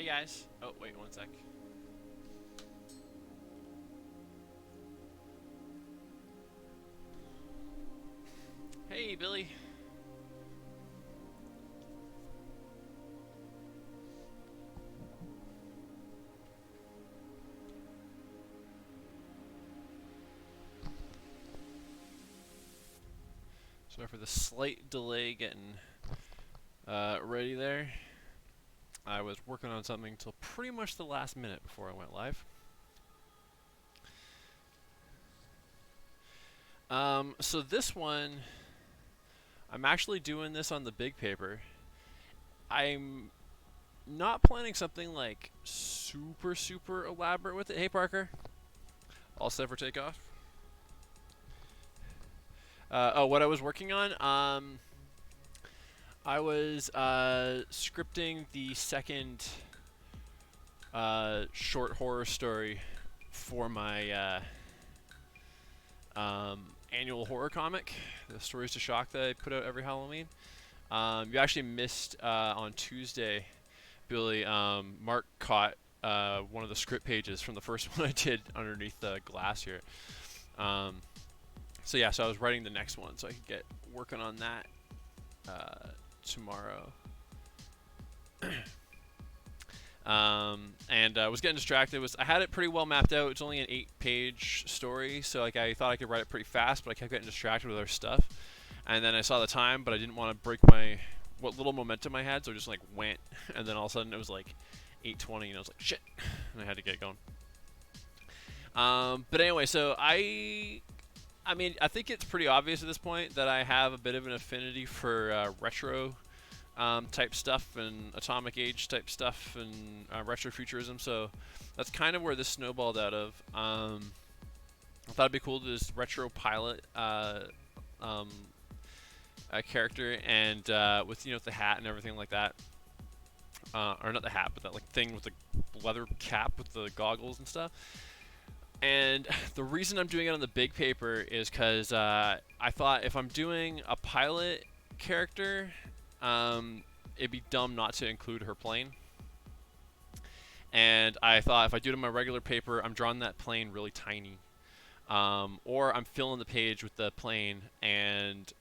Hey guys. Oh, wait, one sec. Hey, Billy. Sorry for the slight delay getting ready there. I was working on something till pretty much the last minute before I went live. So this one, I'm actually doing this on the big paper. I'm not planning something like super elaborate with it. Hey, Parker. All set for takeoff. Oh, what I was working on? I was scripting the second short horror story for my annual horror comic, the Stories to Shock that I put out every Halloween. You actually missed on Tuesday, Billy. Mark caught one of the script pages from the first one I did underneath the glass here. Um, so yeah, so I was writing the next one, so I could get working on that tomorrow. And I was getting distracted. I had it pretty well mapped out. It's only an 8-page story, so like I thought I could write it pretty fast, but I kept getting distracted with other stuff. And then I saw the time, but I didn't want to break my what little momentum I had, so I just like went. And then all of a sudden it was like 8:20, and I was like shit, and I had to get going. But anyway, so I mean, I think it's pretty obvious at this point that I have a bit of an affinity for retro type stuff and atomic age type stuff and retrofuturism. So that's kind of where this snowballed out of. I thought it'd be cool to just retro pilot um, a character and with with the hat and everything like that. Or not the hat, but that like thing with the leather cap with the goggles and stuff. And the reason I'm doing it on the big paper is because I thought if I'm doing a pilot character, it'd be dumb not to include her plane. And I thought if I do it on my regular paper, I'm drawing that plane really tiny. Or I'm filling the page with the plane, and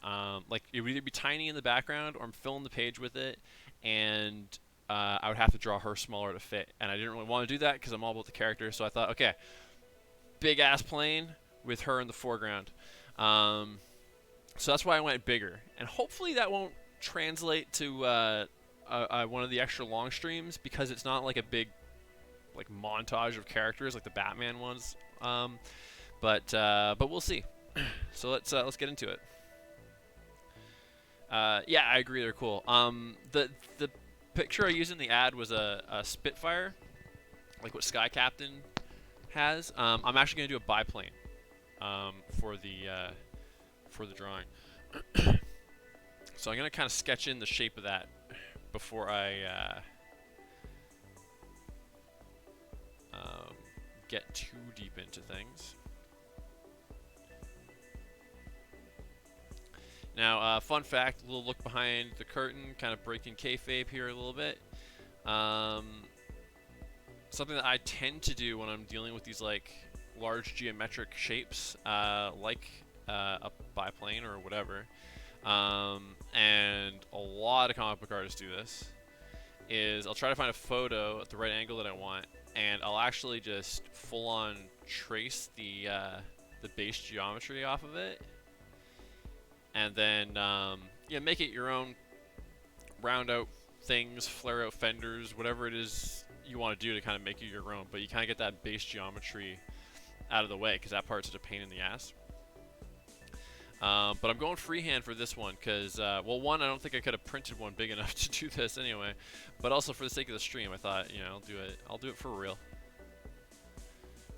like it would either be tiny in the background, or I'm filling the page with it, and I would have to draw her smaller to fit. And I didn't really want to do that because I'm all about the character. So I thought, okay, big ass plane with her in the foreground. Um, so that's why I went bigger, and hopefully that won't translate to one of the extra long streams because it's not like a big like montage of characters like the Batman ones. But we'll see. So let's get into it. Yeah, I agree. They're cool. The picture I used in the ad was a Spitfire, like what Sky Captain has. I'm actually gonna do a biplane for the drawing. So I'm gonna kind of sketch in the shape of that before I get too deep into things. Now, fun fact, a little look behind the curtain, kind of breaking kayfabe here a little bit. Something that I tend to do when I'm dealing with these like large geometric shapes, like a biplane or whatever, and a lot of comic book artists do this, is I'll try to find a photo at the right angle that I want, and I'll actually just full on trace the base geometry off of it, and then make it your own, round out things, flare out fenders, whatever it is you want to do to kind of make it your own. But you kind of get that base geometry out of the way because that part's such a pain in the ass. But I'm going freehand for this one because, well, one, I don't think I could have printed one big enough to do this anyway. But also for the sake of the stream, I thought, I'll do it for real.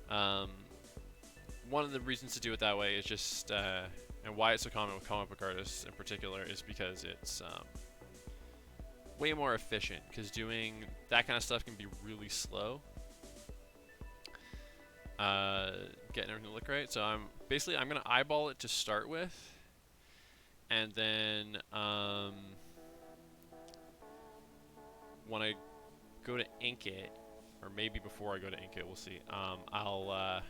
One of the reasons to do it that way is just, and why it's so common with comic book artists in particular, is because it's way more efficient. Because doing that kind of stuff can be really slow. Getting everything to look right. So I'm gonna eyeball it to start with, and then when I go to ink it, or maybe before I go to ink it, we'll see. I'll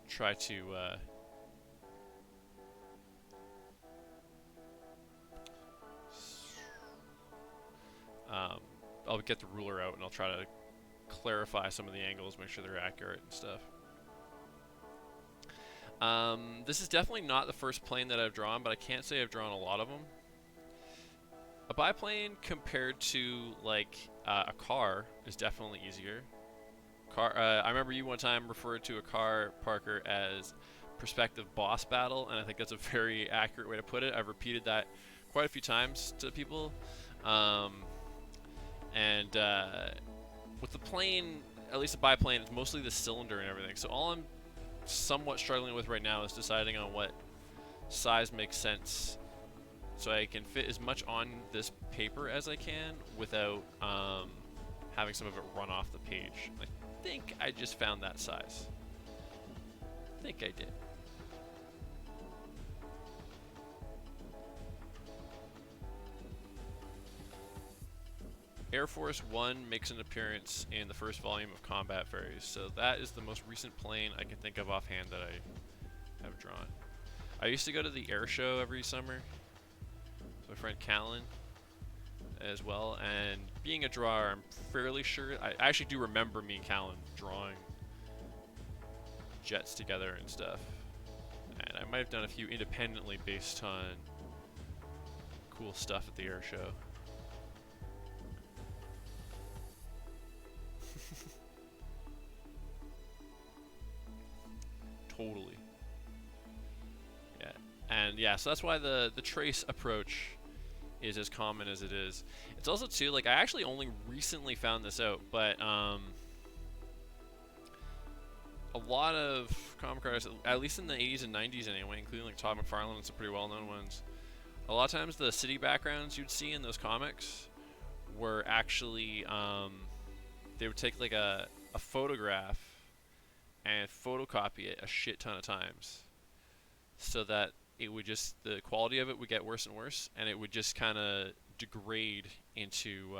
try to I'll get the ruler out and I'll try to clarify some of the angles, make sure they're accurate and stuff. This is definitely not the first plane that I've drawn, but I can't say I've drawn a lot of them. A biplane compared to like a car is definitely easier. I remember you one time referred to a car, Parker, as perspective boss battle, and I think that's a very accurate way to put it. I've repeated that quite a few times to people. With the plane, at least a biplane, it's mostly the cylinder and everything. So all I'm somewhat struggling with right now is deciding on what size makes sense so I can fit as much on this paper as I can without having some of it run off the page. I think I just found that size. I think I did. Air Force One makes an appearance in the first volume of Combat Fairies, so that is the most recent plane I can think of offhand that I have drawn. I used to go to the air show every summer with my friend Callan as well, and being a drawer, I'm fairly sure, I actually do remember me and Callan drawing jets together and stuff, and I might have done a few independently based on cool stuff at the air show. Totally. Yeah. And yeah, so that's why the trace approach is as common as it is. It's also too, like, I actually only recently found this out, but a lot of comic artists, at least in the 80s and 90s anyway, including like Todd McFarlane and some pretty well-known ones, a lot of times the city backgrounds you'd see in those comics were actually, they would take like a photograph and photocopy it a shit ton of times so that it would just, the quality of it would get worse and worse, and it would just kind of degrade into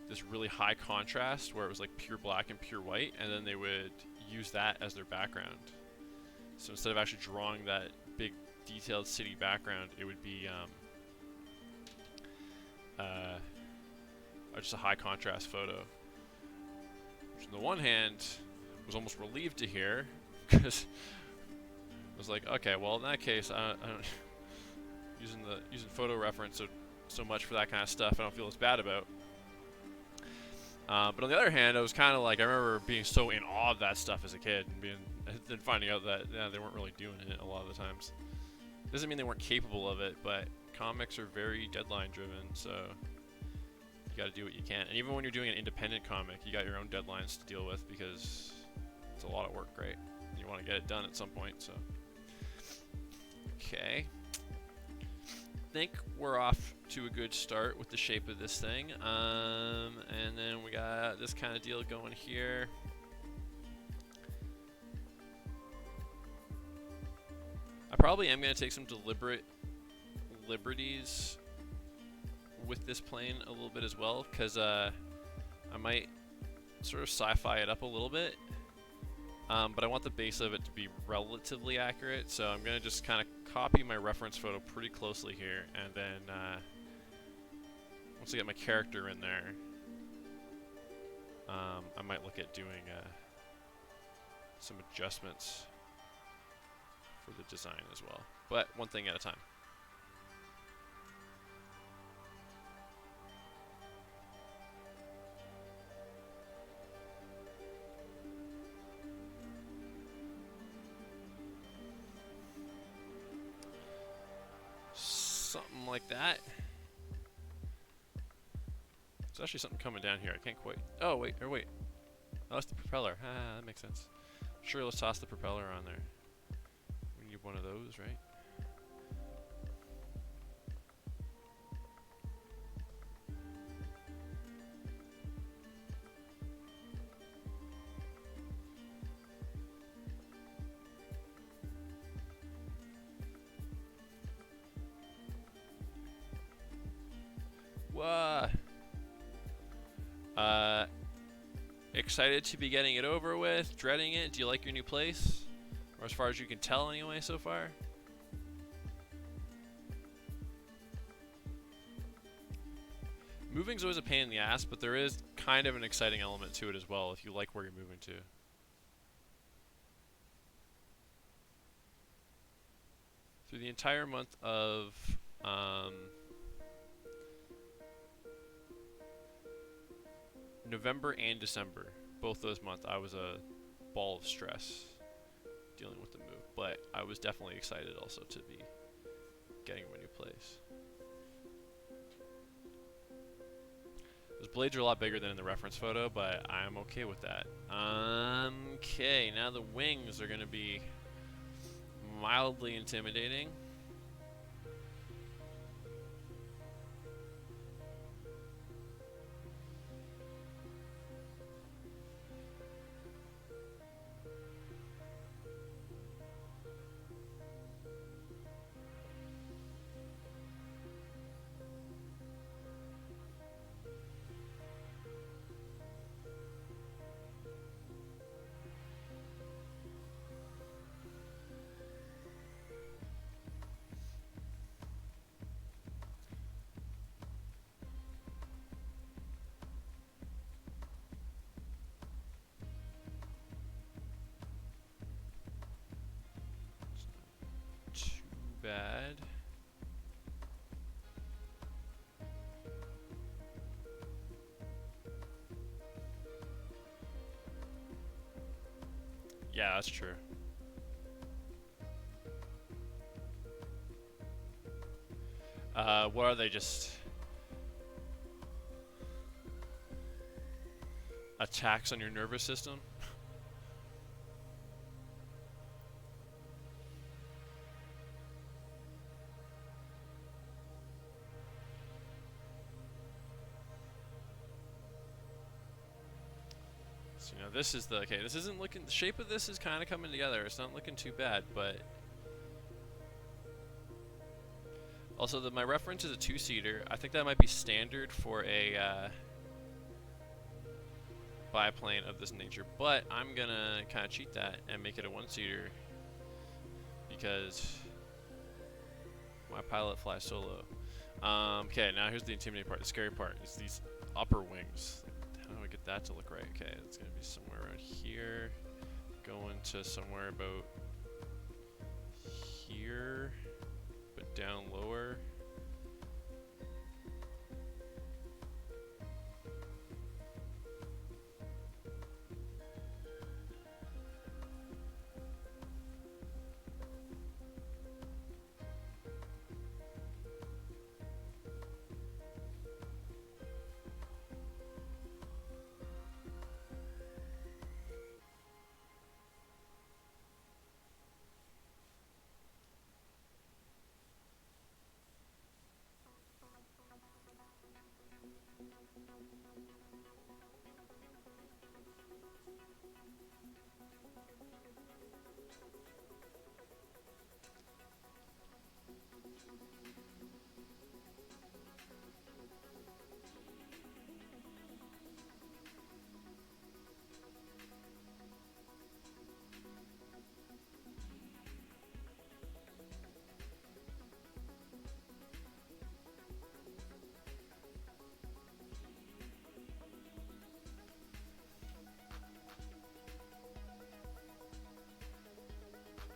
this really high contrast where it was like pure black and pure white, and then they would use that as their background. So instead of actually drawing that big detailed city background, it would be just a high contrast photo. Which on the one hand was almost relieved to hear, because I was like, okay, well in that case, I don't using photo reference so much for that kind of stuff I don't feel as bad about. But on the other hand, I was kind of like, I remember being so in awe of that stuff as a kid, and then finding out that they weren't really doing it a lot of the times. Doesn't mean they weren't capable of it, but comics are very deadline driven, so you got to do what you can. And even when you're doing an independent comic, you got your own deadlines to deal with because it's a lot of work, right? You want to get it done at some point, so. Okay. I think we're off to a good start with the shape of this thing. And then we got this kind of deal going here. I probably am going to take some deliberate liberties with this plane a little bit as well, because I might sort of sci-fi it up a little bit, but I want the base of it to be relatively accurate, so I'm going to just kind of copy my reference photo pretty closely here, and then once I get my character in there, I might look at doing some adjustments for the design as well, but one thing at a time. Something like that. There's actually something coming down here. I can't quite. Oh, wait. Oh, that's the propeller. Ah, that makes sense. Sure, let's toss the propeller on there. We need one of those, right? excited to be getting it over with? Dreading it? Do you like your new place? Or as far as you can tell anyway so far? Moving's always a pain in the ass, but there is kind of an exciting element to it as well if you like where you're moving to. Through the entire month of November and December, both those months, I was a ball of stress dealing with the move, but I was definitely excited also to be getting my new place. Those blades are a lot bigger than in the reference photo, but I'm okay with that. Okay, now the wings are going to be mildly intimidating. Bad. Yeah, that's true. What are they, just attacks on your nervous system? So, you know, this is the, okay, this isn't looking, the shape of this is kind of coming together. It's not looking too bad, but also my reference is a two-seater. I think that might be standard for a biplane of this nature, but I'm gonna kind of cheat that and make it a one-seater because my pilot flies solo. Okay, now here's the intimidating part, the scary part. It's these upper wings. How do I get that to look right? Okay, it's gonna be somewhere around here, going to somewhere about here, but down lower.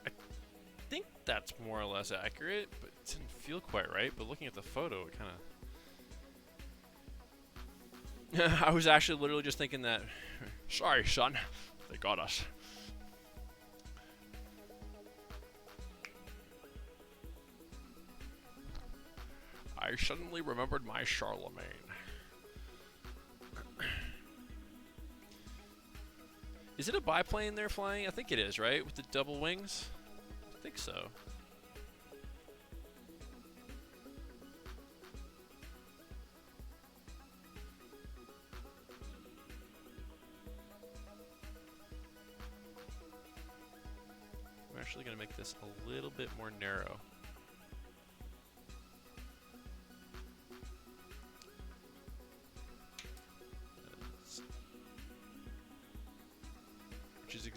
I think that's more or less accurate, but it didn't feel quite right. But looking at the photo, it kind of... I was actually literally just thinking that, sorry, son, they got us. I suddenly remembered my Charlemagne. Is it a biplane they're flying? I think it is, right? With the double wings? I think so. I'm actually going to make this a little bit more narrow.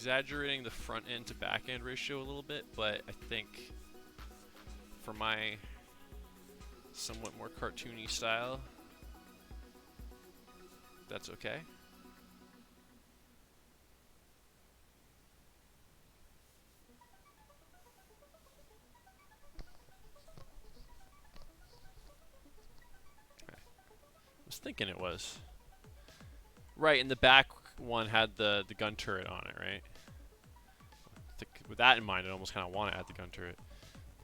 exaggerating the front end to back end ratio a little bit, but I think for my somewhat more cartoony style, that's okay. I was thinking it was. Right, and the back one had the gun turret on it, right? With that in mind, I almost kind of want to add the gun turret.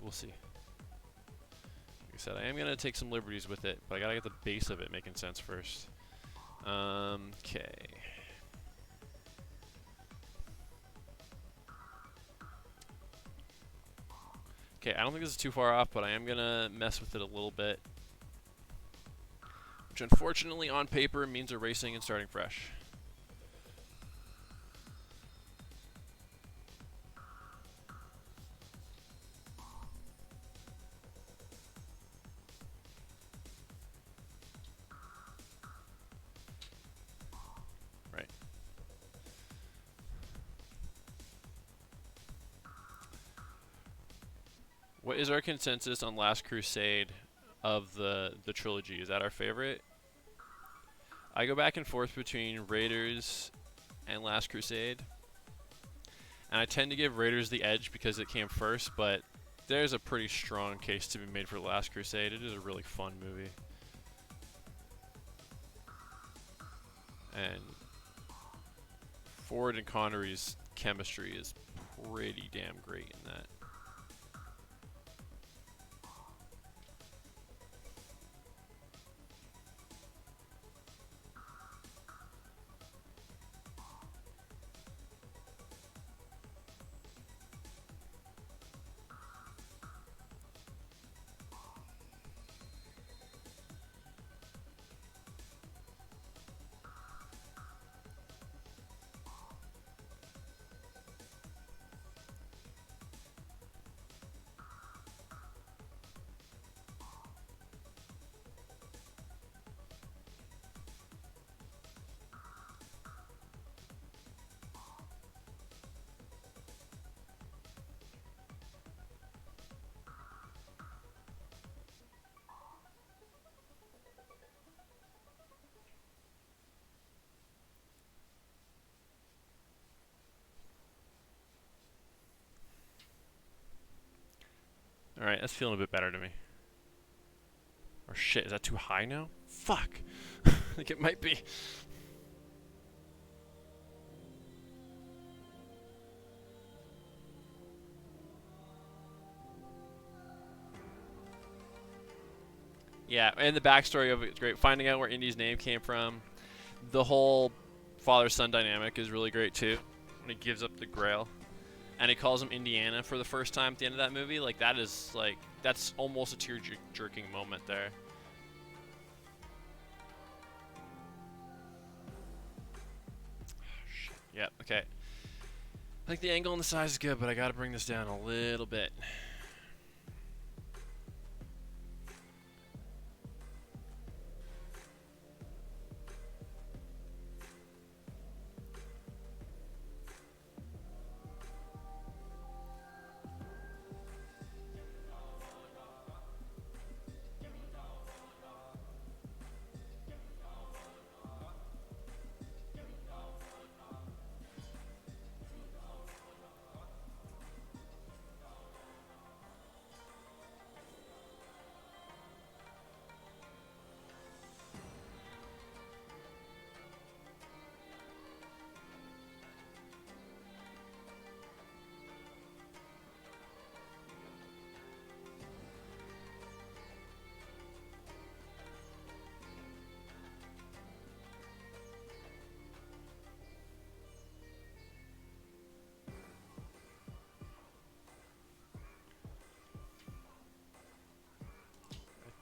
We'll see. Like I said, I am going to take some liberties with it, but I got to get the base of it making sense first. Okay. Okay, I don't think this is too far off, but I am going to mess with it a little bit. Which unfortunately on paper means erasing and starting fresh. Right. What is our consensus on Last Crusade of the trilogy? Is that our favorite? I go back and forth between Raiders and Last Crusade. And I tend to give Raiders the edge because it came first, but there's a pretty strong case to be made for Last Crusade. It is a really fun movie. And Ford and Connery's chemistry is pretty damn great in that. Alright, that's feeling a bit better to me. Or shit, is that too high now? Fuck! I think it might be. Yeah, and the backstory of it is great. Finding out where Indy's name came from. The whole father-son dynamic is really great too. When he gives up the Grail. And he calls him Indiana for the first time at the end of that movie. Like, that is, like, that's almost a tear-jerking moment there. Shit. Yep, okay. I think the angle and the size is good, but I gotta bring this down a little bit.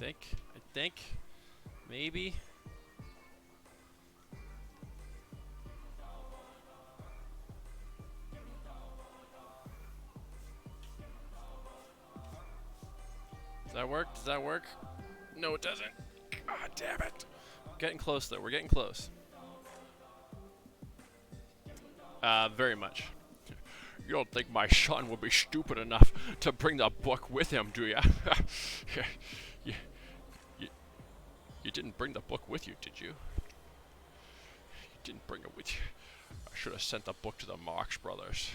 I think, maybe. Does that work? Does that work? No, it doesn't. God damn it. Getting close, though. We're getting close. Very much. You don't think my son would be stupid enough to bring the book with him, do ya? you, you, you didn't bring the book with you, did you? You didn't bring it with you. I should have sent the book to the Marx Brothers.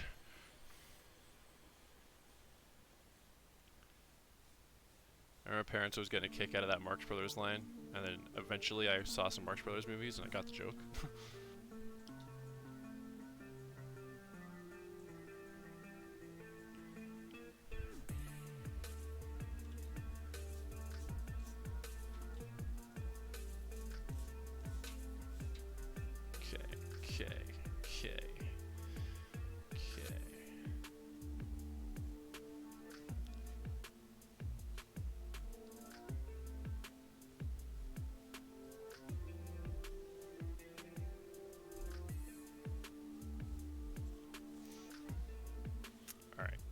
I remember parents was getting a kick out of that Marx Brothers line, and then eventually I saw some Marx Brothers movies and I got the joke.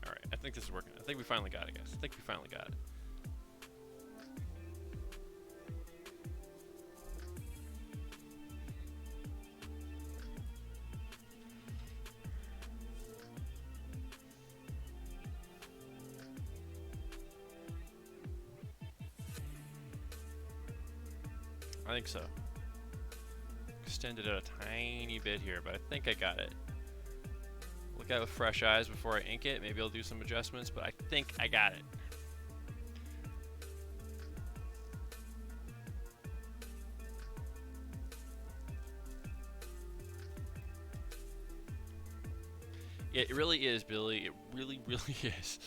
Alright, I think this is working. I think we finally got it, guys. I think we finally got it. I think so. Extended it a tiny bit here, but I think I got it. Look at it with fresh eyes before I ink it. Maybe I'll do some adjustments, but I think I got it. It really is, Billy. It really, really is.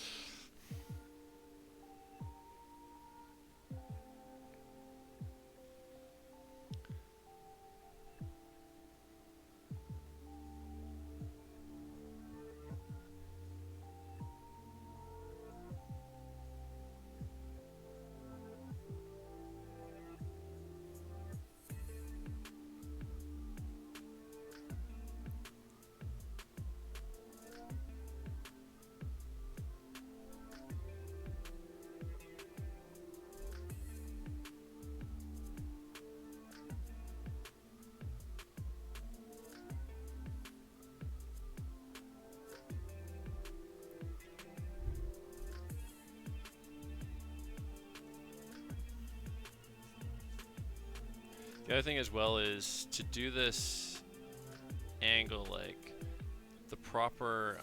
The other thing as well is to do this angle, like the proper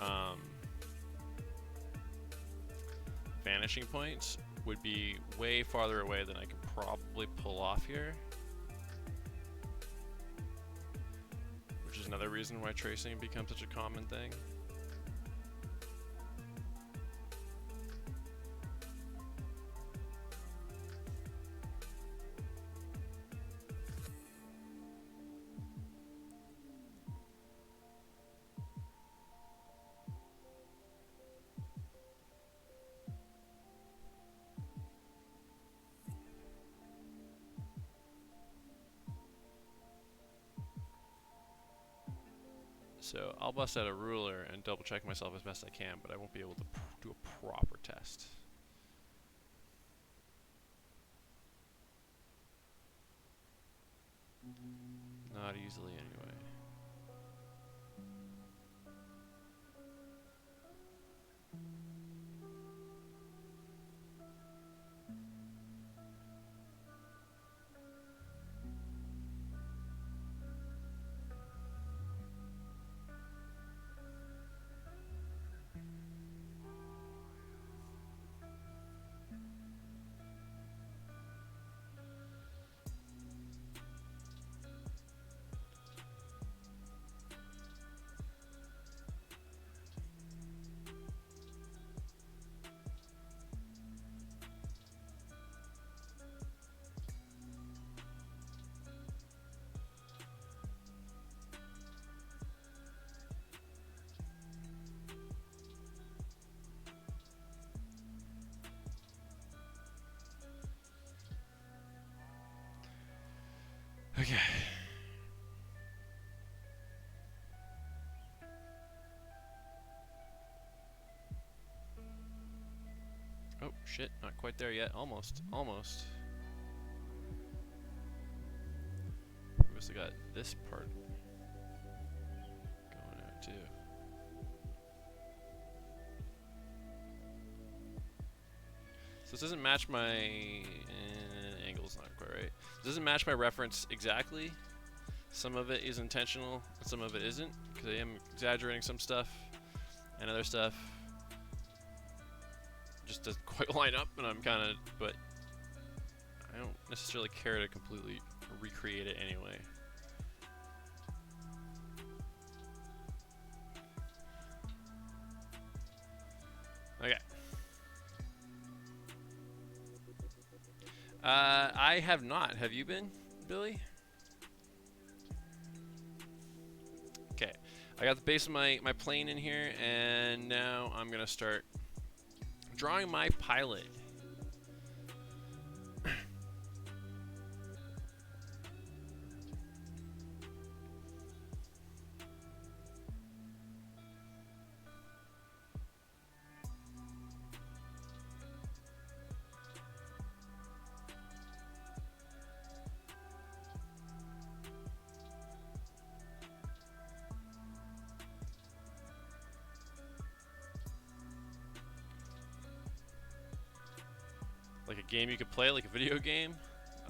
vanishing points would be way farther away than I can probably pull off here. Which is another reason why tracing becomes such a common thing. So I'll bust out a ruler and double check myself as best I can, but I won't be able to do a proper test. Not easily anyway. Okay. Oh, shit. Not quite there yet. Almost. Almost. We also got this part going out, too. So this doesn't match my angle's not quite right. This doesn't match my reference exactly. Some of it is intentional, and some of it isn't, because I am exaggerating some stuff, and other stuff just doesn't quite line up, and I'm kind of, but I don't necessarily care to completely recreate it anyway. Okay. I have not. Have you been, Billy? Okay. I got the base of my plane in here, and now I'm going to start drawing my pilot. Like a game you could play, like a video game,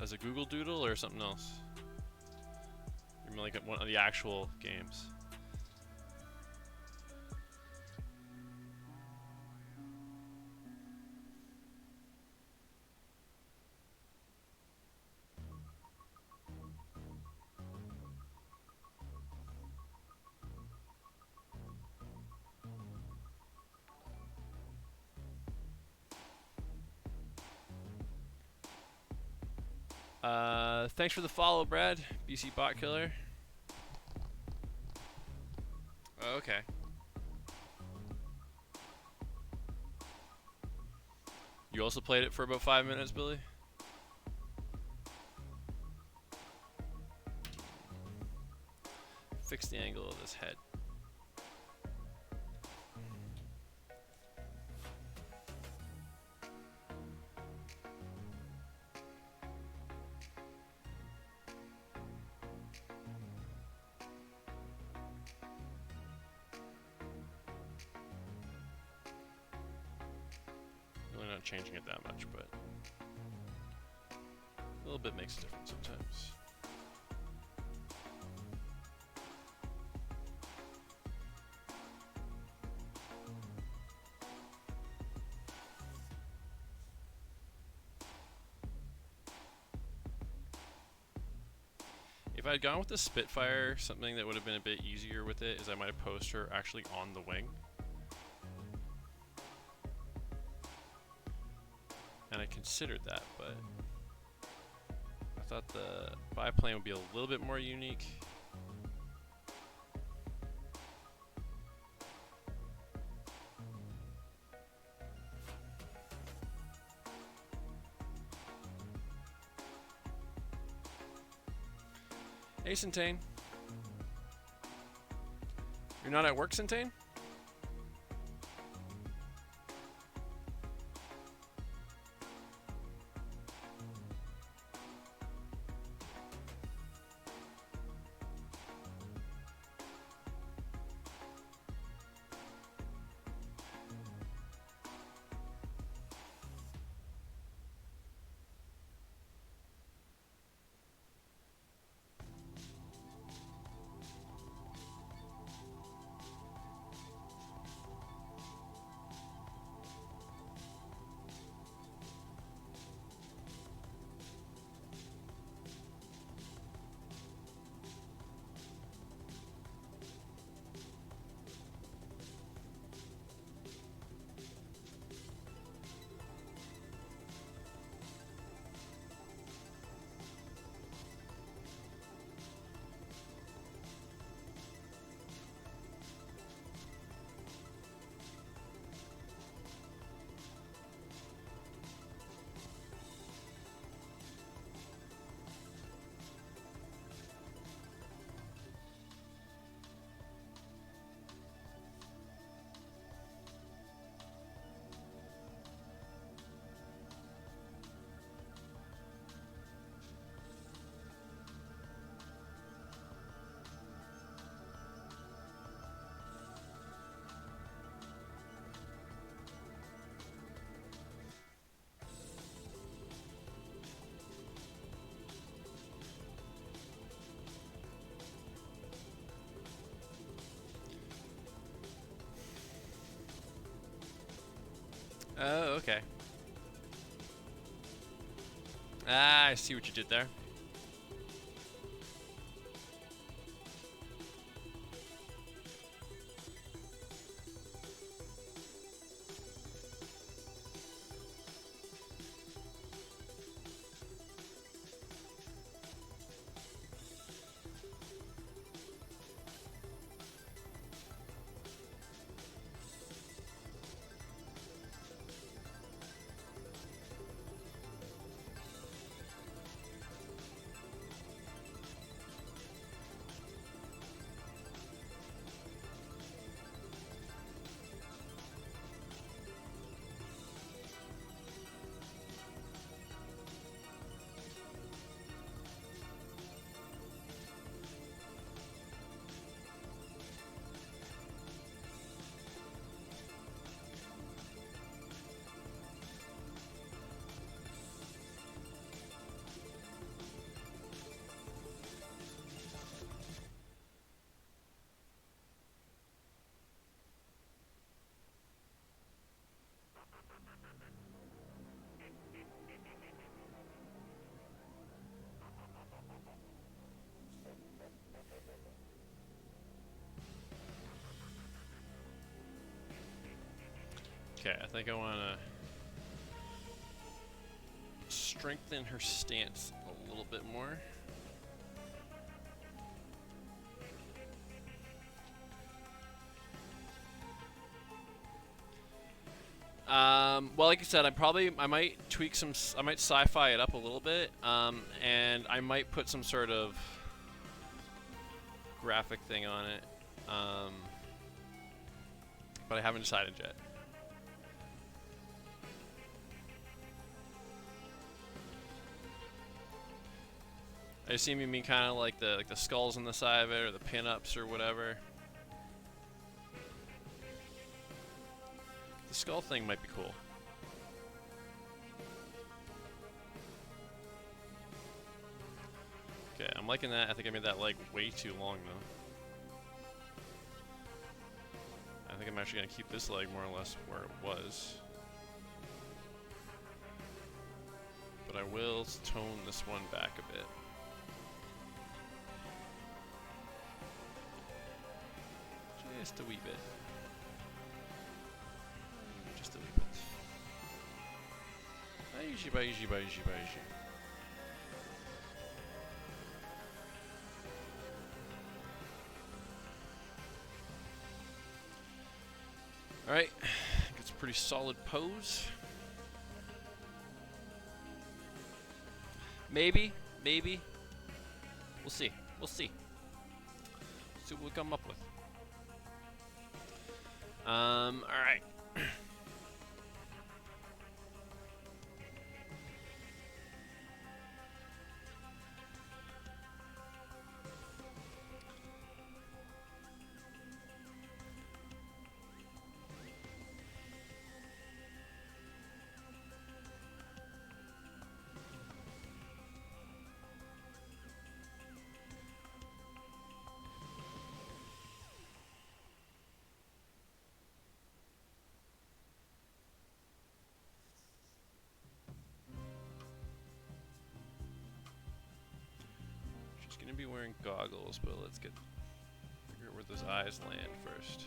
as a Google Doodle, or something else? You mean like one of the actual games? Thanks for the follow, Brad. BC Bot Killer. Oh, okay. You also played it for about 5 minutes, Billy? Fix the angle of this head. Really not changing it that much, but a little bit makes a difference sometimes. If I had gone with the Spitfire, something that would have been a bit easier with it is I might have posed her actually on the wing. And I considered that, but I thought the biplane would be a little bit more unique. Hey, Centane. You're not at work, Centane? Oh, okay. Ah, I see what you did there. Okay, I think I want to strengthen her stance a little bit more. Well, like I said, I might tweak I might sci-fi it up a little bit, and I might put some sort of graphic thing on it, but I haven't decided yet. I assume you mean kind of like the skulls on the side of it, or the pin-ups, or whatever. The skull thing might be cool. Okay, I'm liking that. I think I made that leg way too long, though. I think I'm actually going to keep this leg more or less where it was. But I will tone this one back a bit. Just a wee bit. Just a wee bit. Baiji, baiji, baiji, baiji. Alright, it's a pretty solid pose. Maybe. We'll see. See what we come up with. Alright. She's gonna be wearing goggles, but let's figure out where those eyes land first.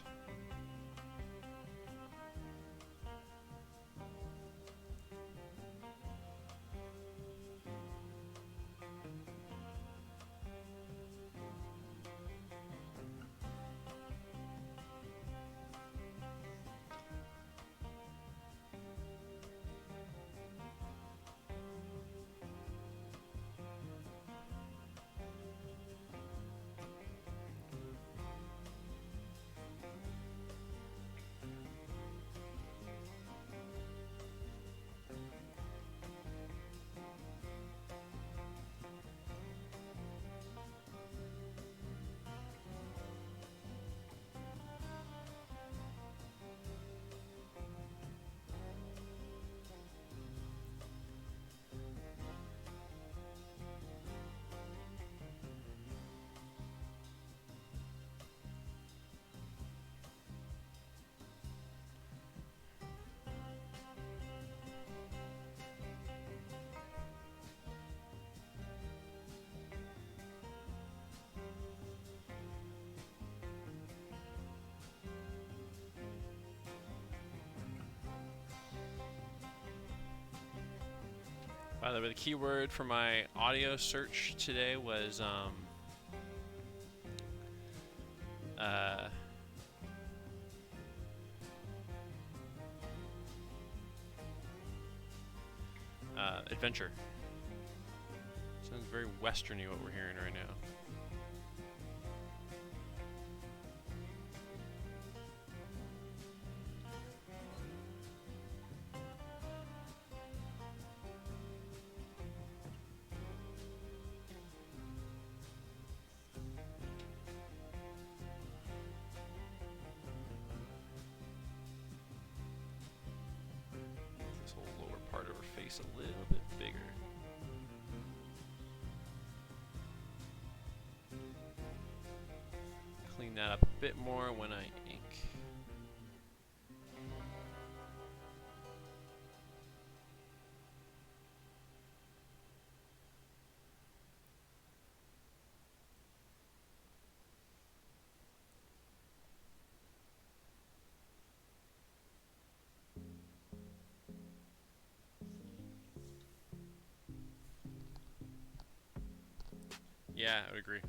By the way, the keyword for my audio search today was adventure. Sounds very westerny what we're hearing right now. This whole lower part of her face a little bit bigger. Clean that up a bit more when I ink. Yeah, I would agree.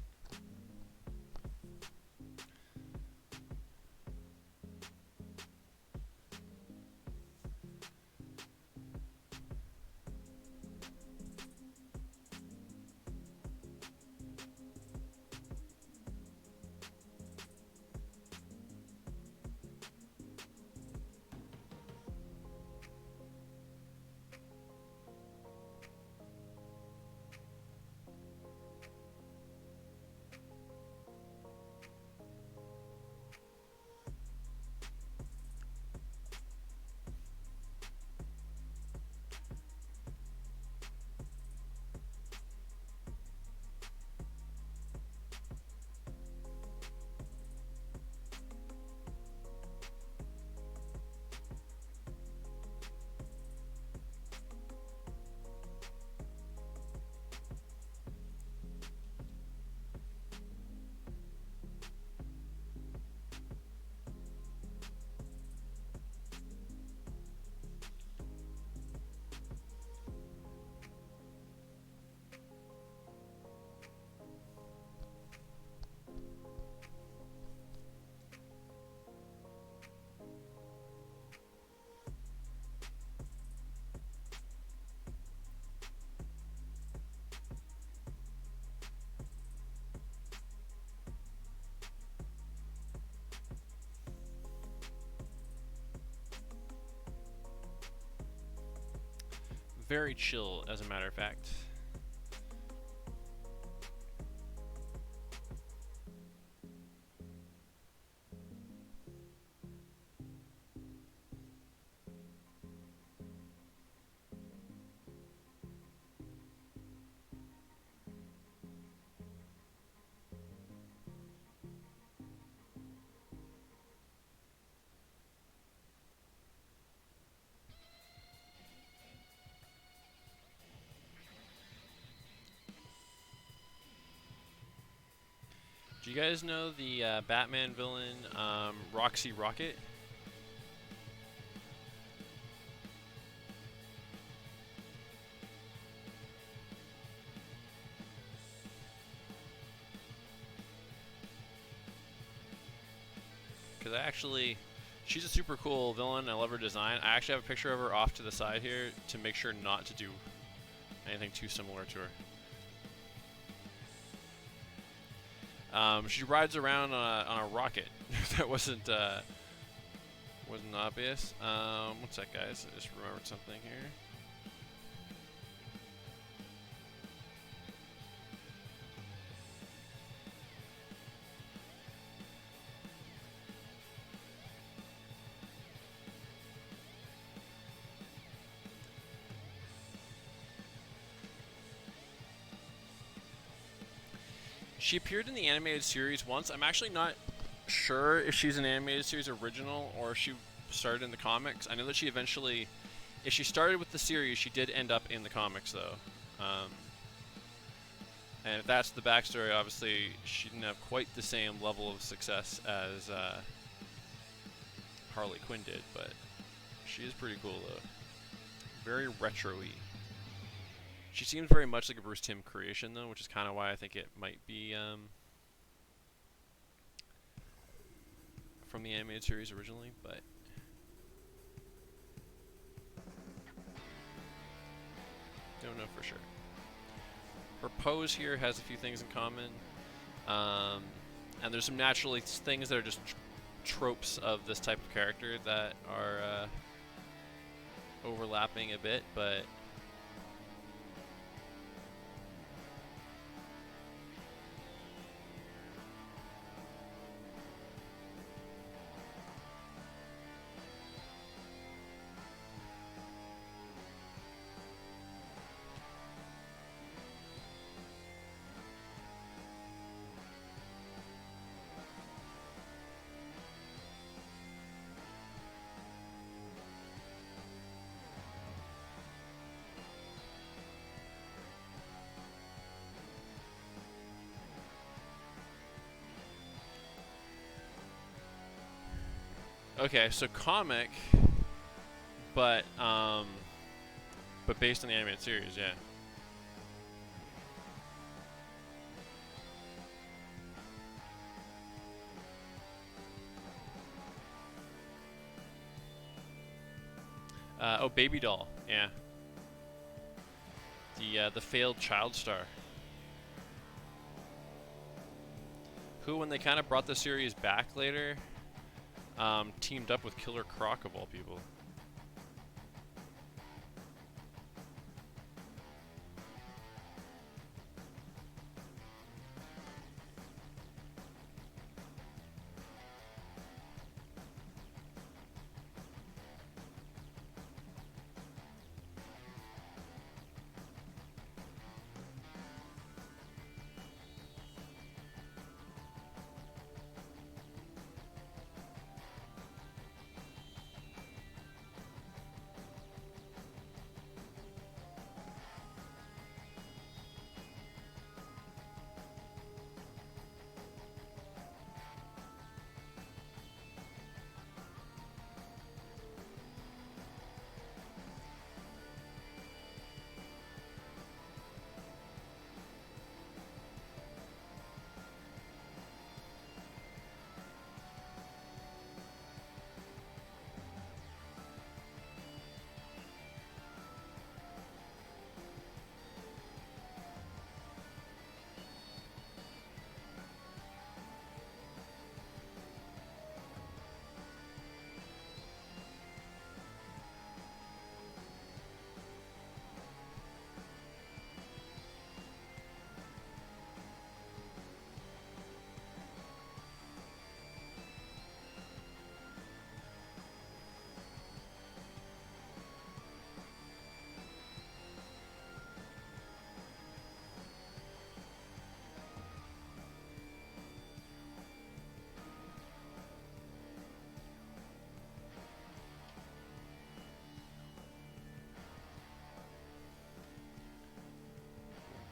Very chill, as a matter of fact. Do you guys know the Batman villain, Roxy Rocket? Because she's a super cool villain. I love her design. I actually have a picture of her off to the side here to make sure not to do anything too similar to her. She rides around on a rocket. That wasn't obvious. What's that, guys? I just remembered something here. She appeared in the animated series once. I'm actually not sure if she's an animated series original or if she started in the comics. I know that she eventually, if she started with the series, she did end up in the comics, though. And if that's the backstory, obviously she didn't have quite the same level of success as Harley Quinn did, but she is pretty cool, though. Very retro-y. She seems very much like a Bruce Timm creation, though, which is kind of why I think it might be from the animated series originally, but don't know for sure. Her pose here has a few things in common, and there's some naturally things that are just tropes of this type of character that are overlapping a bit, but okay, so comic, but based on the animated series, yeah. Oh, Baby Doll, yeah. The failed child star, who, when they kind of brought the series back later, teamed up with Killer Croc of all people.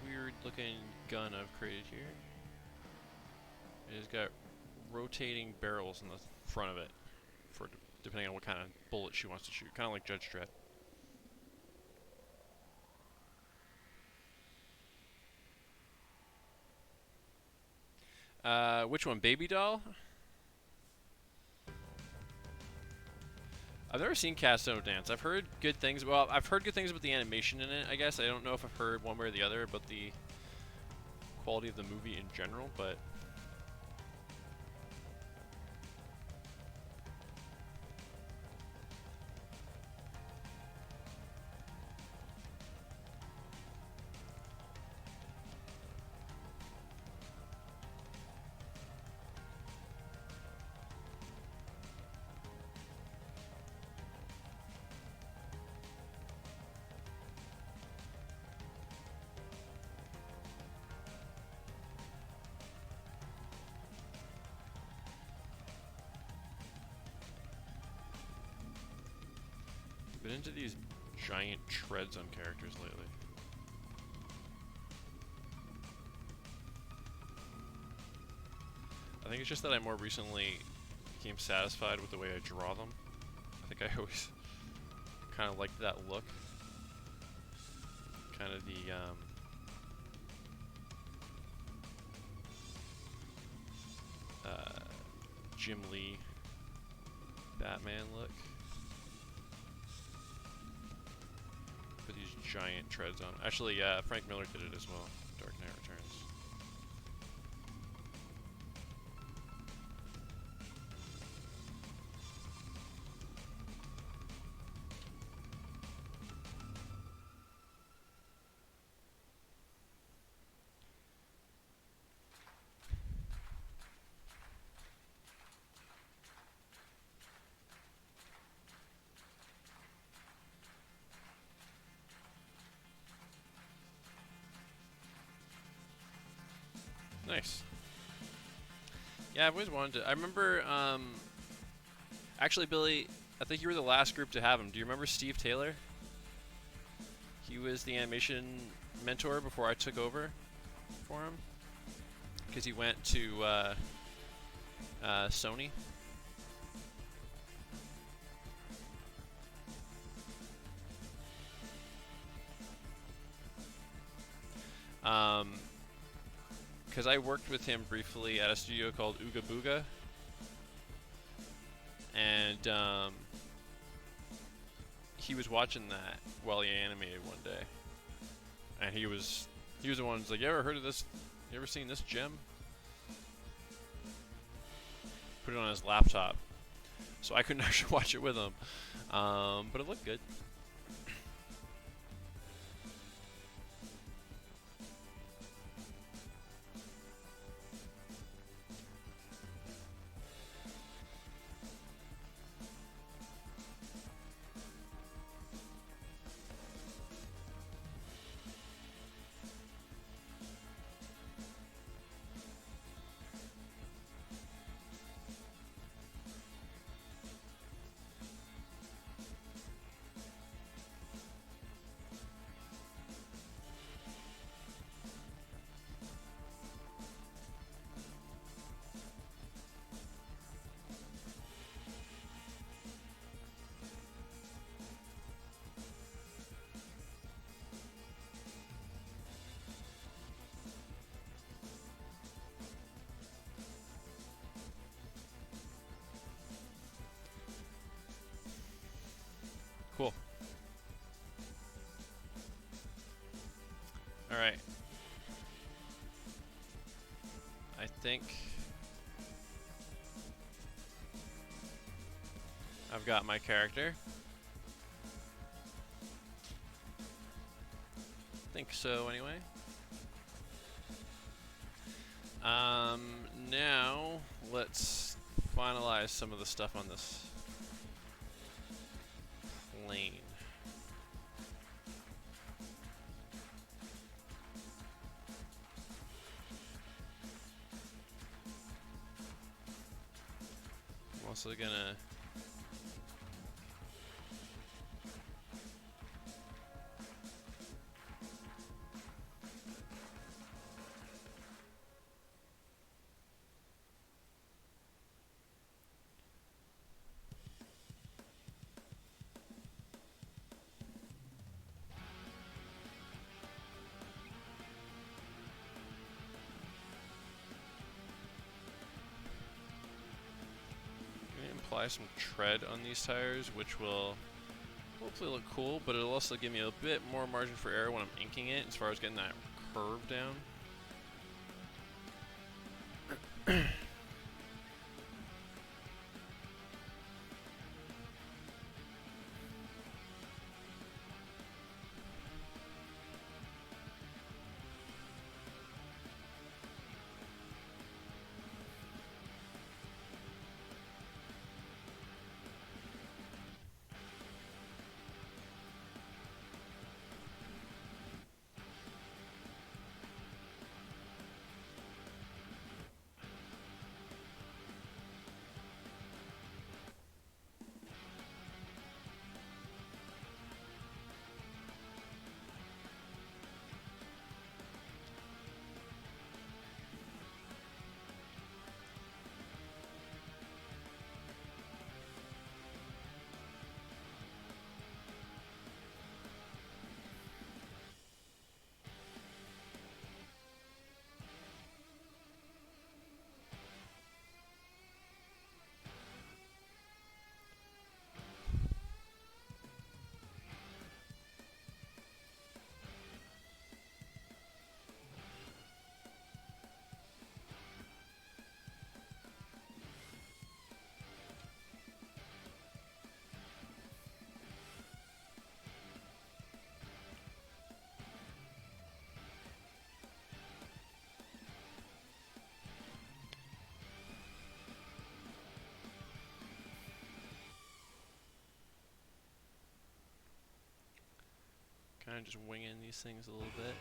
Weird looking gun I've created here. It's got rotating barrels in the front of it, for depending on what kind of bullet she wants to shoot. Kind of like Judge Dredd. Which one? Baby Doll? I've never seen Casto dance. I've heard good things. Well, I've heard good things about the animation in it, I guess. I don't know if I've heard one way or the other about the quality of the movie in general, but I've been into these giant treads on characters lately. I think it's just that I more recently became satisfied with the way I draw them. I think I always kind of liked that look. kind of the Jim Lee Batman look. Put these giant treads on. Actually, Frank Miller did it as well. Dark Knight Returns. Nice. Yeah, I've always wanted to. I remember, actually, Billy, I think you were the last group to have him. Do you remember Steve Taylor? He was the animation mentor before I took over for him. Because he went to Sony. Because I worked with him briefly at a studio called Ooga Booga, and he was watching that while he animated one day, and he was the one who's like, "You ever heard of this? You ever seen this gem?" Put it on his laptop, so I couldn't actually watch it with him, but it looked good. Cool. All right. I think I've got my character. Think so, anyway. Now let's finalize some of the stuff on this plane. I'm also gonna apply some tread on these tires, which will hopefully look cool, but it'll also give me a bit more margin for error when I'm inking it as far as getting that curve down. Kind of just winging these things a little bit.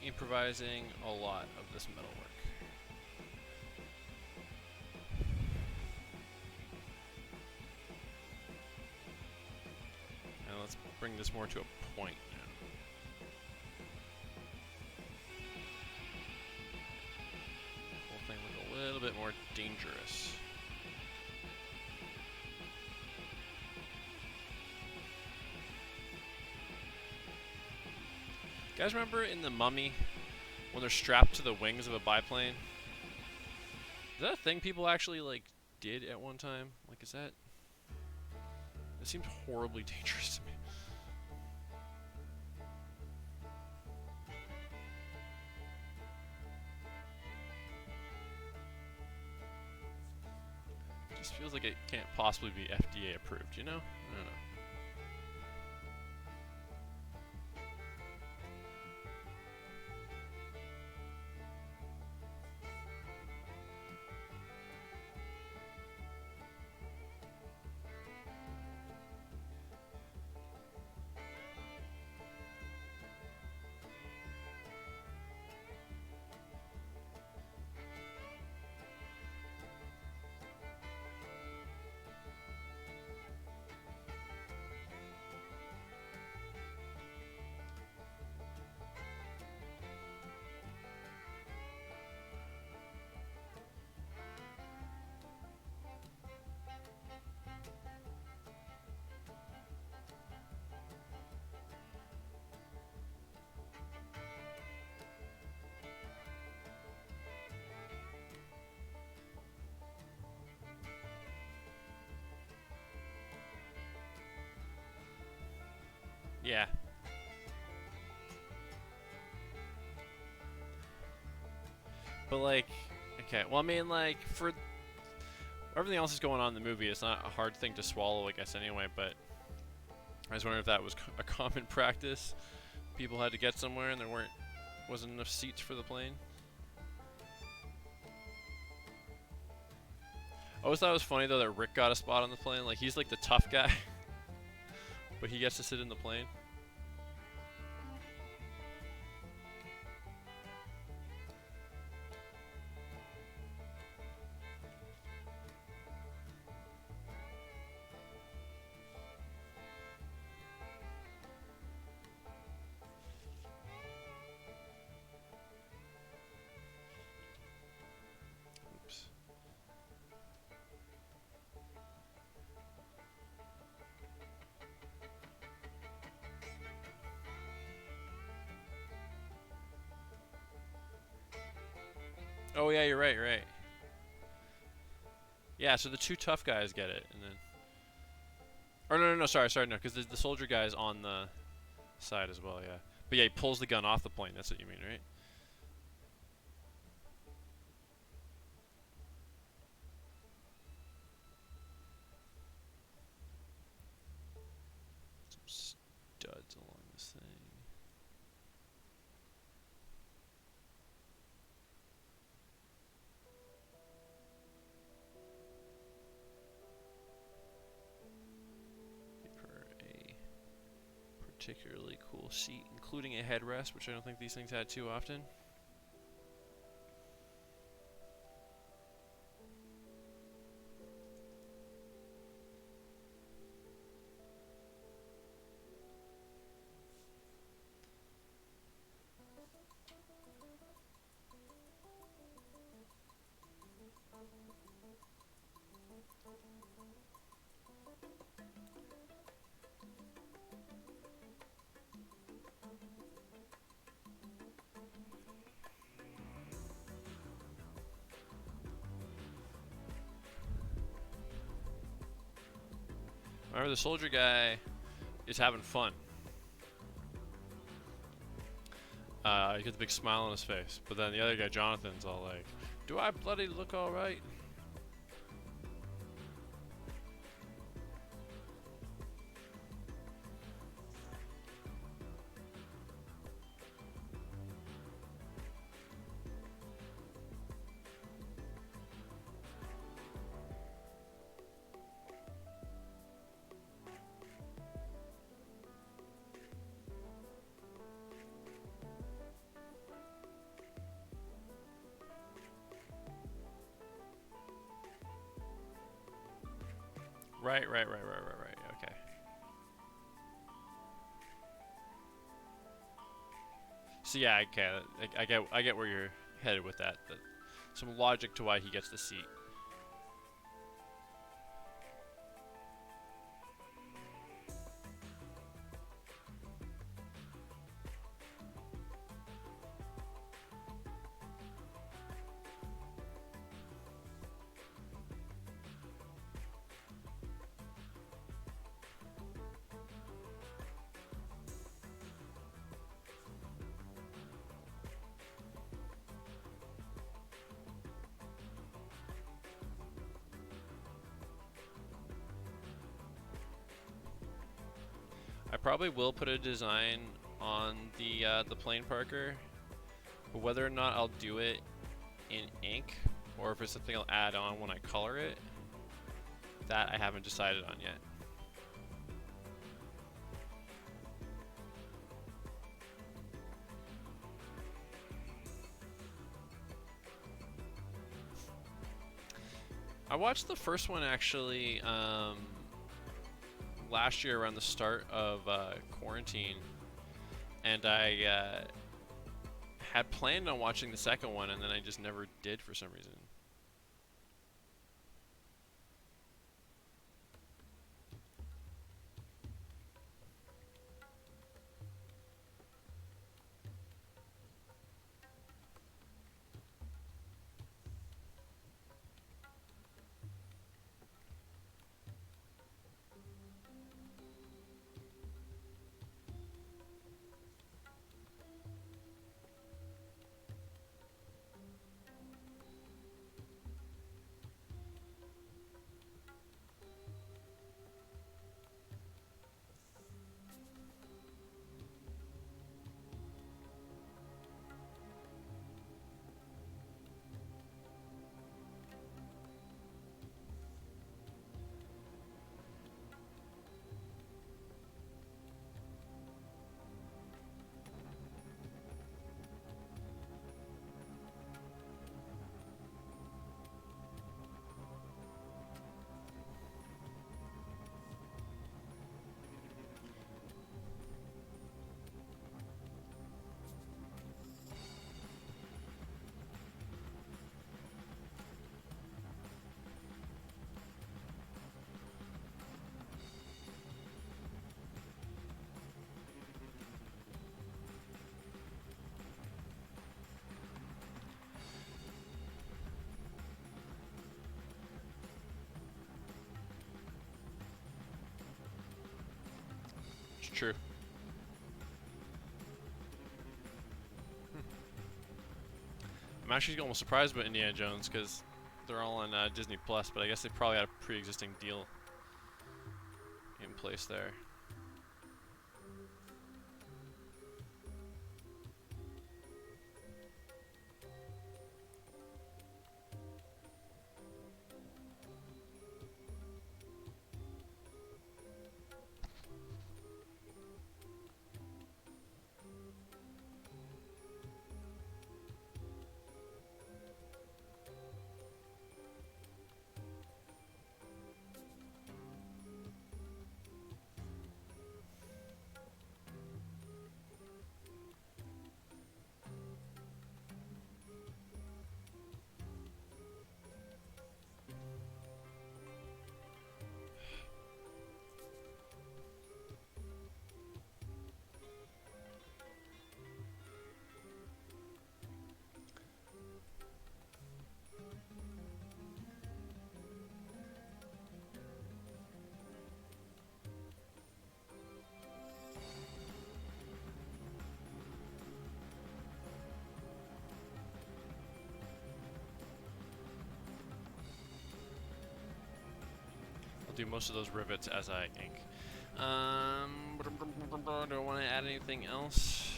Improvising a lot of this metalwork. And let's bring this more to a point now. Whole thing look a little bit more dangerous. Guys, remember in The Mummy when they're strapped to the wings of a biplane? Is that a thing people actually like did at one time? Like, is that? It seems horribly dangerous to me. It just feels like it can't possibly be FDA approved, you know? I don't know. Yeah. But like, okay, well I mean like for everything else that's going on in the movie, it's not a hard thing to swallow, I guess anyway, but I was wondering if that was a common practice. People had to get somewhere and there wasn't enough seats for the plane. I always thought it was funny though that Rick got a spot on the plane. Like he's like the tough guy, but he gets to sit in the plane. Oops. Oh yeah, you're right. You're right. Yeah, so the two tough guys get it, and then. Or no, sorry, no, because the soldier guy's on the side as well. Yeah, but yeah, he pulls the gun off the plane. That's what you mean, right? Some studs along this thing. For a particularly cool seat, including a headrest, which I don't think these things had too often. Remember, the soldier guy is having fun. He gets a big smile on his face, but then the other guy, Jonathan's all like, "Do I bloody look all right?" Right. Okay. So yeah, I get where you're headed with that. Some logic to why he gets the seat. I probably will put a design on the plane Parker, but whether or not I'll do it in ink or if it's something I'll add on when I color it, that I haven't decided on yet. I watched the first one actually last year around the start of quarantine, and I had planned on watching the second one, and then I just never did for some reason. true. I'm actually almost surprised about Indiana Jones because they're all on Disney Plus, but I guess they probably had a pre-existing deal in place there. I'll do most of those rivets as I ink. Do I want to add anything else?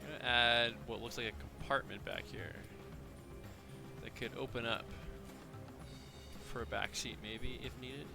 I'm gonna add what looks like a compartment back here that could open up for a back seat, maybe, if needed.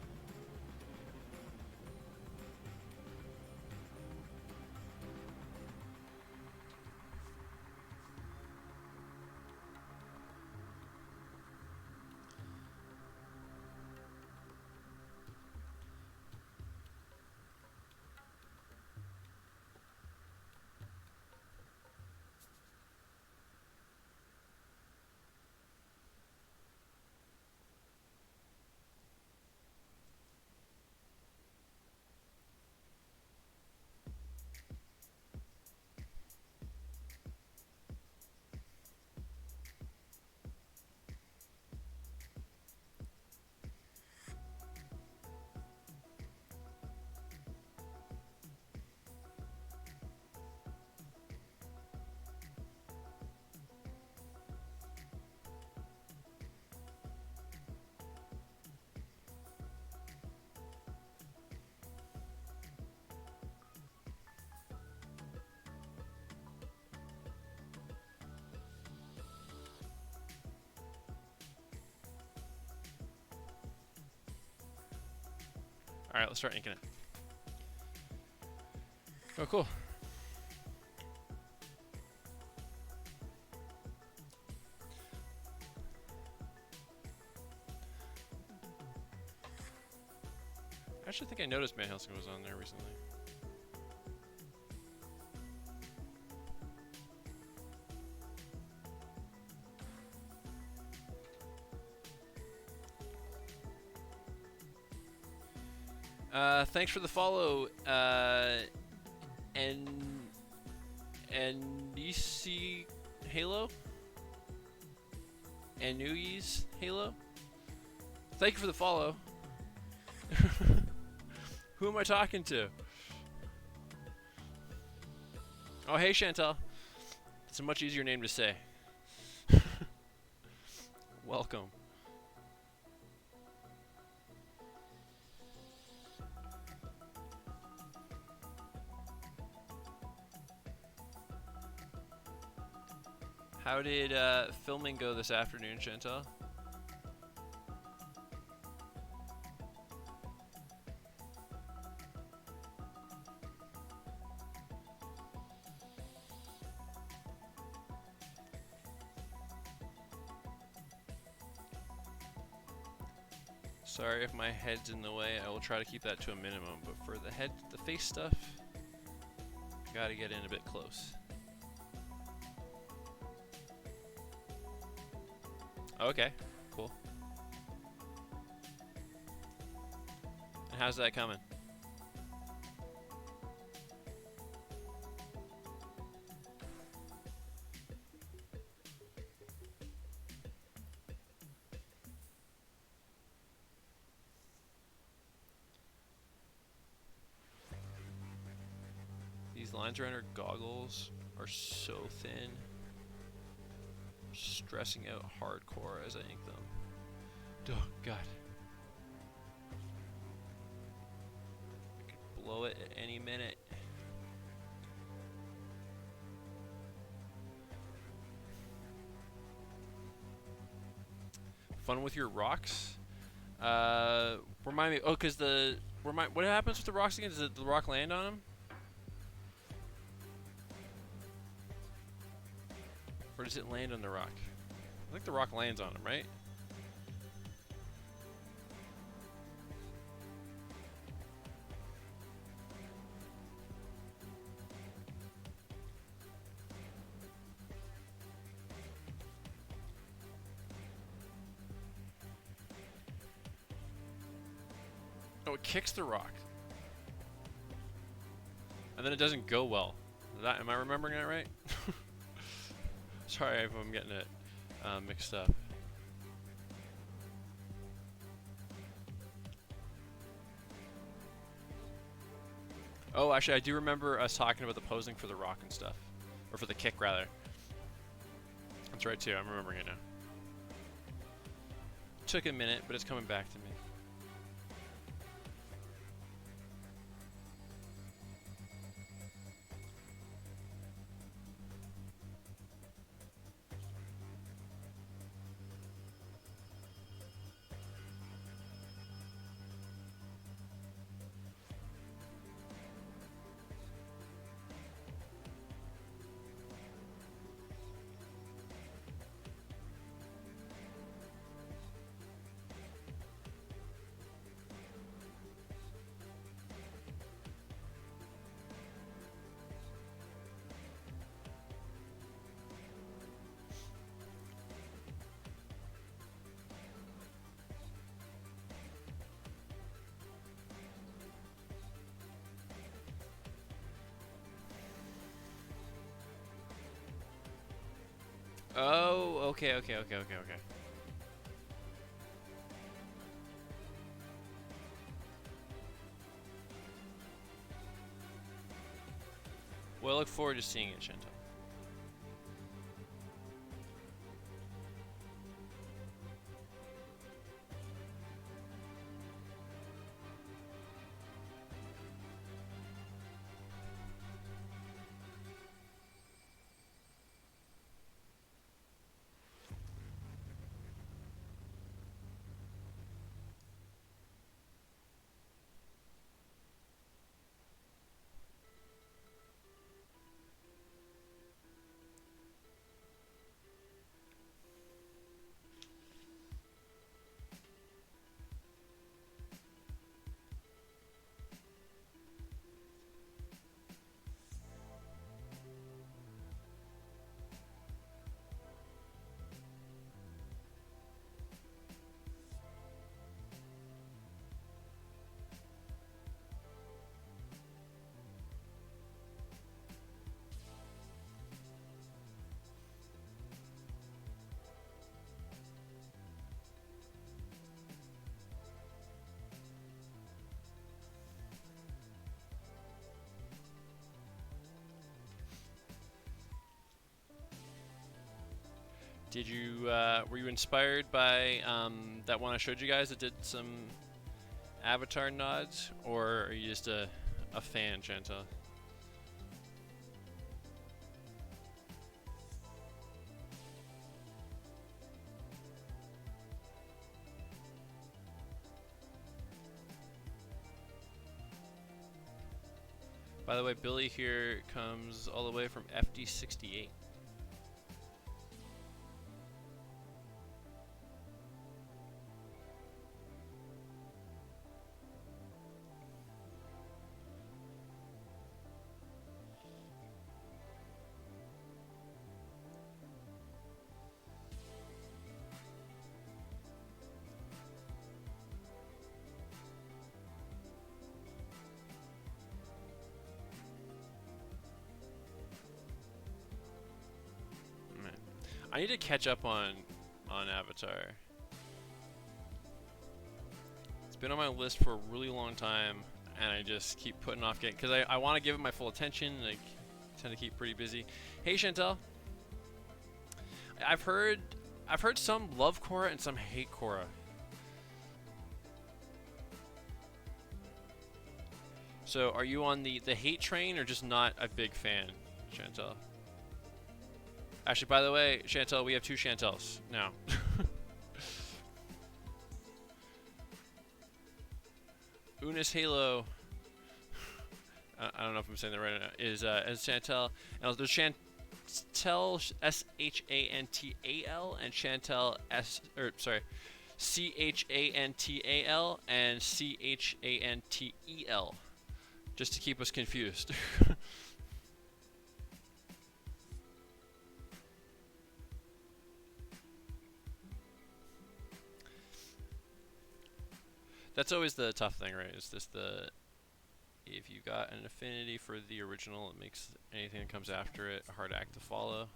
Alright, let's start inking it. Oh, cool. I actually think I noticed Van Helsing was on there recently. Thanks for the follow, and EC Halo, and Newies Halo. Thank you for the follow. Who am I talking to? Oh, hey Chantal. It's a much easier name to say. Welcome. How did filming go this afternoon, Chantal? Sorry if my head's in the way. I will try to keep that to a minimum, but for the face stuff, gotta get in a bit close. Okay, cool. And how's that coming? The lines around her goggles are so thin. Stressing out hardcore as I ink them. Oh god. I could blow it at any minute. Fun with your rocks? Remind me. Oh, cause what happens with the rocks again? Does the rock land on them? Or does it land on the rock? I think the rock lands on them, right? Oh, it kicks the rock. And then it doesn't go well. Am I remembering that right? Sorry if I'm getting it mixed up. Oh, actually, I do remember us talking about the posing for the rock and stuff. Or for the kick, rather. That's right, too. I'm remembering it now. Took a minute, but it's coming back to me. Oh, okay. Well, I look forward to seeing it, Chantal. Did you, were you inspired by that one I showed you guys that did some Avatar nods, or are you just a fan, Chantal? By the way, Billy here comes all the way from FD68. I need to catch up on Avatar. It's been on my list for a really long time. and I just keep putting off getting, because I want to give it my full attention. Like, tend to keep pretty busy. Hey Chantel, I've heard some love Korra and some hate Korra. So are you on the hate train or just not a big fan, Chantel? Actually, by the way, Chantel, we have 2 Chantels now. Unis Halo, I don't know if I'm saying that right now, is Chantel. And there's Chantel Shantal and Chantel Chantal and Chantel, just to keep us confused. That's always the tough thing, right? Is this if you got an affinity for the original, it makes anything that comes after it a hard act to follow.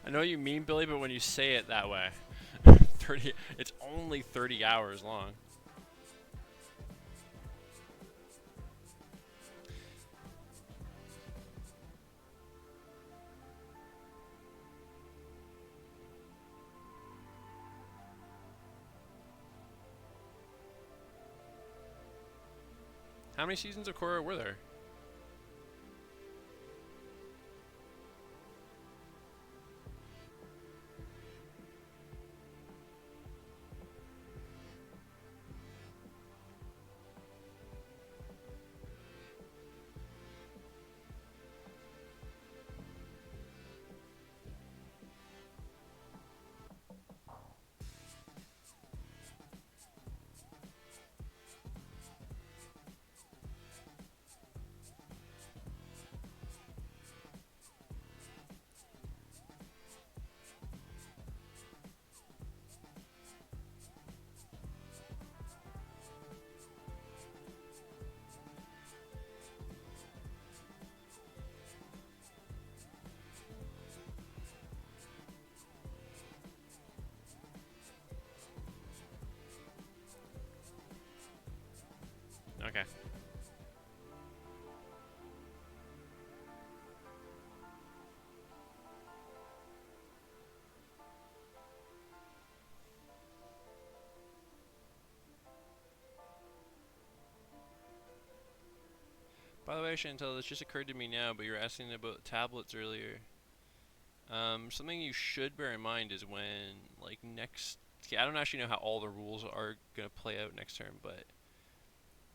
I know what you mean, Billy, but when you say it that way, 30, it's only 30 hours long. How many seasons of Korra were there? Okay. By the way, Chantel, this just occurred to me now, but you were asking about tablets earlier. Something you should bear in mind is when, like, next... Okay, I don't actually know how all the rules are going to play out next term, but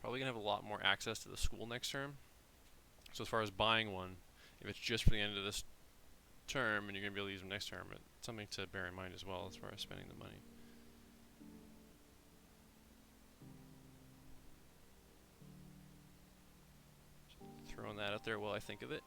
probably going to have a lot more access to the school next term. So as far as buying one, if it's just for the end of this term and you're going to be able to use them next term, it's something to bear in mind as well as far as spending the money. Throwing that out there while I think of it.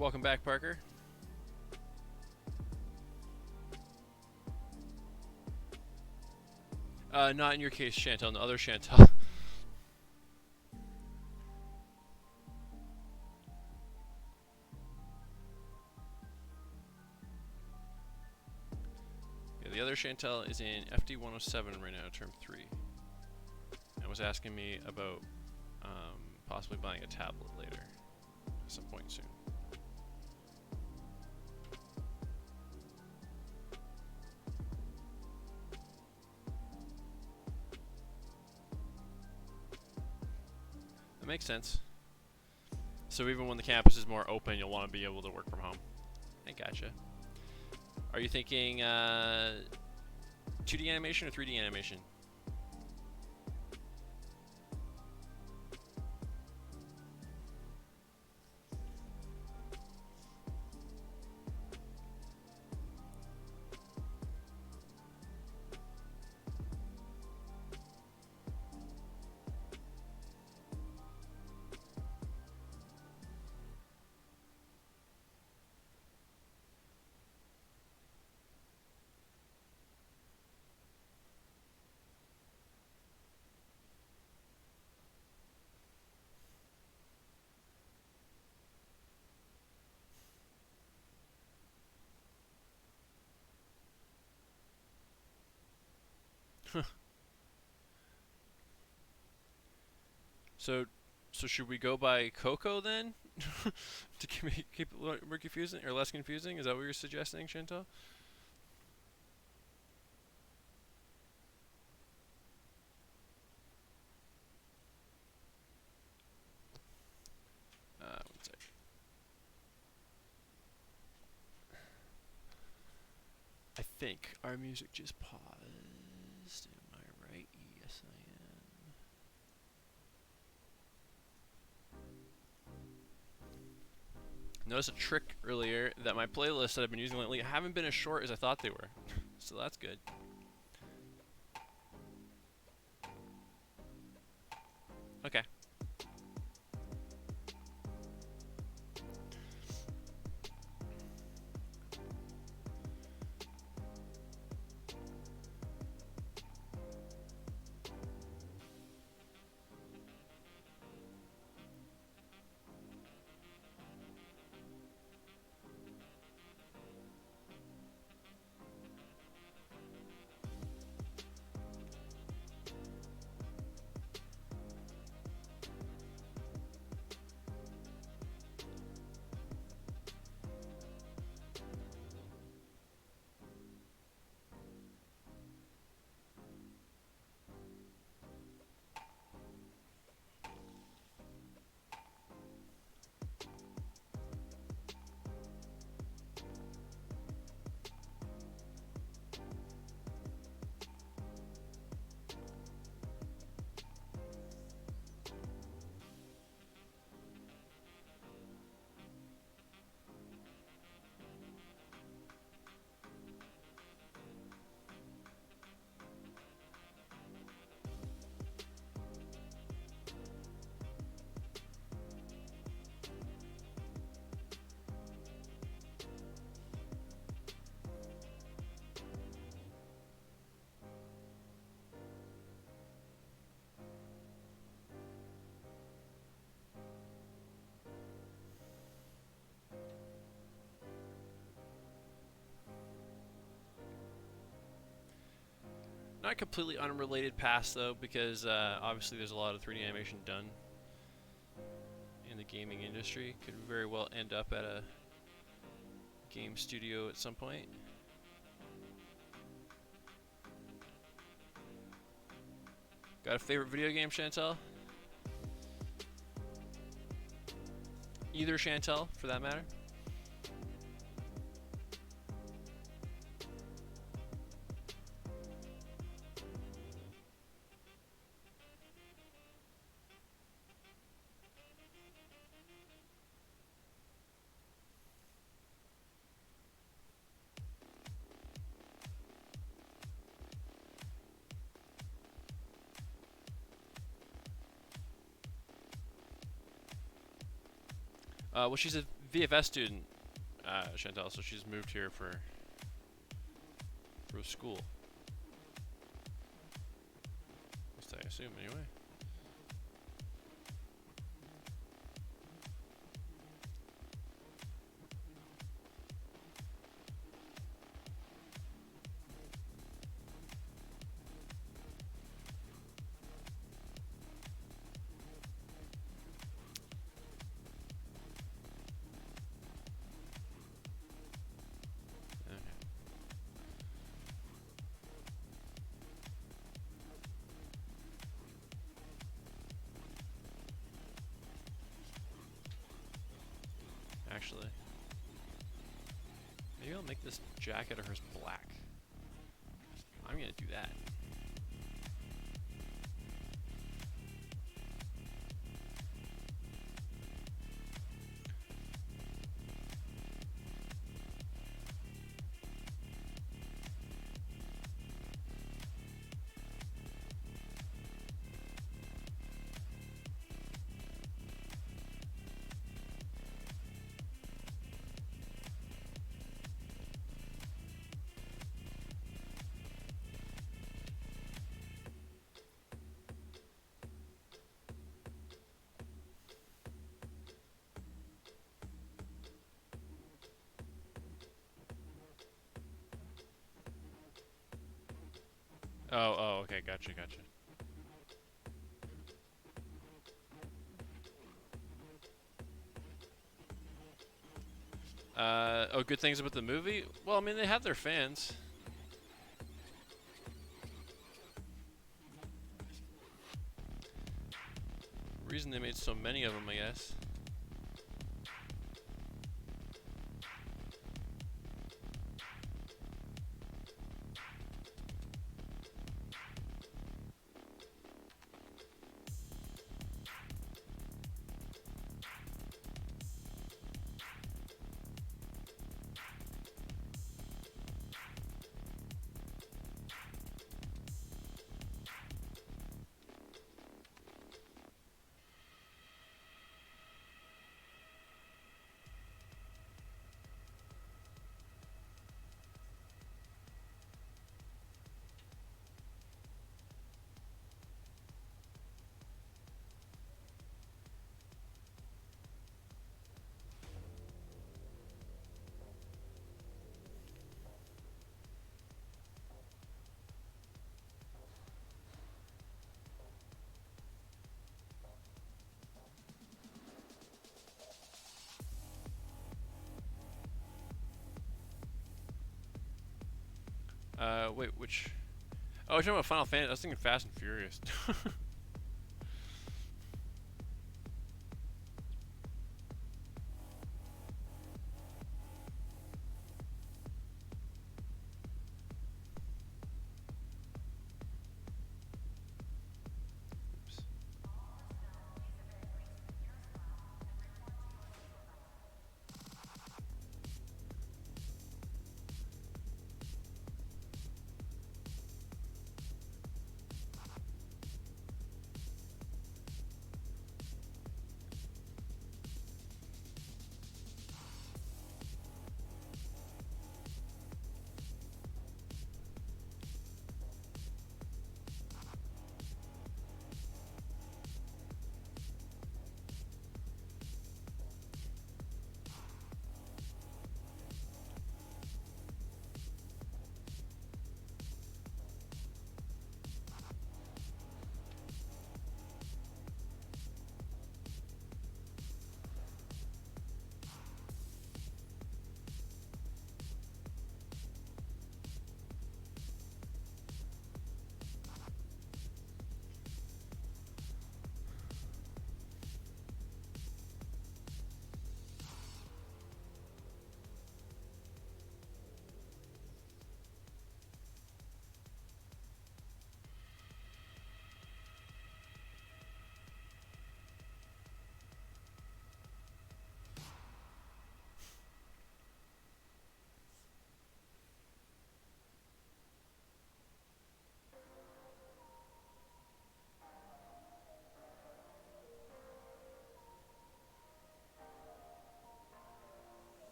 Welcome back, Parker. Not in your case, Chantel. The other Chantel. Yeah, the other Chantel is in FD 107 right now, term 3. And was asking me about possibly buying a tablet later, at some point soon. That makes sense. So even when the campus is more open, you'll want to be able to work from home. I gotcha. Are you thinking 2D animation or 3D animation? So should we go by Coco then, to keep it more confusing or less confusing? Is that what you're suggesting, Chantal? One sec. I think our music just paused. Am I right? Yes, I am. Notice a trick earlier that my playlists that I've been using lately haven't been as short as I thought they were. So that's good. Okay. Not completely unrelated past though, because obviously there's a lot of 3D animation done in the gaming industry. Could very well end up at a game studio at some point. Got a favorite video game, Chantel? Either Chantel, for that matter. Well, she's a VFS student, Chantel, so she's moved here for school. At least I assume, anyway. Actually, maybe I'll make this jacket of hers black. I'm gonna do that. Oh, okay, gotcha. Oh, good things about the movie? Well, I mean, they have their fans. Reason they made so many of them, I guess. Wait, which? Oh, you're talking about Final Fantasy. I was thinking Fast and Furious. Oops.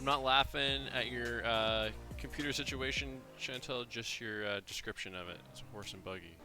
I'm not laughing at your computer situation, Chantel. Just your description of it. It's a horse and buggy.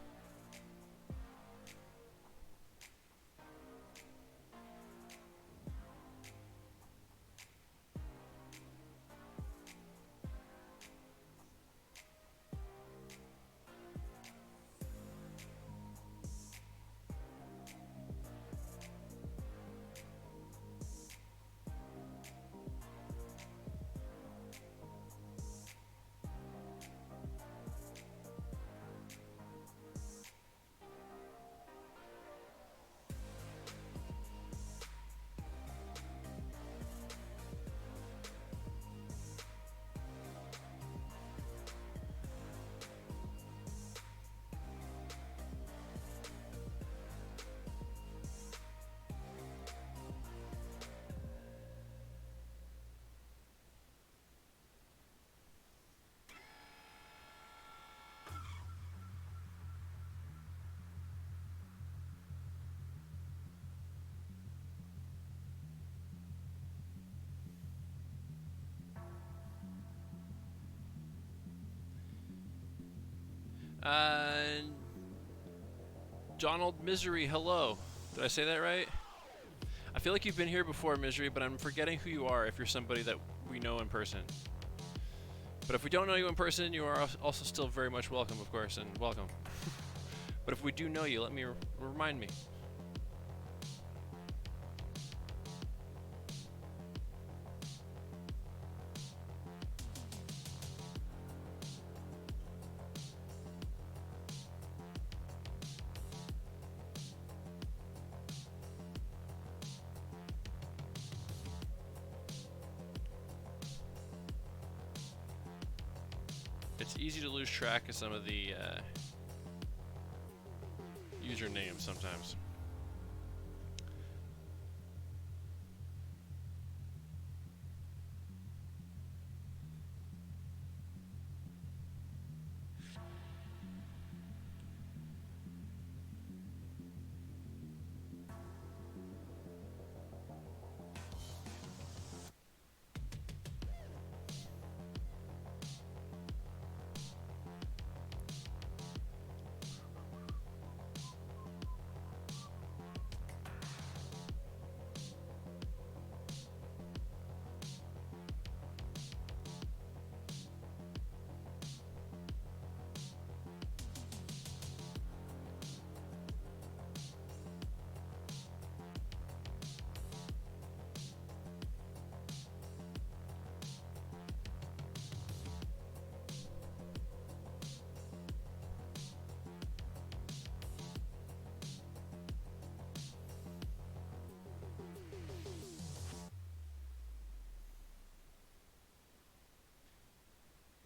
Donald Misery, hello. Did I say that right? I feel like you've been here before, Misery, but I'm forgetting who you are if you're somebody that we know in person. But if we don't know you in person, you are also still very much welcome, of course, and welcome. But if we do know you, let me remind me. It's easy to lose track of some of the usernames sometimes.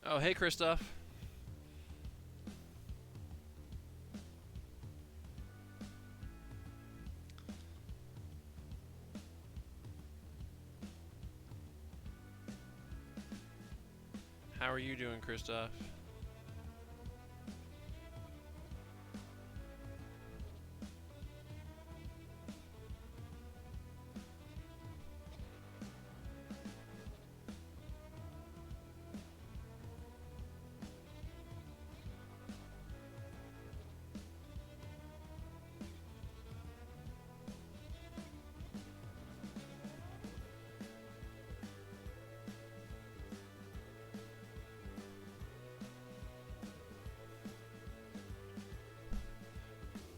Oh, hey, Christoph. How are you doing, Christoph?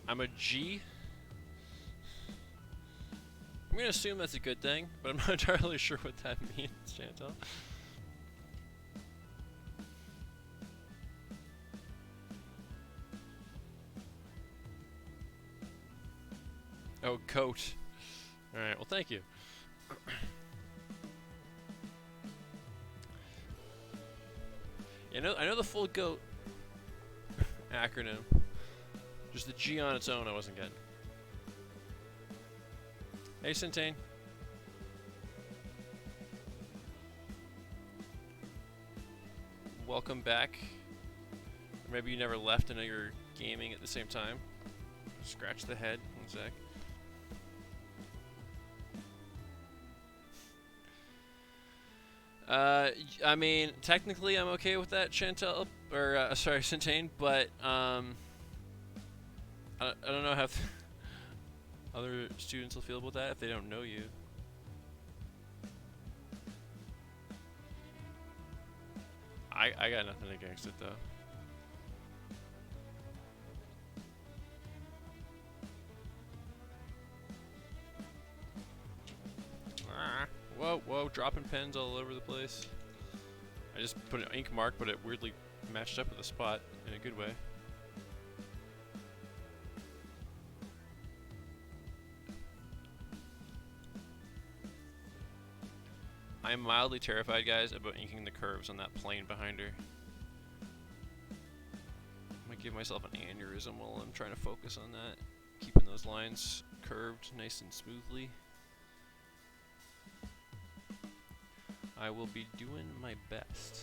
I'm a G. I'm gonna assume that's a good thing, but I'm not entirely sure what that means, Chantal. Oh, coat. Alright, well, thank you. I know the full GOAT acronym. Just the G on its own I wasn't getting. Hey, Centane. Welcome back. Or maybe you never left. I know you're gaming at the same time. Scratch the head. 1 sec. I mean, technically, I'm okay with that, Chantel, or sorry, Centane, but I don't know how other students will feel about that if they don't know you. I got nothing against it though. Whoa, whoa, dropping pens all over the place. I just put an ink mark, but it weirdly matched up with the spot in a good way. I am mildly terrified, guys, about inking the curves on that plane behind her. I might give myself an aneurysm while I'm trying to focus on that. Keeping those lines curved nice and smoothly. I will be doing my best.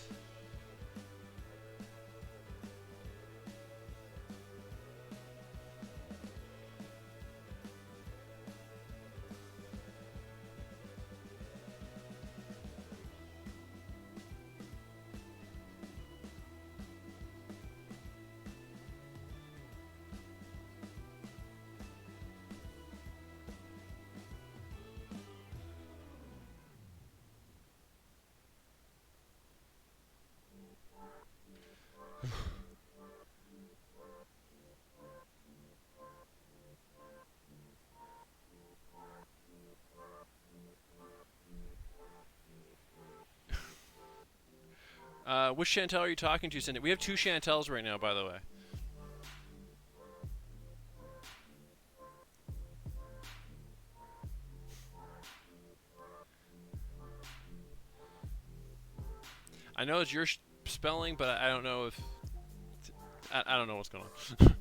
Which Chantel are you talking to, Cindy? We have 2 Chantels right now, by the way. I know it's your spelling, but I don't know if... I don't know what's going on.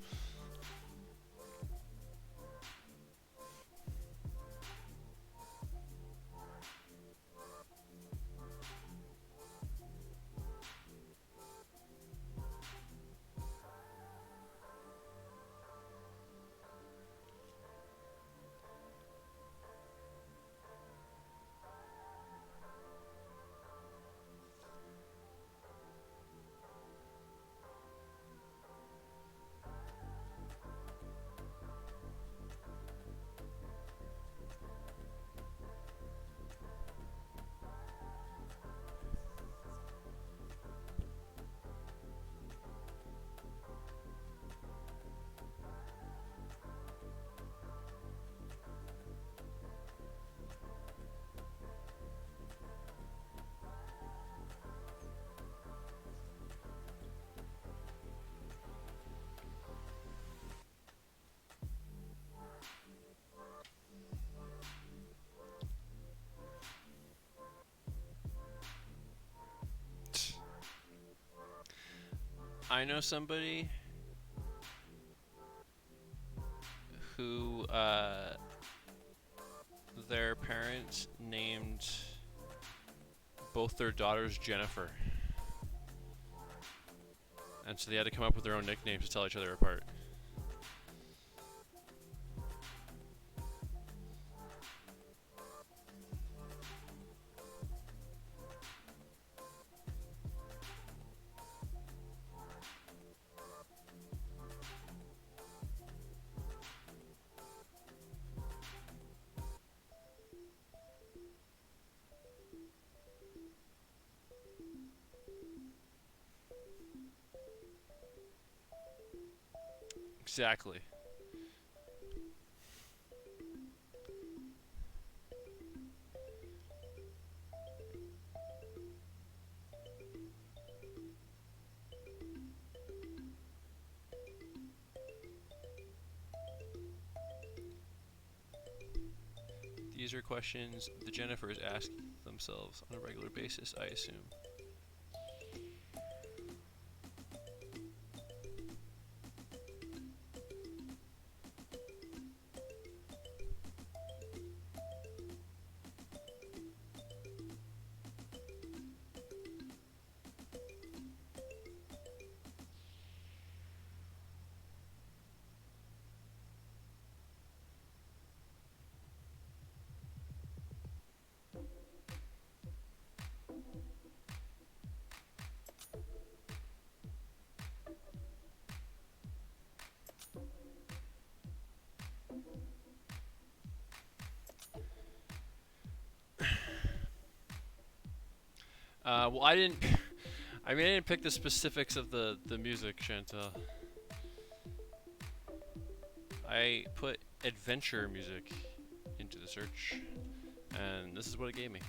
I know somebody who their parents named both their daughters Jennifer, and so they had to come up with their own nicknames to tell each other apart. Exactly. These are questions the Jennifers ask themselves on a regular basis, I assume. Well, I didn't. I mean, I didn't pick the specifics of the music, Chantel. I put adventure music into the search, and this is what it gave me.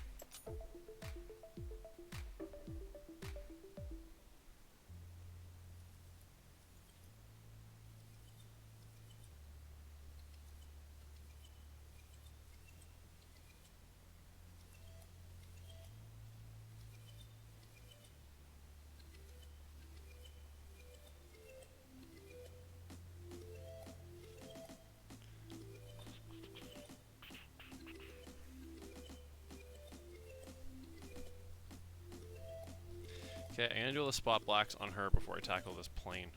Okay, I'm gonna do the spot blacks on her before I tackle this plane.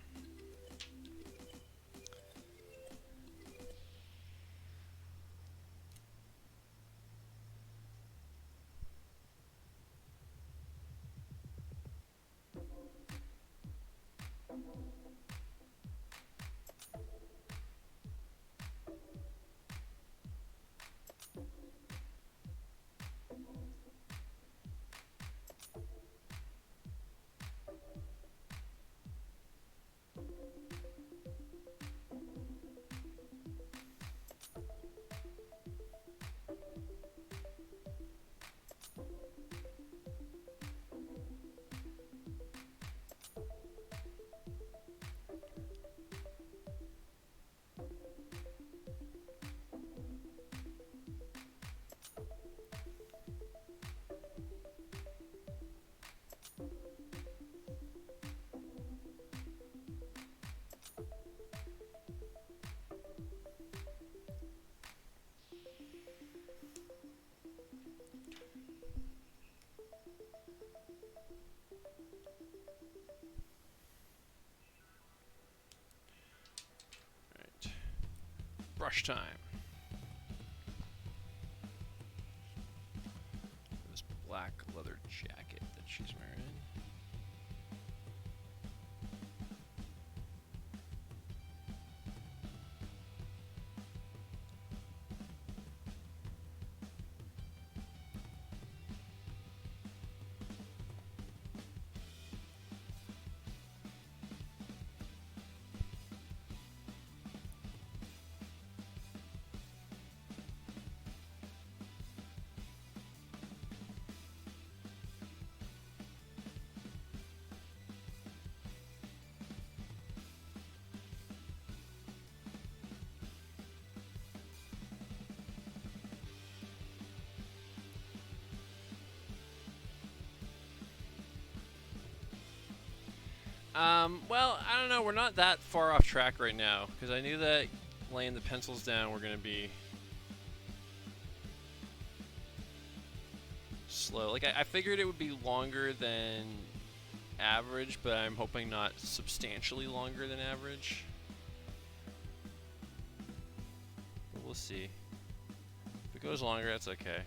Alright. Brush time. This black leather jacket that she's wearing. Well, I don't know. We're not that far off track right now because I knew that laying the pencils down were going to be slow. Like, I figured it would be longer than average, but I'm hoping not substantially longer than average. But we'll see. If it goes longer, that's okay.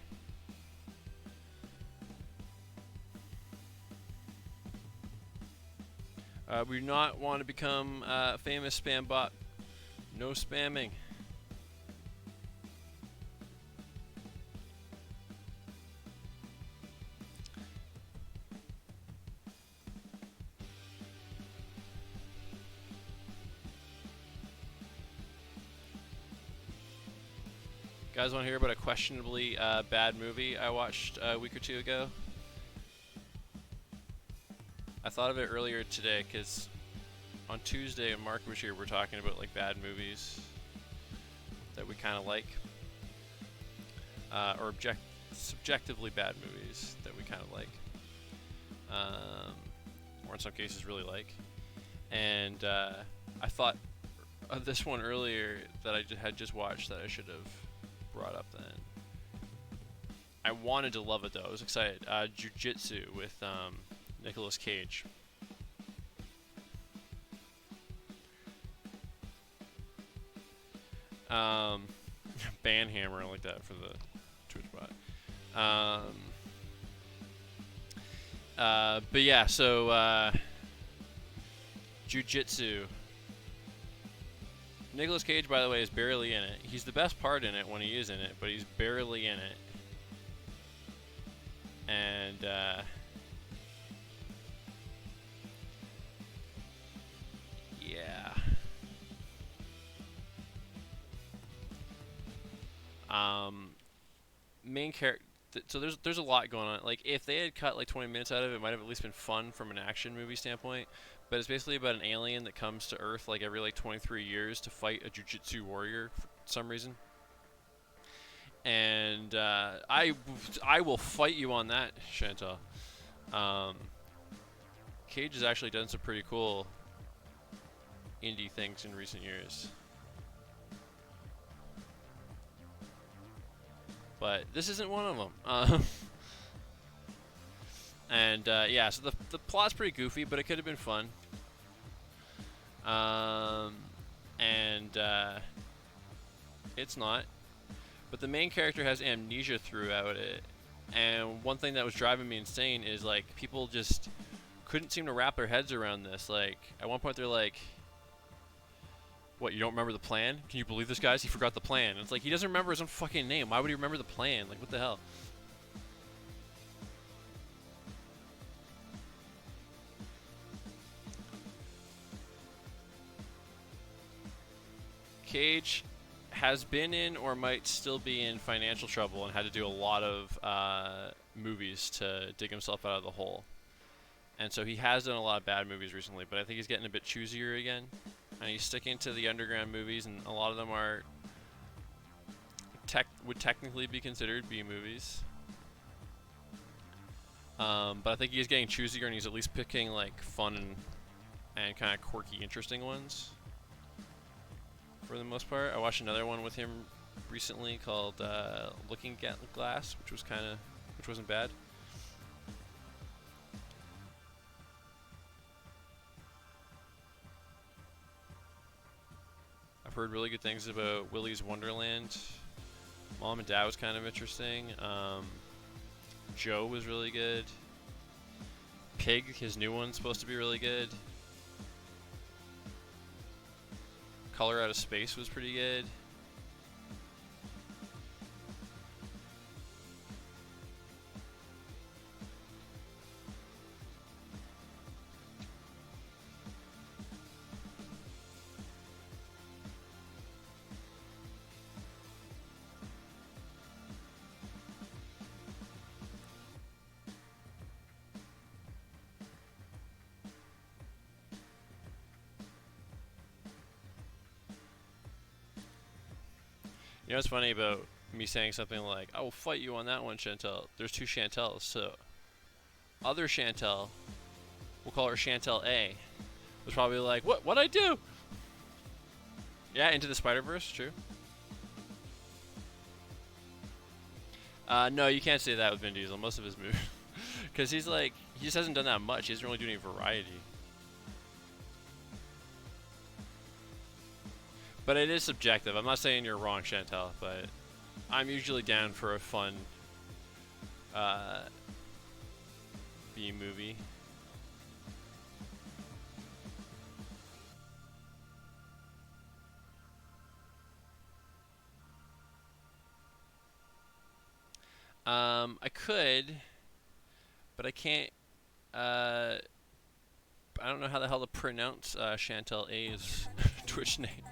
We do not want to become famous spam bot. No spamming. Guys want to hear about a questionably bad movie I watched a week or two ago? I thought of it earlier today because on Tuesday when Mark was here, we're talking about like bad movies that we kind of like, or subjectively bad movies that we kind of like, or in some cases really like. And I thought of this one earlier that I had just watched that I should have brought up then. I wanted to love it though. I was excited. Jiu-Jitsu with Nicolas Cage. Banhammer, like that for the Twitch bot. But yeah, so Jiu-Jitsu. Nicolas Cage, by the way, is barely in it. He's the best part in it when he is in it, but he's barely in it. And Um, main character. So there's a lot going on. Like if they had cut like 20 minutes out of it, it might have at least been fun from an action movie standpoint. But it's basically about an alien that comes to Earth like every like 23 years to fight a jujitsu warrior for some reason. And I will fight you on that, Chantal. Um, Cage has actually done some pretty cool indie things in recent years. But this isn't one of them. And yeah, so the plot's pretty goofy, but it could have been fun. Um, and it's not. But the main character has amnesia throughout it. And one thing that was driving me insane is like people just couldn't seem to wrap their heads around this. Like at one point they're like, "What? You don't remember the plan? Can you believe this, guys? He forgot the plan." And it's like he doesn't remember his own fucking name. Why would he remember the plan? Like what the hell? Cage has been in or might still be in financial trouble and had to do a lot of movies to dig himself out of the hole. And so he has done a lot of bad movies recently, but I think he's getting a bit choosier again. And he's sticking to the underground movies, and a lot of them are would technically be considered B movies. But I think he's getting choosier, and he's at least picking like fun and kind of quirky, interesting ones. For the most part, I watched another one with him recently called Looking Glass, which wasn't bad. I've heard really good things about Willy's Wonderland. Mom and Dad was kind of interesting. Joe was really good. Pig, his new one's supposed to be really good. Color Out of Space was pretty good. You know what's funny about me saying something like, "I will fight you on that one, Chantal." There's two Chantels, so other Chantel, we'll call her Chantel A, was probably like, "What? What'd I do?" Yeah, Into the Spider-Verse, true. No, you can't say that with Vin Diesel. Most of his movies, because he's like, he just hasn't done that much. He doesn't really do any variety. But it is subjective. I'm not saying you're wrong, Chantel, but I'm usually down for a fun uh, B movie. I could, but I can't. I don't know how the hell to pronounce Chantel A's Twitch name.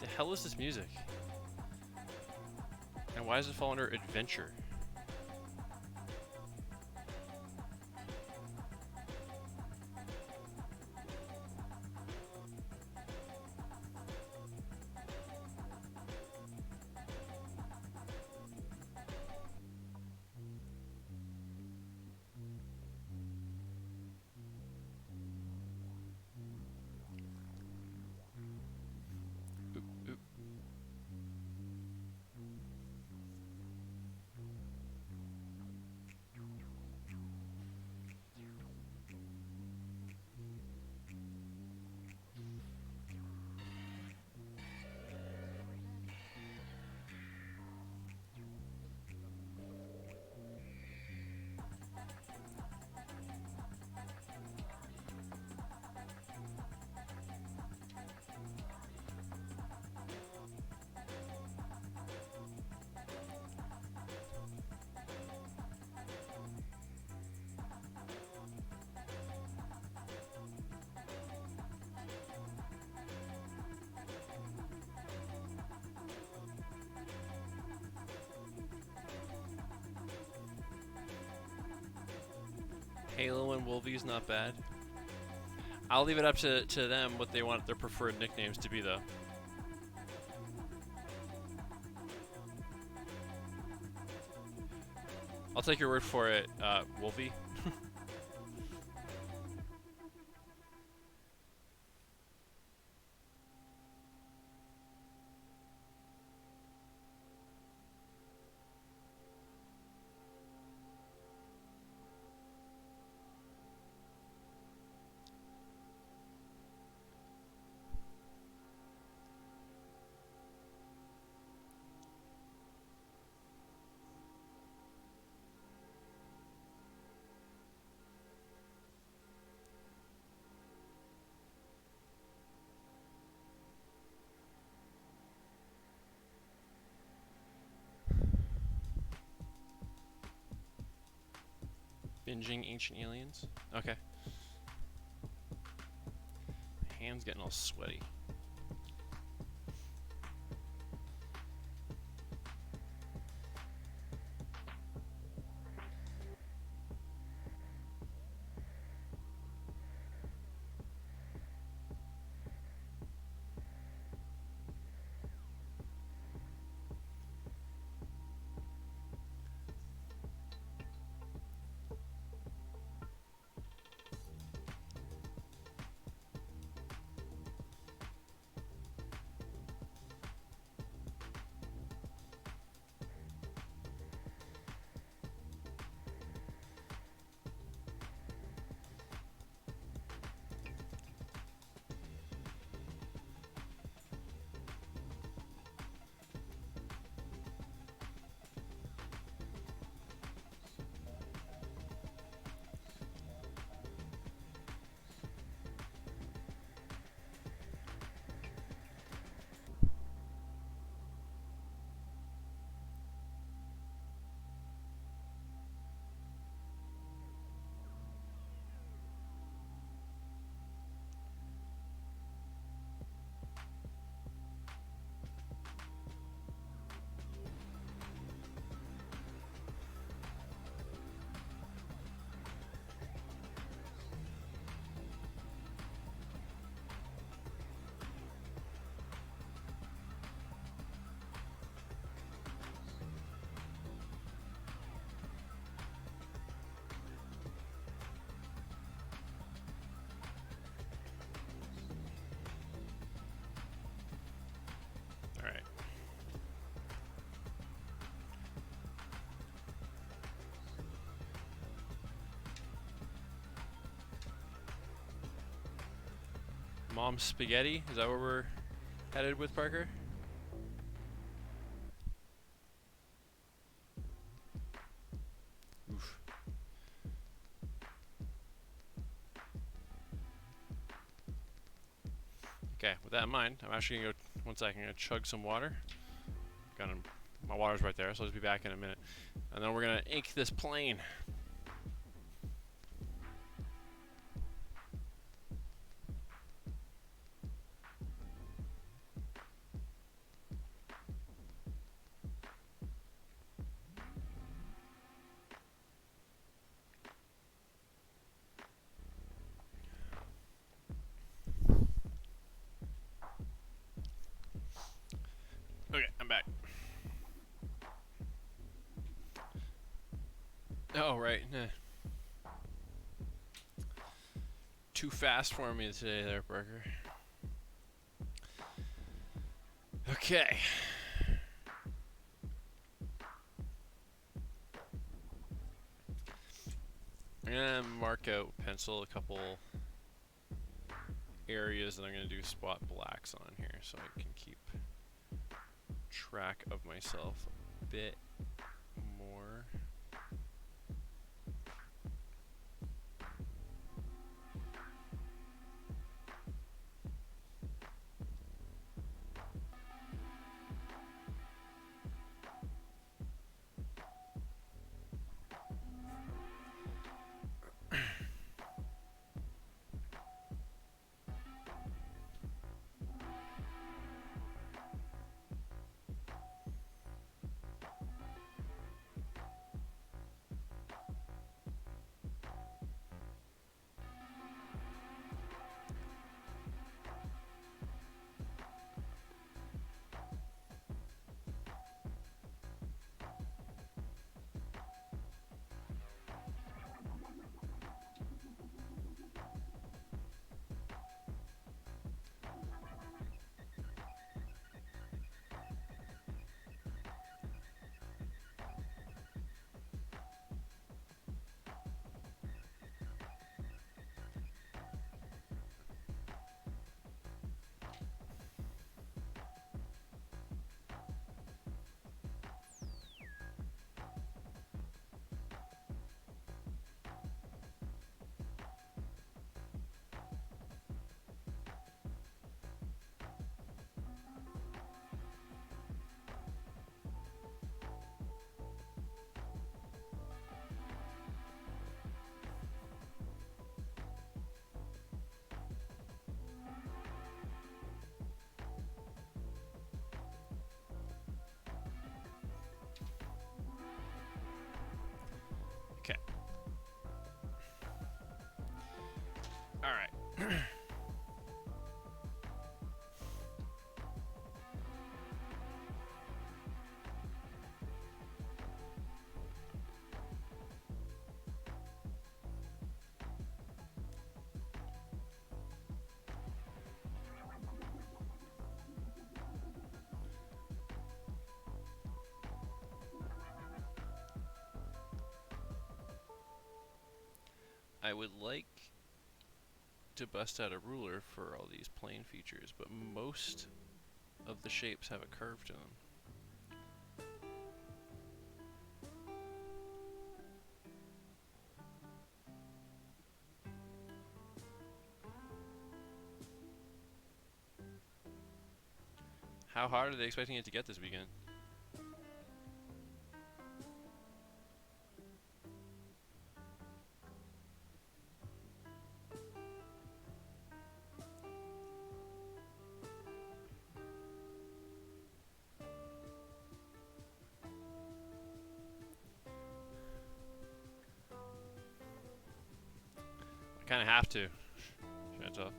The hell is this music? And why does it fall under adventure? Oop, oop. Halo and Wolvie's not bad. I'll leave it up to them what they want their preferred nicknames to be, though. I'll take your word for it, Wolvie. Binging Ancient Aliens? Okay. Hands getting all sweaty. Alright. Mom's spaghetti? Is that where we're headed with Parker? Oof. Okay, with that in mind, I'm actually gonna go. One second, I'm gonna chug some water. My water's right there, so I'll just be back in a minute. And then we're gonna ink this plane. Oh, right. Too fast for me today there, Burger. Okay. I'm going to mark out with pencil a couple areas that I'm going to do spot blacks on here so I can keep track of myself a bit more. Okay. All right. I would like to bust out a ruler for all these plane features, but most of the shapes have a curve to them. How hard are they expecting it to get this weekend? I kind of have to. Chantal.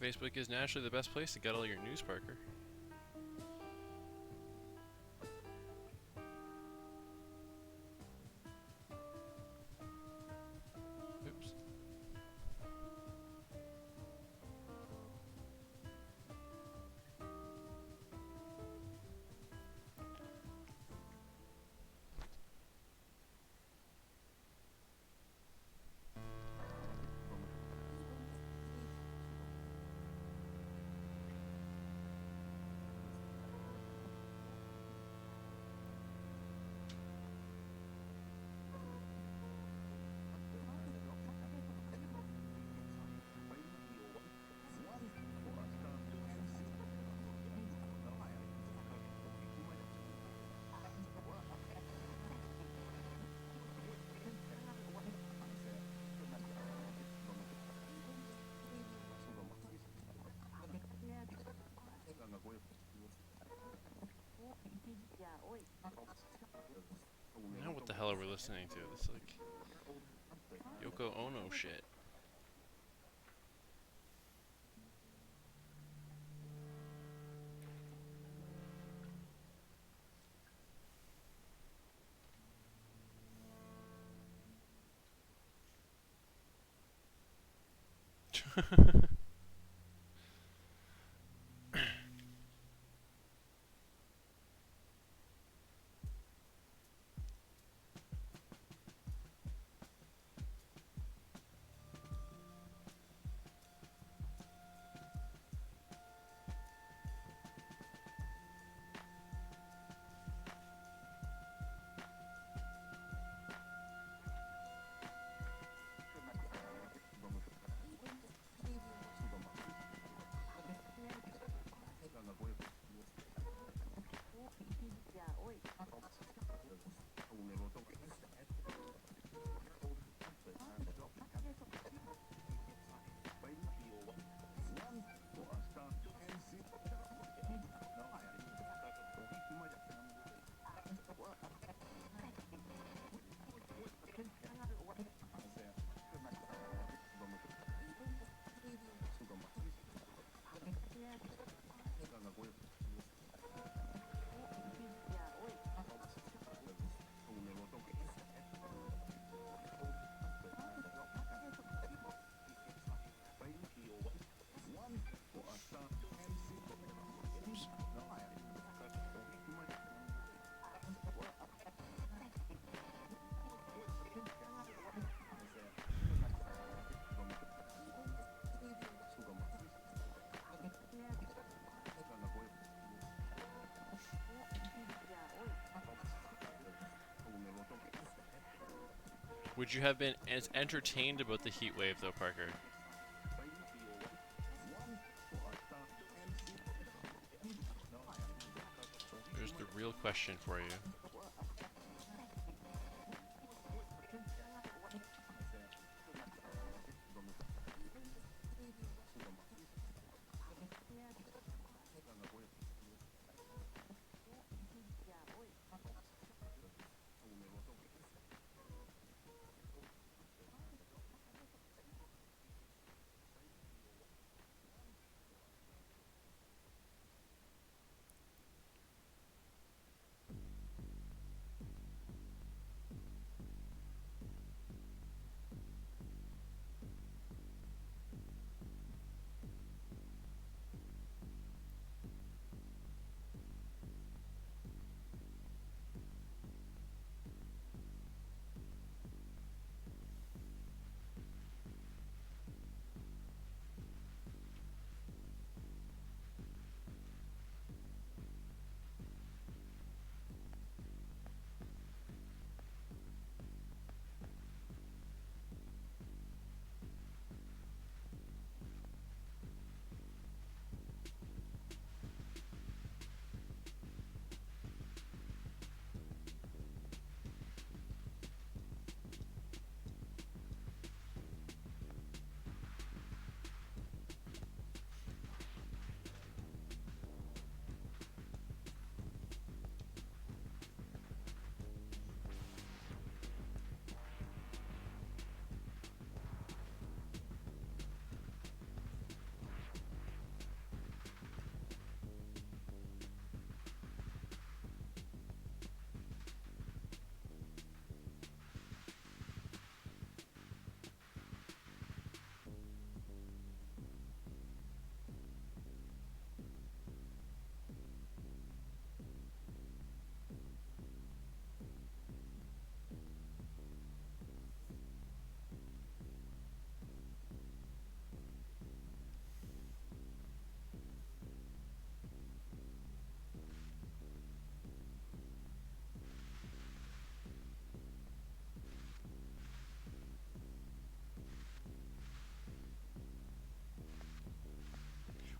Facebook is naturally the best place to get all your news, Parker. Oops. Now what the hell are we listening to? It's like Yoko Ono shit. Would you have been as entertained about the heat wave, though, Parker? There's the real question for you.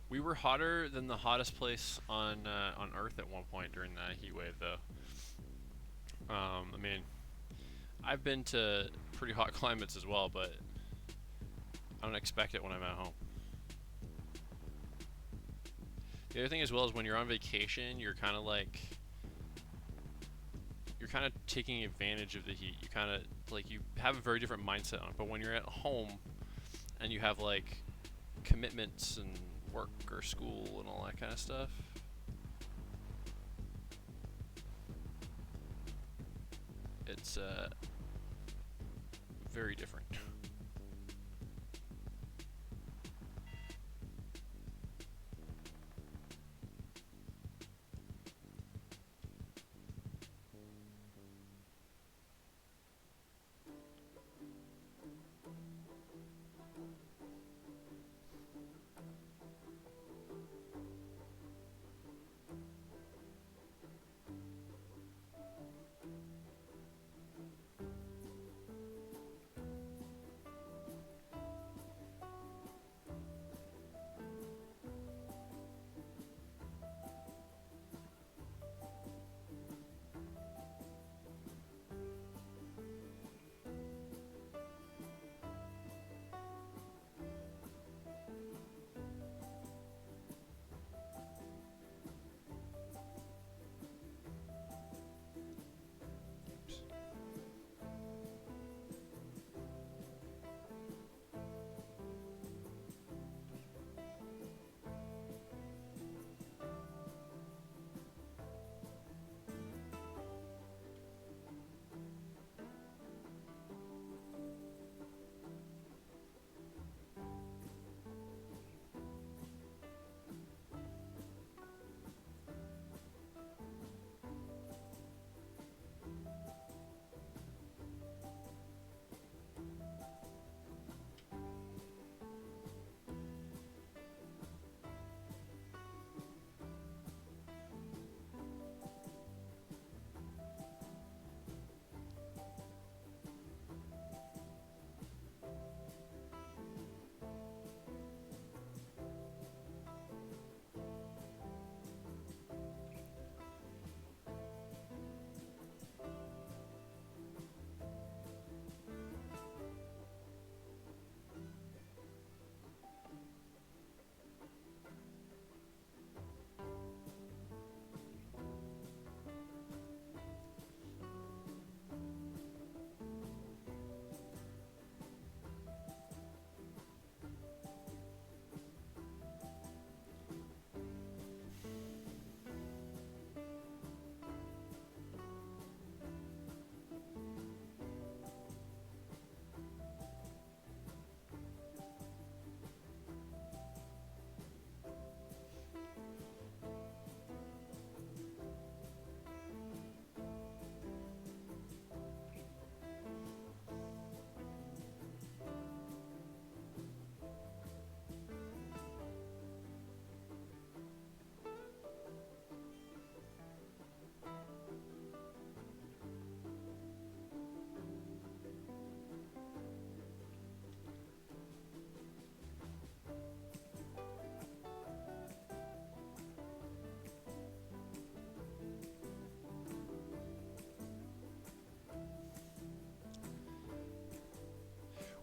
We were hotter than the hottest place on Earth at one point during that heat wave, though. I mean, I've been to pretty hot climates as well, but I don't expect it when I'm at home. The other thing as well is when you're on vacation, you're kind of like you're kind of taking advantage of the heat. You kind of like you have a very different mindset on it. But when you're at home and you have like commitments and work or school and all that kind of stuff, it's very different.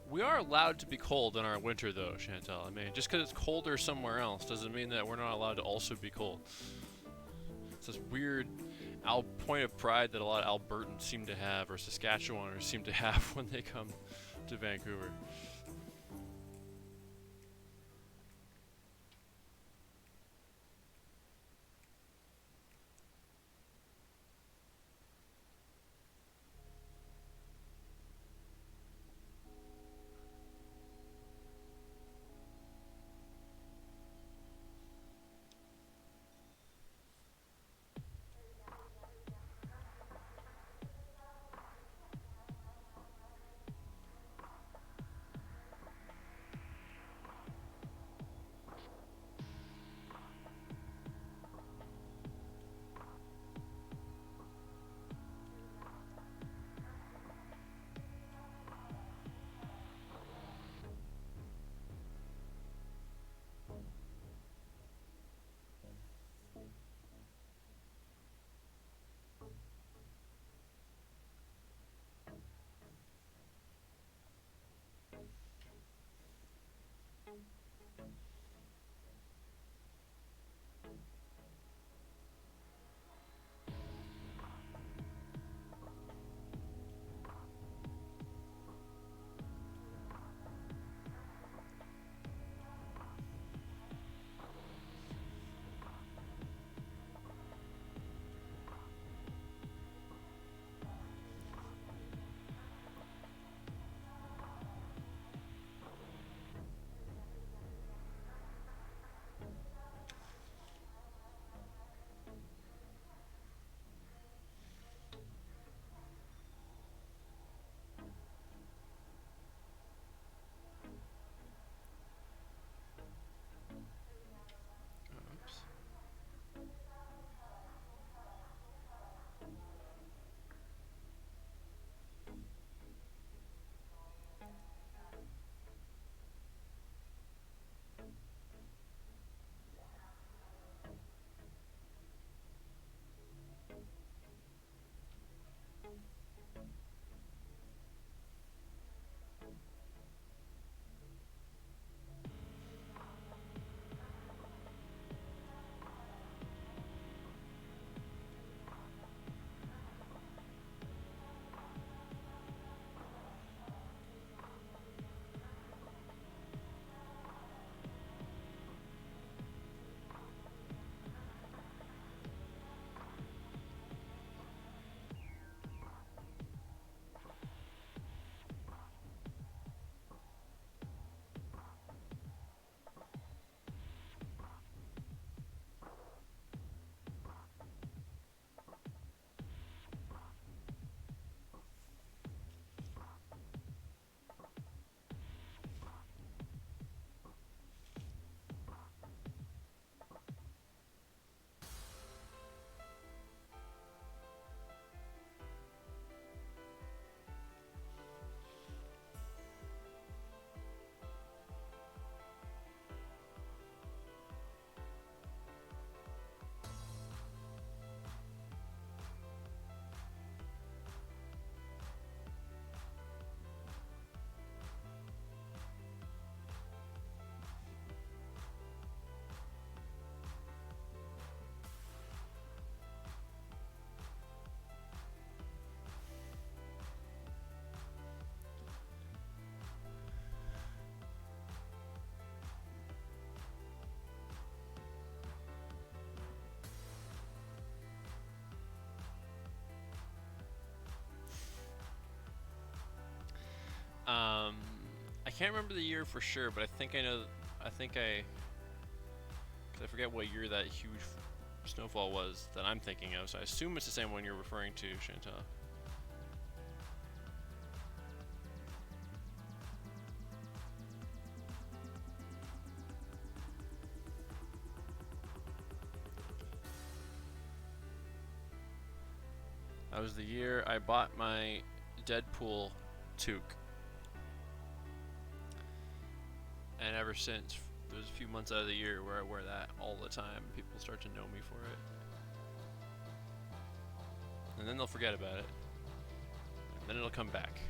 We are allowed to be cold in our winter, though, Chantel. I mean, just because it's colder somewhere else doesn't mean that we're not allowed to also be cold. It's this weird point of pride that a lot of Albertans seem to have, or Saskatchewaners seem to have when they come to Vancouver. can't remember the year for sure, but I think I know. I think I, because I forget what year that huge snowfall was that I'm thinking of. So I assume it's the same one you're referring to, Chantal. That was the year I bought my Deadpool toque. And ever since, there's a few months out of the year where I wear that all the time. People start to know me for it. And then they'll forget about it. And then it'll come back.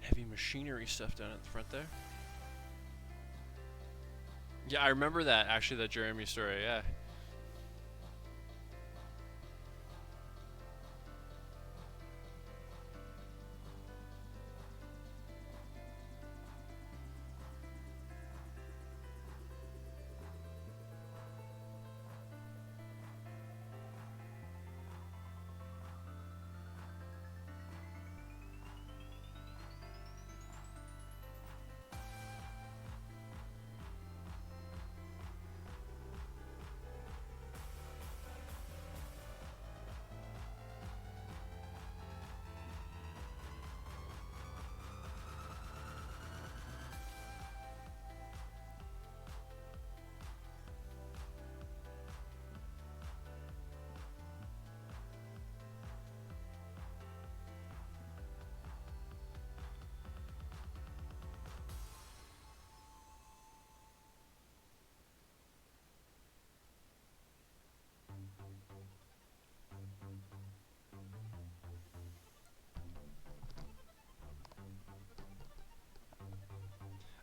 Heavy machinery stuff down at the front there. Yeah, I remember that, actually, that Jeremy story, yeah.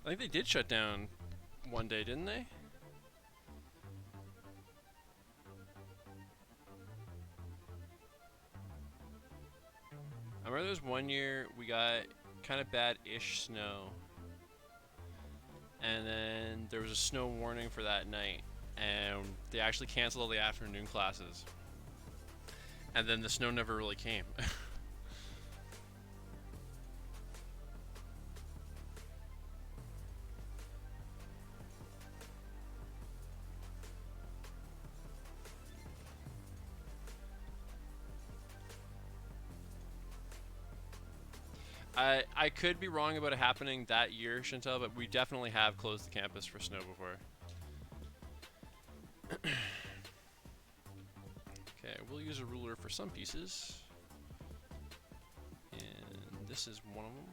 I think they did shut down one day, didn't they? I remember there was one year we got kind of bad-ish snow. And then there was a snow warning for that night. And they actually canceled all the afternoon classes. And then the snow never really came. I could be wrong about it happening that year, Chantel, but we definitely have closed the campus for snow before. Okay, we'll use a ruler for some pieces. And this is one of them.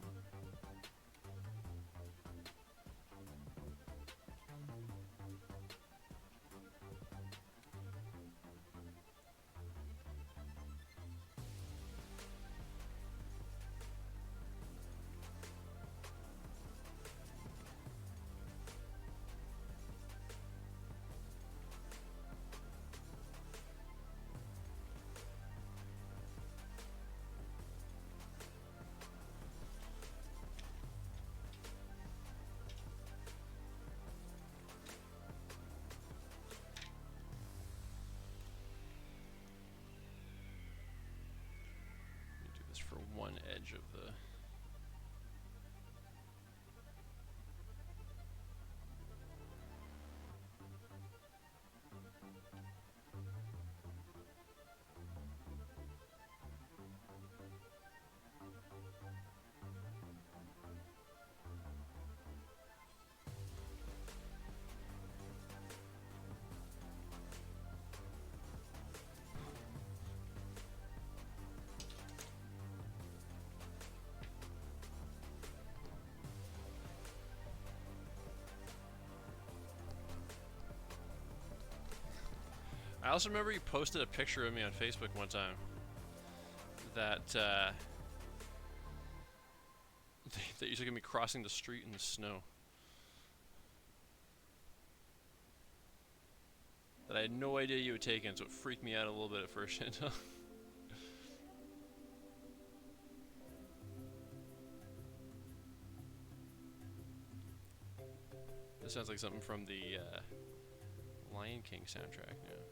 one edge of the... I also remember you posted a picture of me on Facebook one time that that you took of me crossing the street in the snow. That I had no idea you had taken, so it freaked me out a little bit at first. This sounds like something from the Lion King soundtrack now.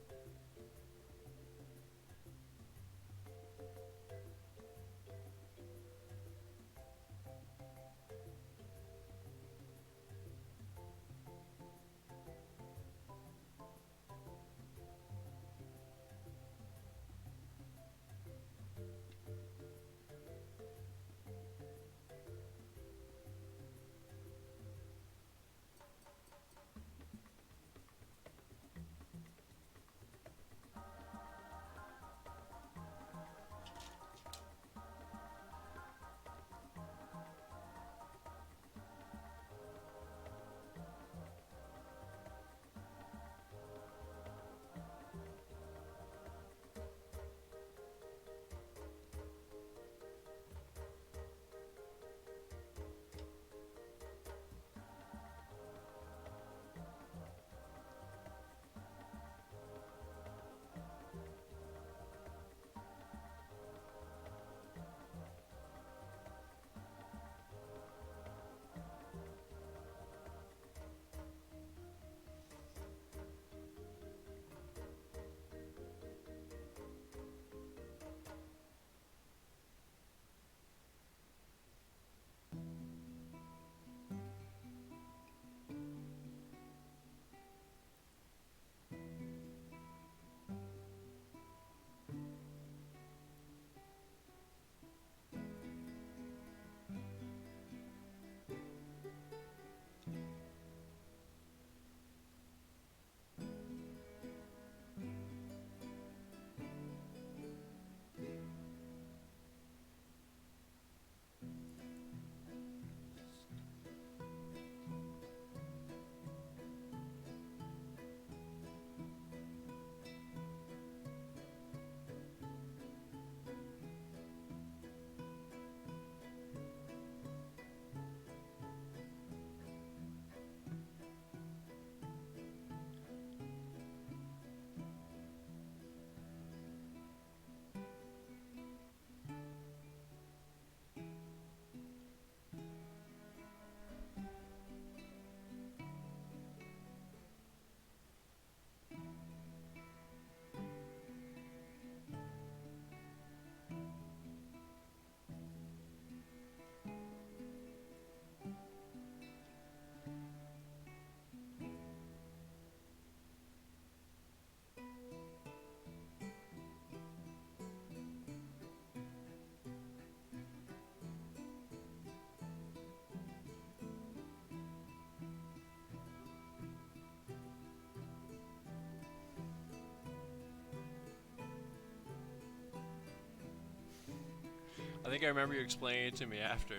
I think I remember you explaining it to me after.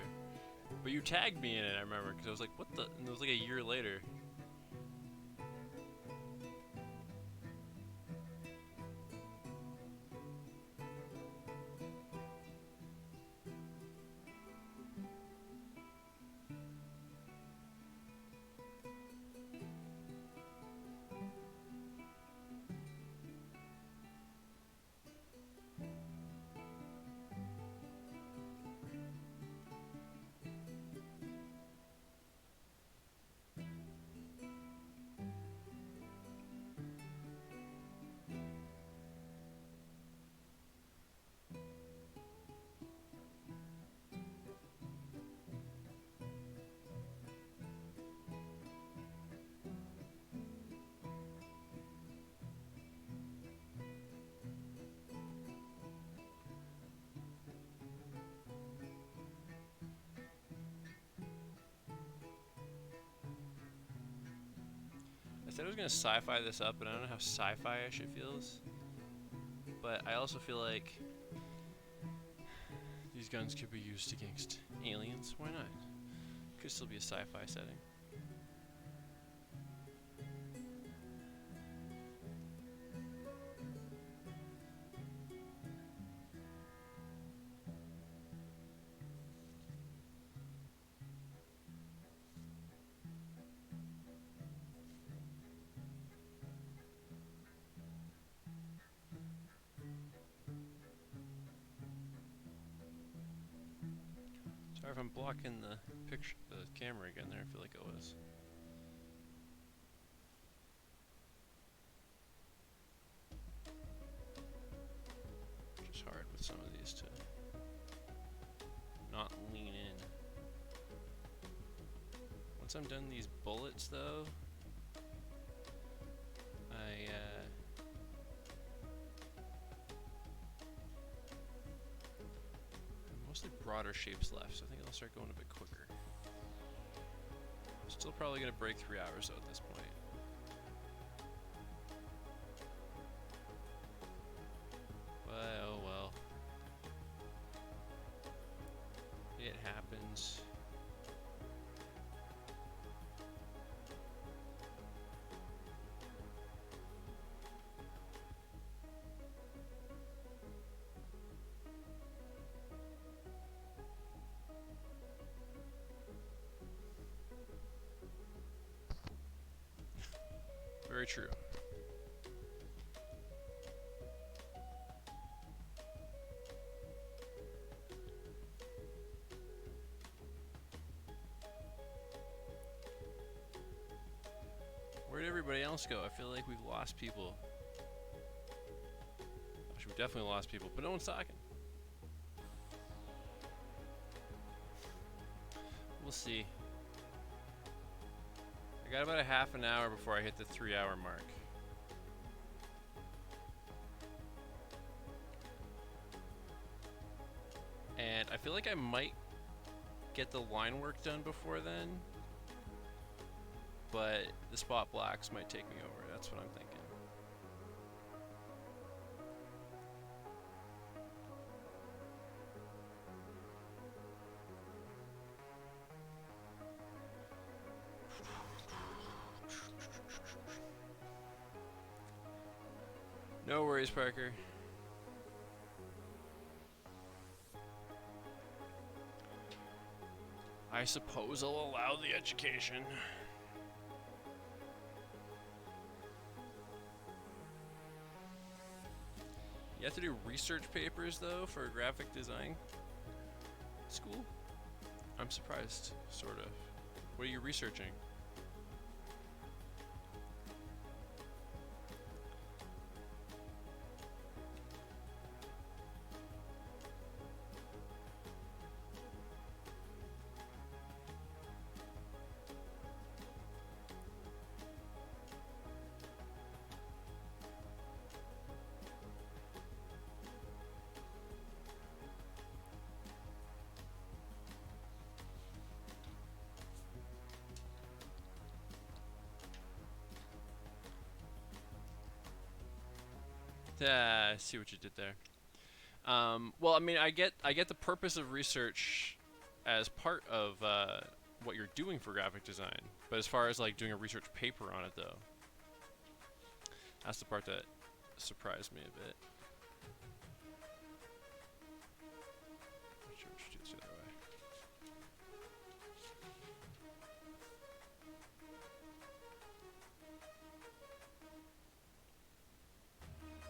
But you tagged me in it, I remember, because I was like, what the? And it was like a year later. said I was gonna sci-fi this up, but I don't know how sci-fi-ish it feels. But I also feel like these guns could be used against aliens. Why not? Could still be a sci-fi setting. Sorry if I'm blocking the picture, the camera again there. I feel like I was. Just hard with some of these to not lean in. Once I'm done these bullets, though, mostly broader shapes left, so I think I'll start going a bit quicker. Still probably gonna break 3 hours though at this point. But oh well. It happens. Very true. Where'd everybody else go? I feel like we've lost people. Gosh, we've definitely lost people, but no one's talking. We'll see. I got about a half an hour before I hit the 3 hour mark. And I feel like I might get the line work done before then. But the spot blacks might take me over. That's what I'm thinking. No worries, Parker. I suppose I'll allow the education. You have to do research papers, though, for a graphic design school? I'm surprised, sort of. What are you researching? I see what you did there. Well, I mean, I get the purpose of research as part of what you're doing for graphic design, but as far as like doing a research paper on it, though, that's the part that surprised me a bit.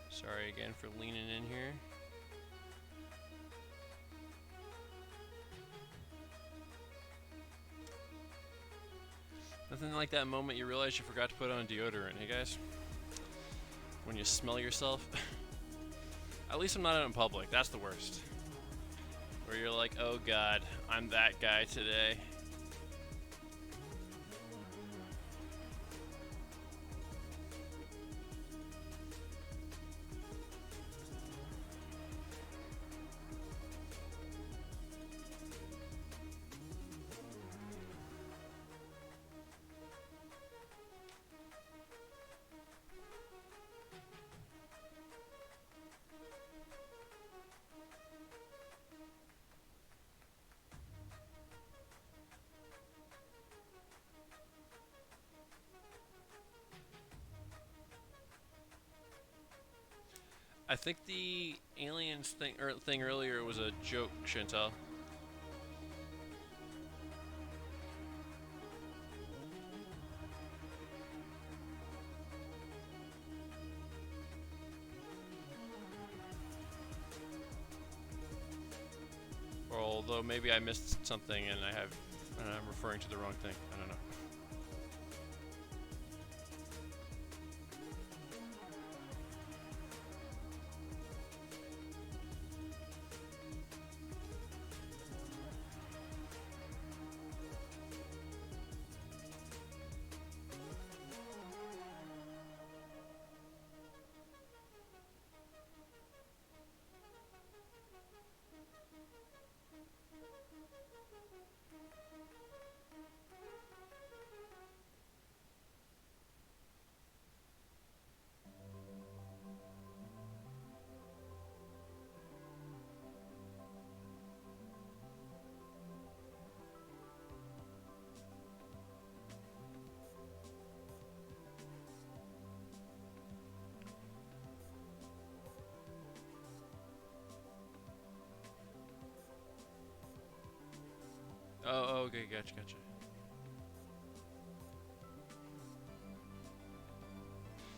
Sorry again for leaning in here. Nothing like that moment you realize you forgot to put on deodorant, hey guys? When you smell yourself. At least I'm not out in public, that's the worst. Where you're like, oh god, I'm that guy today. I think the aliens thing earlier was a joke, Chantel. Or although maybe I missed something and I'm referring to the wrong thing. I don't know. Oh, okay, gotcha.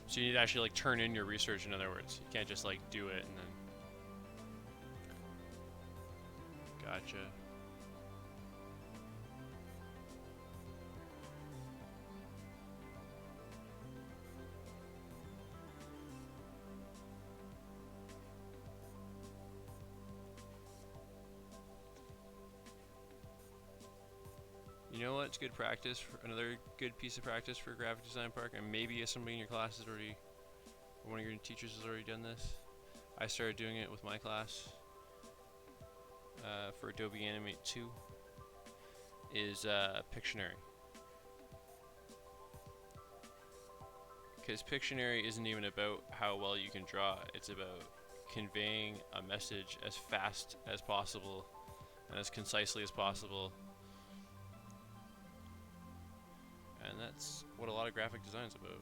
So you need to actually like turn in your research. In other words, you can't just like do it and then. Gotcha. You know what's good practice? Another good piece of practice for graphic design, Park, and maybe somebody in your class has already, or one of your teachers has already done this. I started doing it with my class for Adobe Animate 2. Is Pictionary. Because Pictionary isn't even about how well you can draw, it's about conveying a message as fast as possible and as concisely as possible. And that's what a lot of graphic design is about.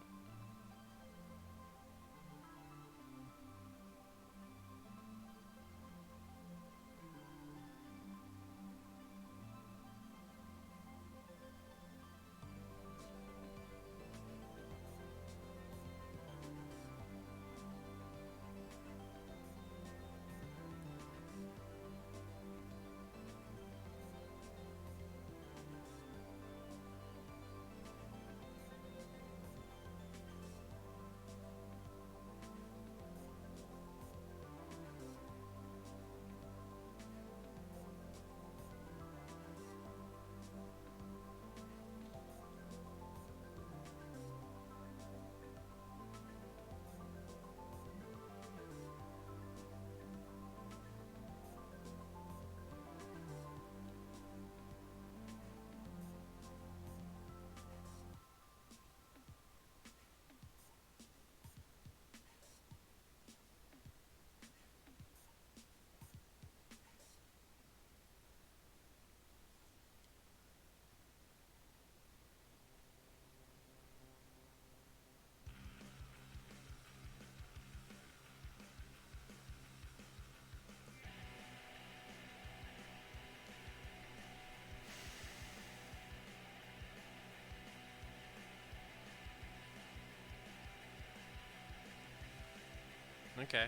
Okay.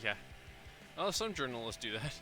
Yeah. Oh, some journalists do that.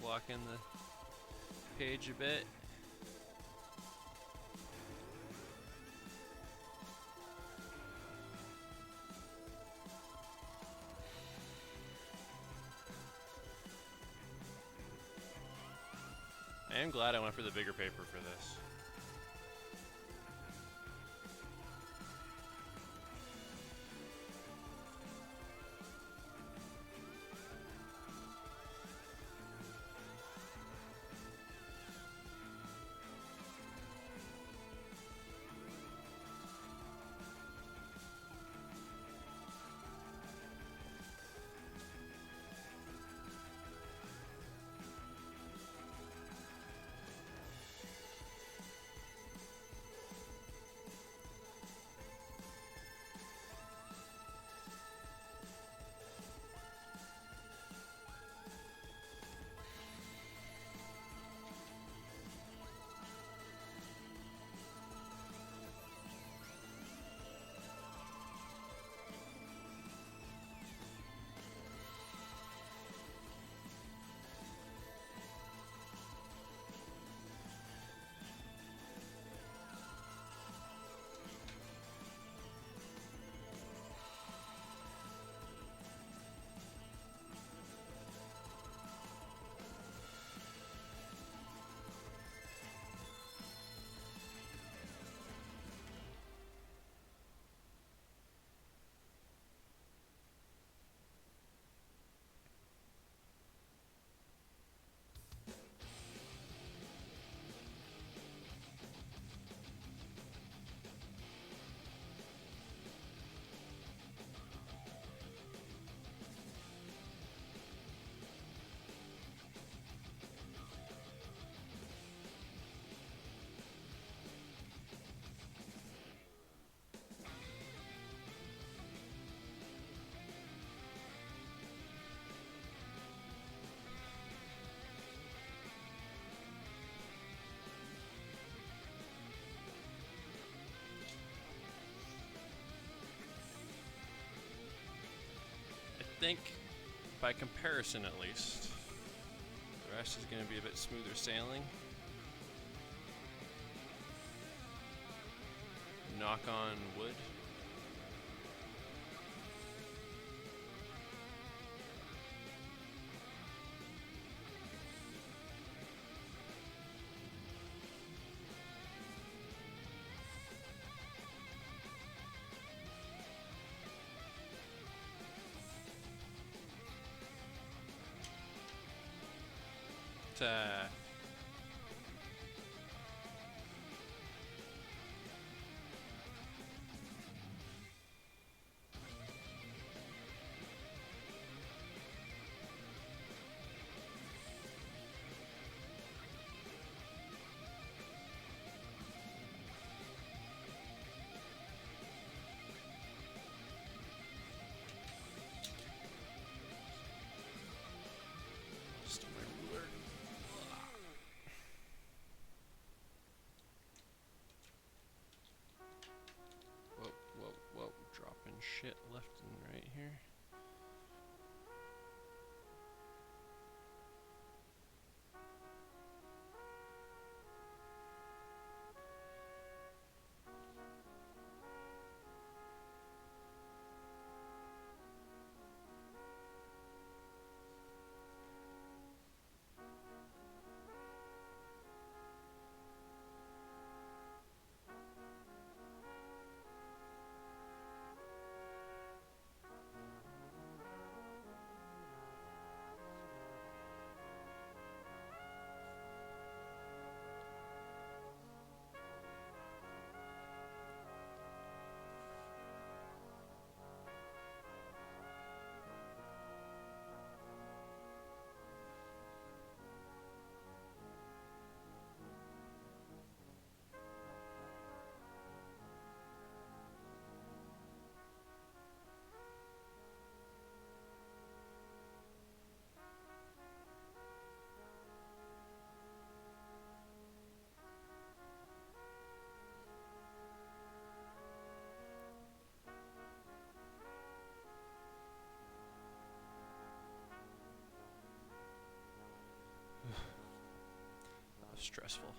blocking the page a bit. I am glad I went for the bigger paper for this. I think, by comparison at least, the rest is going to be a bit smoother sailing. Knock on wood. Just my ruler. Whoa, whoa, whoa. Dropping shit left and right here. stressful.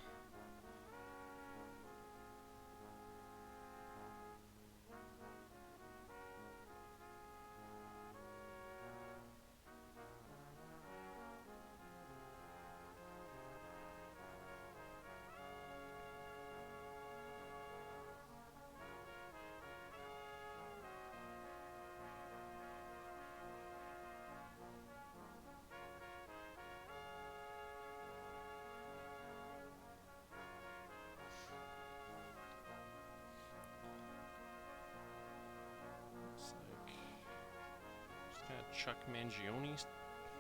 Kind of Chuck Mangione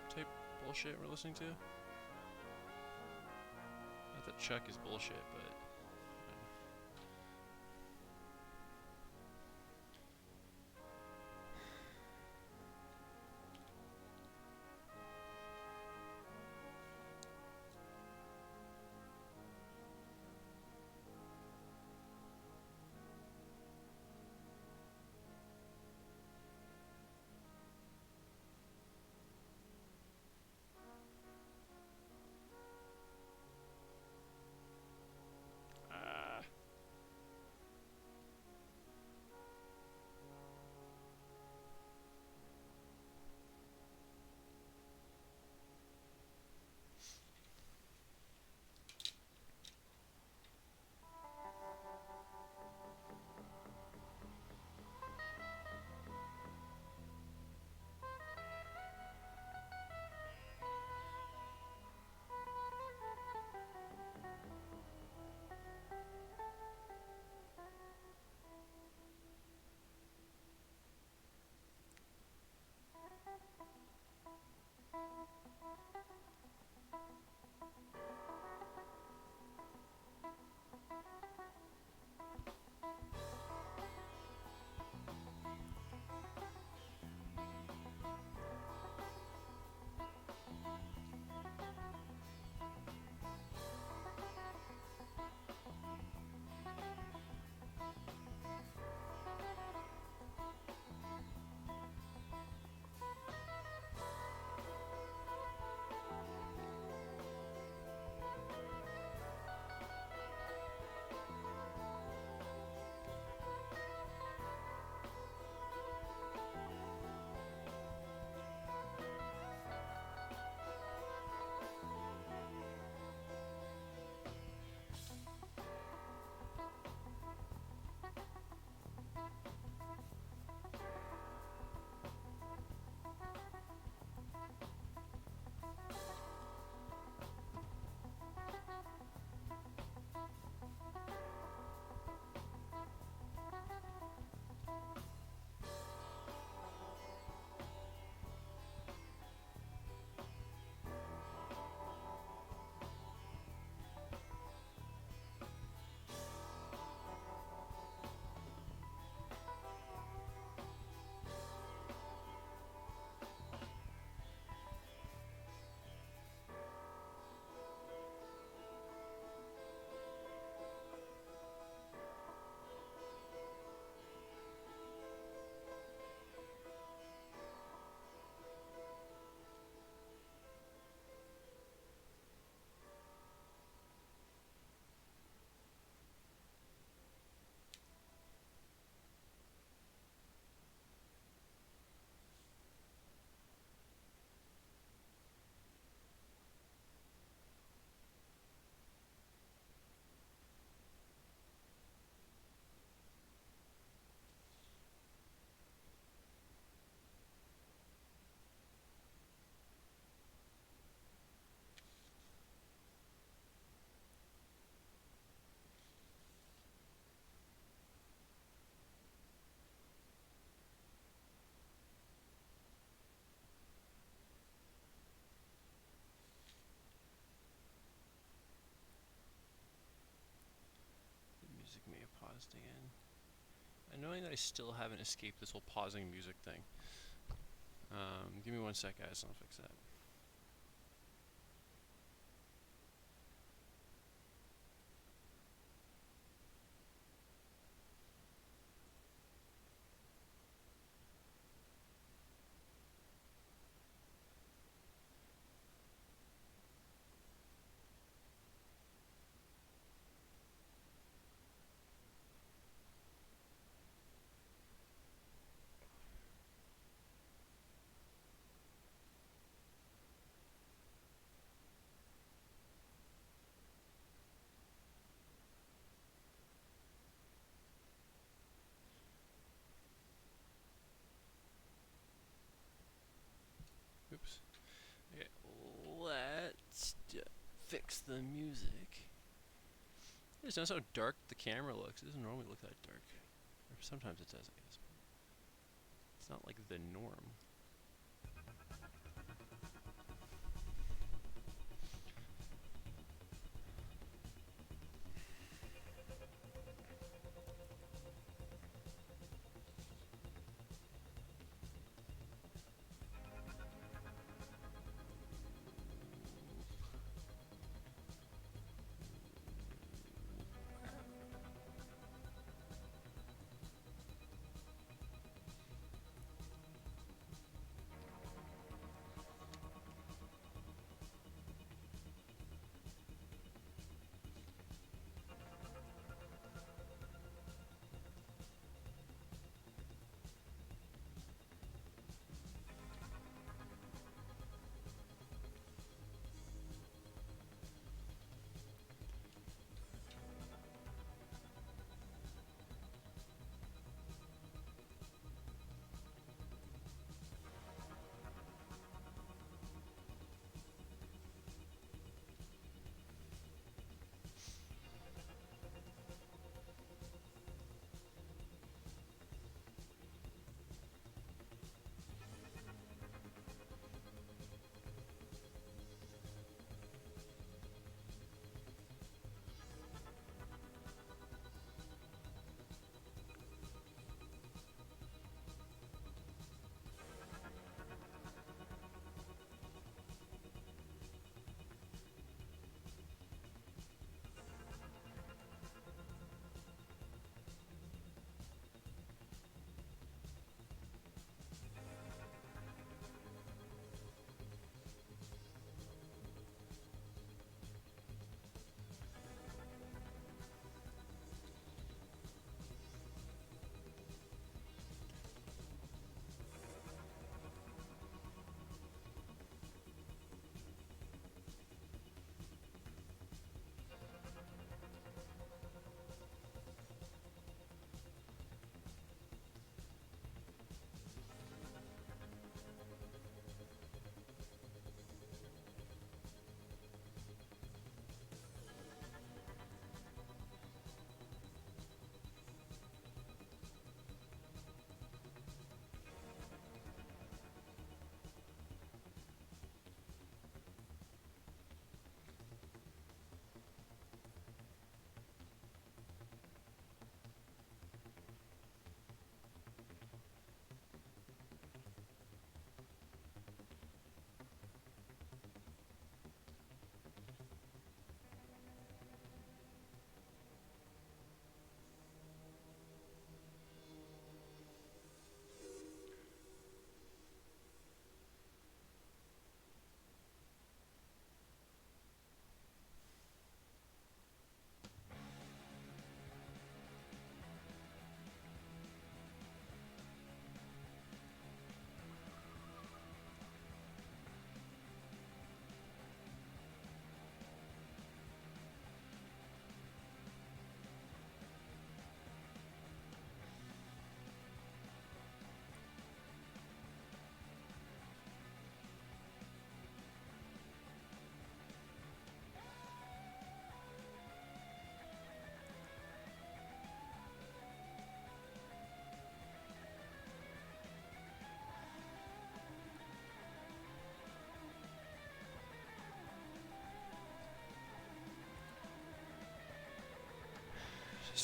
type bullshit we're listening to. Not that Chuck is bullshit, but the music may have paused again. Annoying that I still haven't escaped this whole pausing music thing. Give me 1 sec, guys, and I'll fix that. the music. You just notice how dark the camera looks. It doesn't normally look that dark. Or sometimes it does, I guess. It's not like the norm.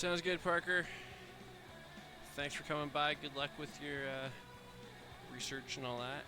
Sounds good, Parker. Thanks for coming by. Good luck with your research and all that.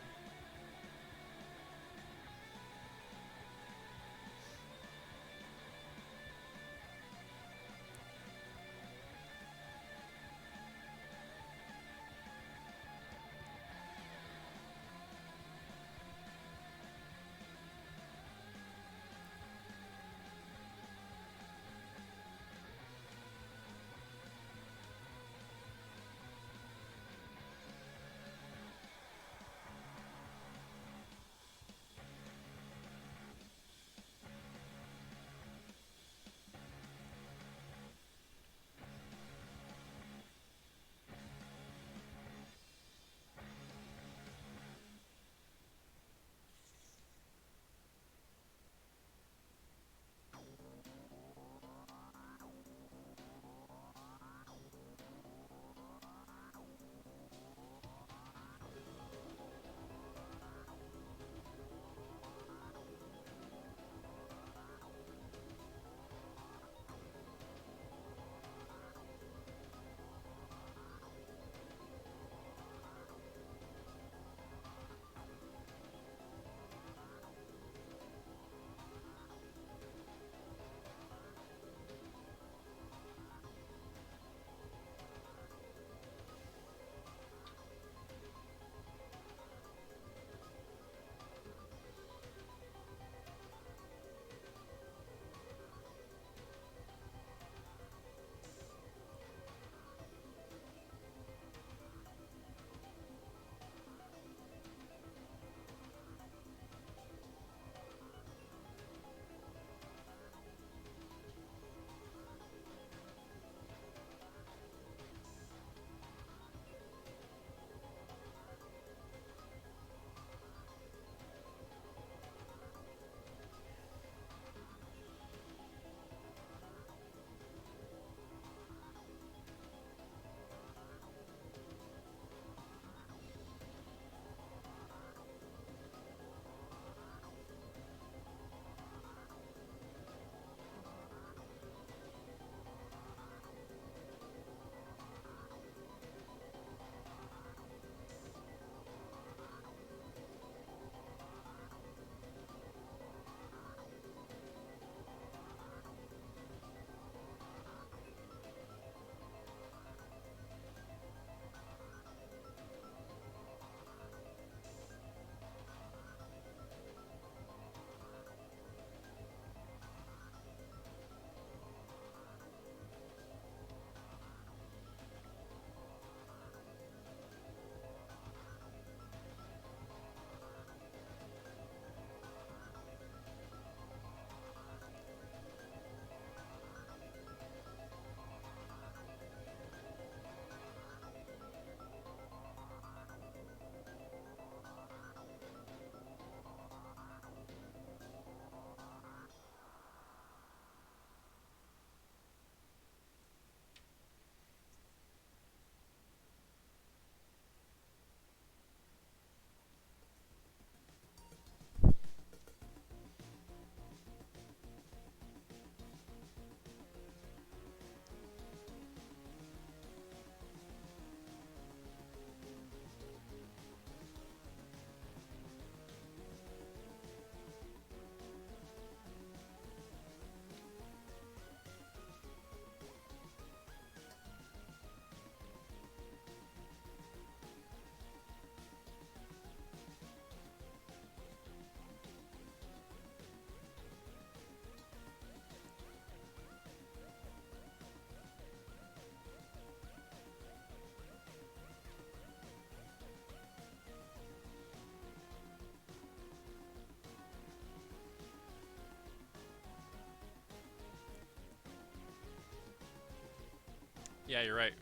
Yeah, you're right.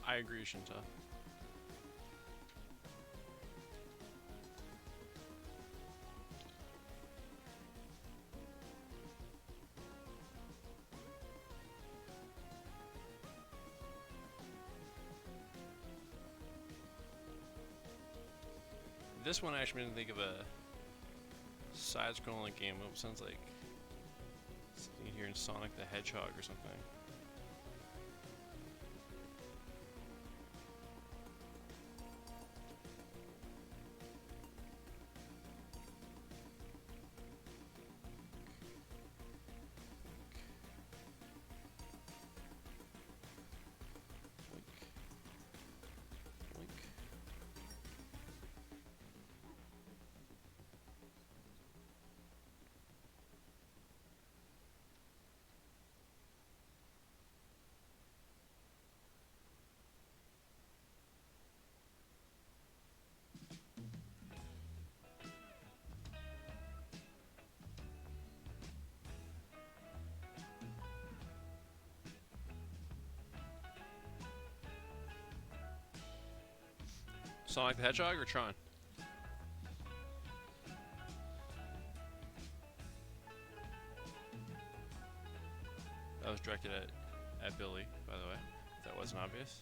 I agree, Shinta. This one actually made me think of a side-scrolling game. It sounds like something here in Sonic the Hedgehog or something. Sonic the Hedgehog or Tron? That was directed at Billy, by the way. If that wasn't obvious.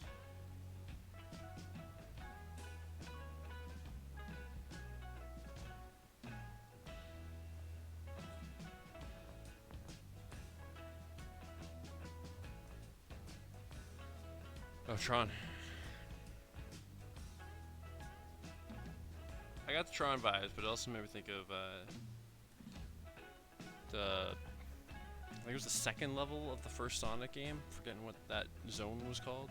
Oh, Tron. I got the Tron vibes, but it also made me think of I think it was the second level of the first Sonic game. Forgetting what that zone was called.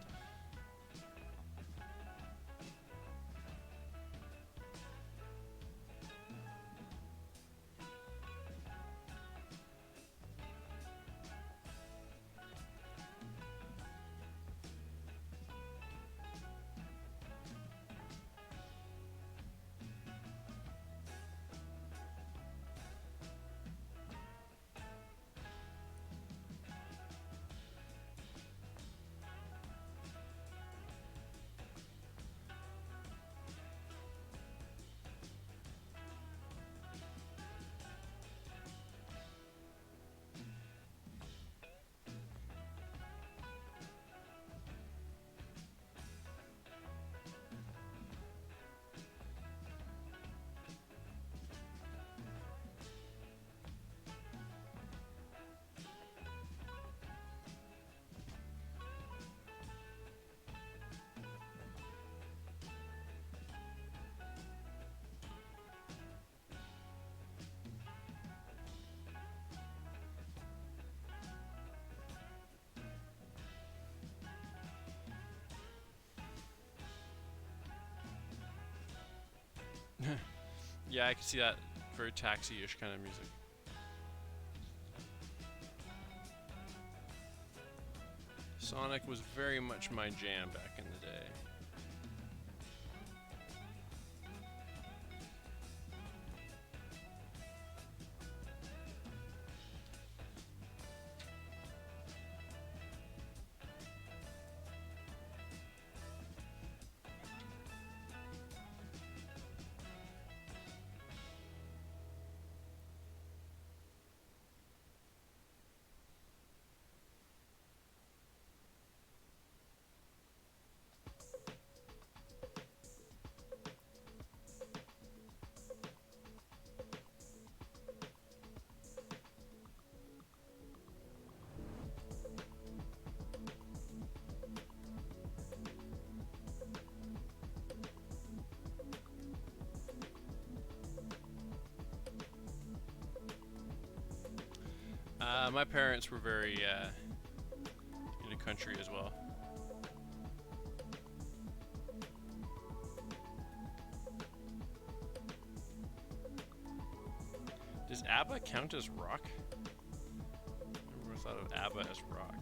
Yeah, I can see that. Very taxi-ish kind of music. Sonic was very much my jam back in the day. My parents were very into country as well. Does ABBA count as rock? I never thought of ABBA as rock.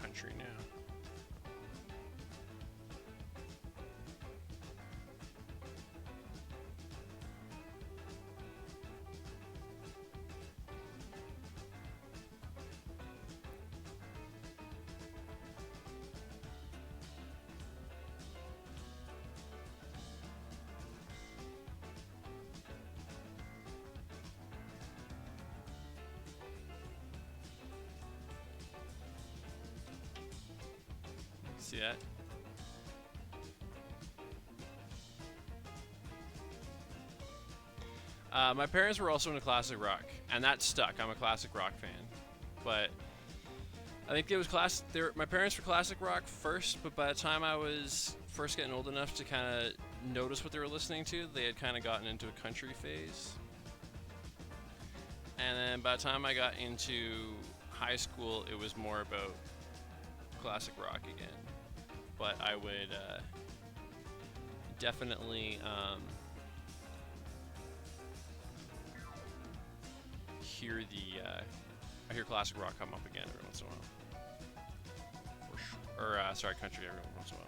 country now. See that? My parents were also into classic rock, and that stuck. I'm a classic rock fan, but I think it was my parents were classic rock first, but by the time I was first getting old enough to kind of notice what they were listening to, they had kind of gotten into a country phase. And then by the time I got into high school, it was more about classic rock again. But I would definitely hear I hear classic rock come up again every once in a while, or sorry, country every once in a while.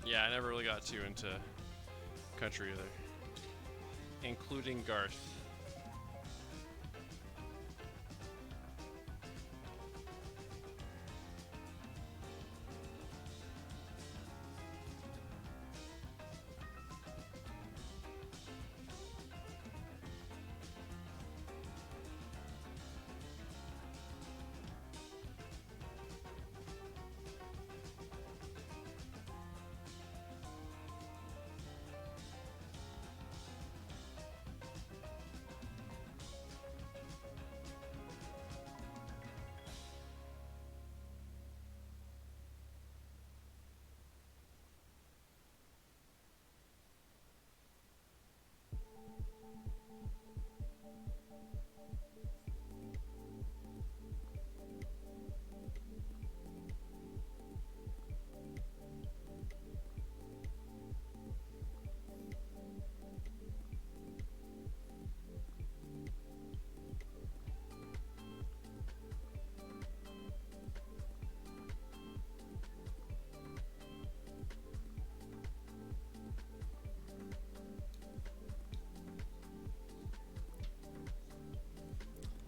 Yeah, I never really got too into country either, including Garth.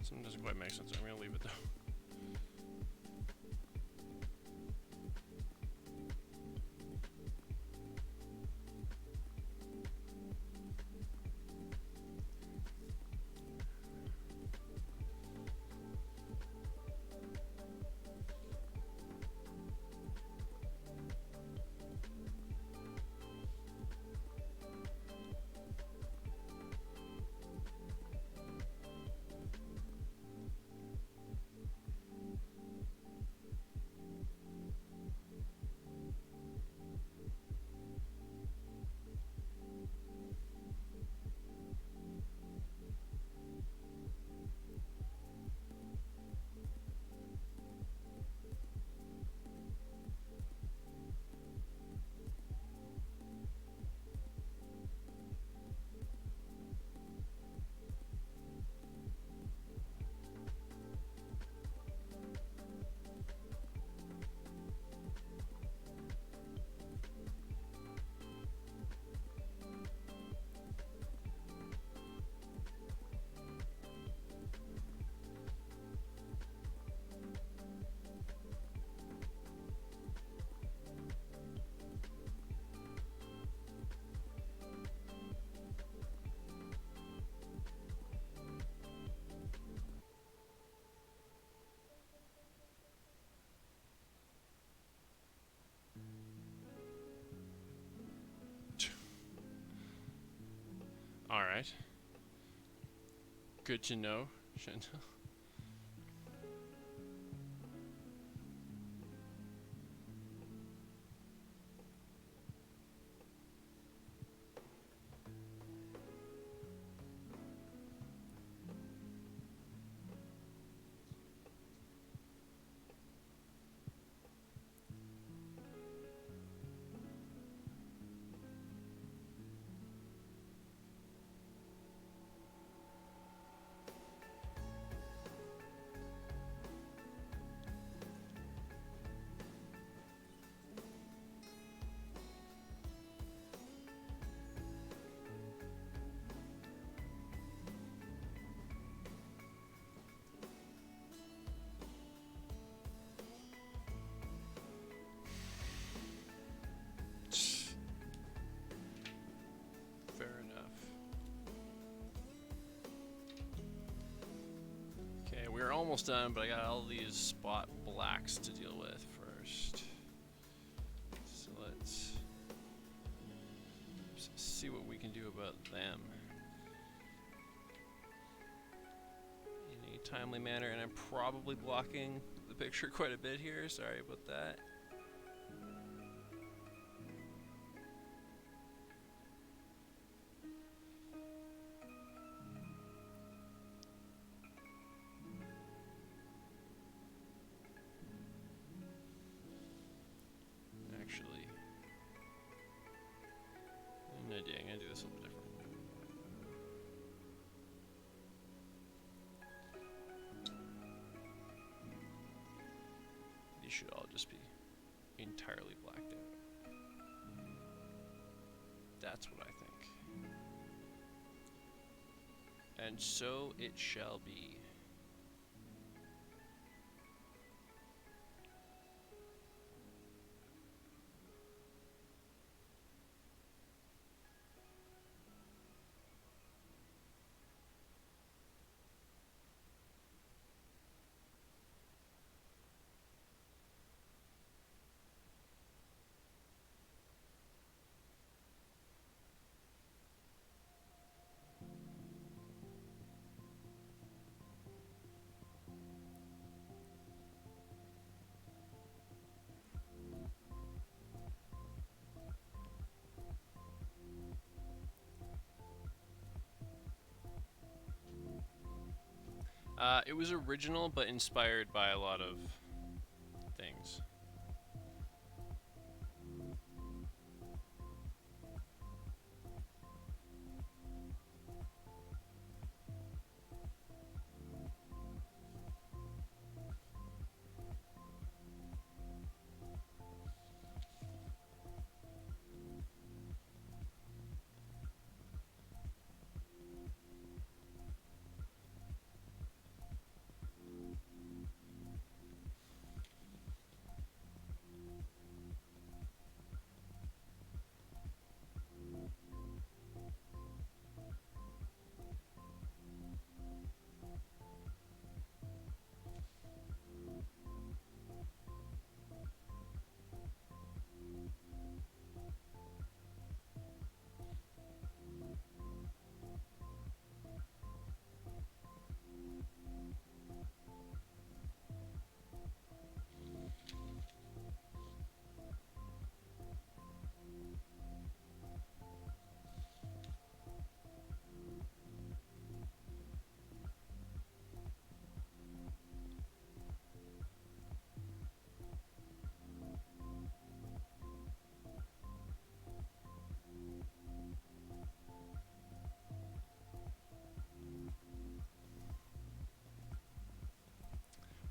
Something doesn't quite make sense. I'm gonna leave it though. All right. Good to know, Chantal. Fair enough. Okay, we're almost done, but I got all these spot blacks to deal with first. So let's see what we can do about them in a timely manner. And I'm probably blocking the picture quite a bit here. Sorry about that. Actually, no, I'm gonna do this a little different. These should all just be entirely blacked out. That's what I think. And so it shall be. It was original, but inspired by a lot of things.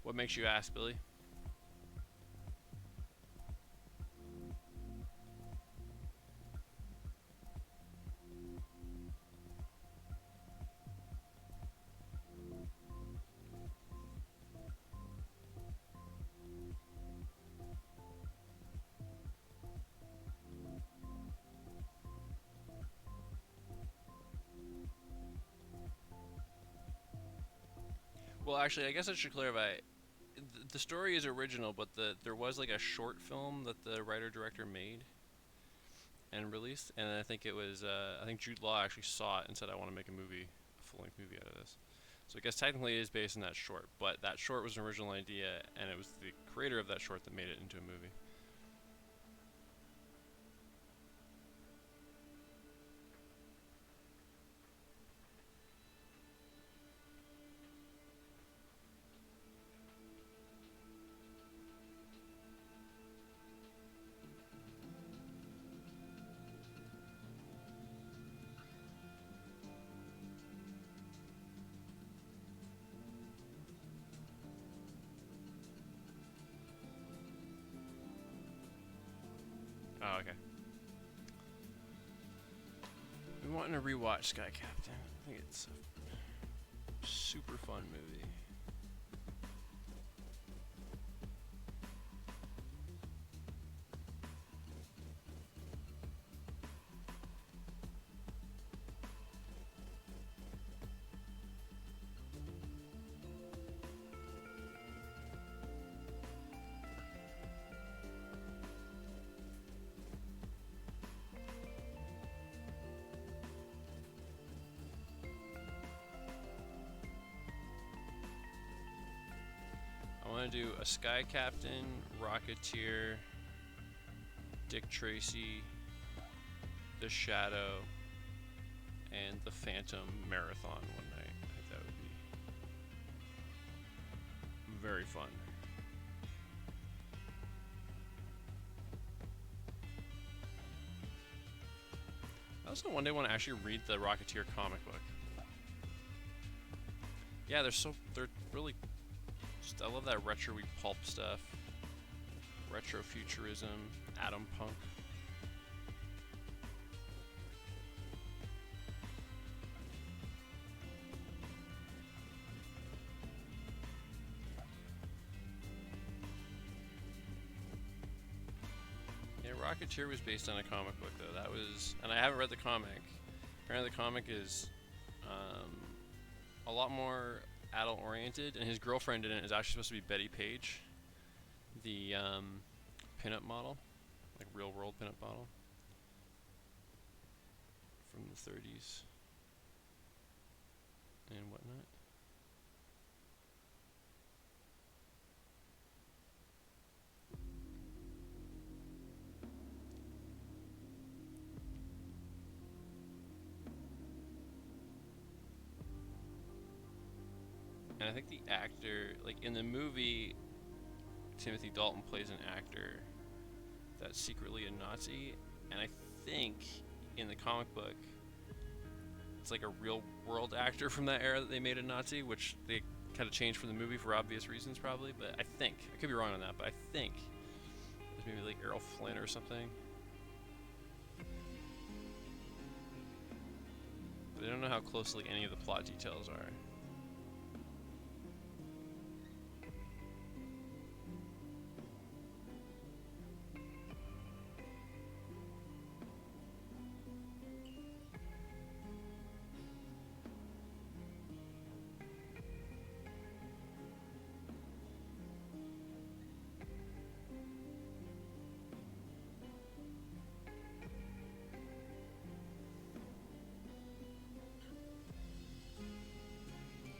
What makes you ask, Billy? Well, actually, I guess I should clarify. The story is original, but there was like a short film that the writer director made, and released. And I think it was I think Jude Law actually saw it and said, "I want to make a movie, a full-length movie out of this." So I guess technically it is based on that short, but that short was an original idea, and it was the creator of that short that made it into a movie. Oh, okay. Been wanting to rewatch Sky Captain. I think it's a super fun movie. I want to do a Sky Captain, Rocketeer, Dick Tracy, The Shadow, and the Phantom marathon one night. I think that would be very fun. I also one day want to actually read the Rocketeer comic book. Yeah, they're really just, I love that retro pulp stuff. Retro futurism, atom punk. Yeah, Rocketeer was based on a comic book though. That was, and I haven't read the comic. Apparently, the comic is a lot more adult oriented, and his girlfriend in it is actually supposed to be Betty Page, the pinup model, like real world pinup model from the 30s and whatnot. And I think the actor, like in the movie, Timothy Dalton plays an actor that's secretly a Nazi, and I think in the comic book, it's like a real world actor from that era that they made a Nazi, which they kind of changed from the movie for obvious reasons, probably. But I think I could be wrong on that, but I think it's maybe like Errol Flynn or something. But I don't know how closely any of the plot details are.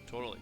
Totally.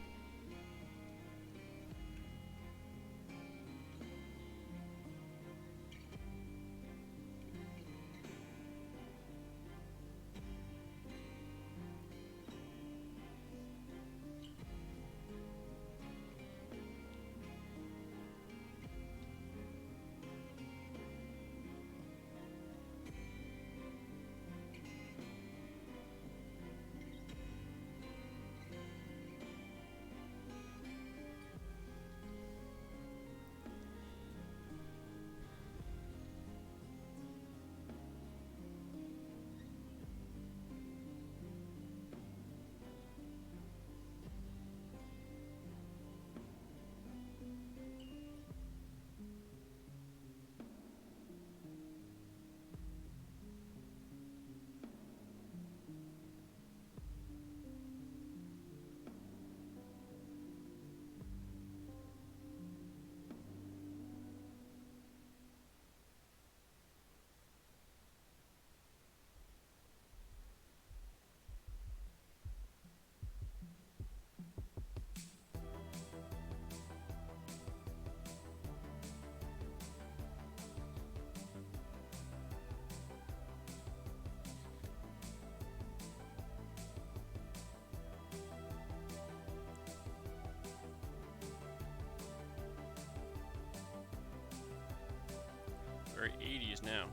or 80s now.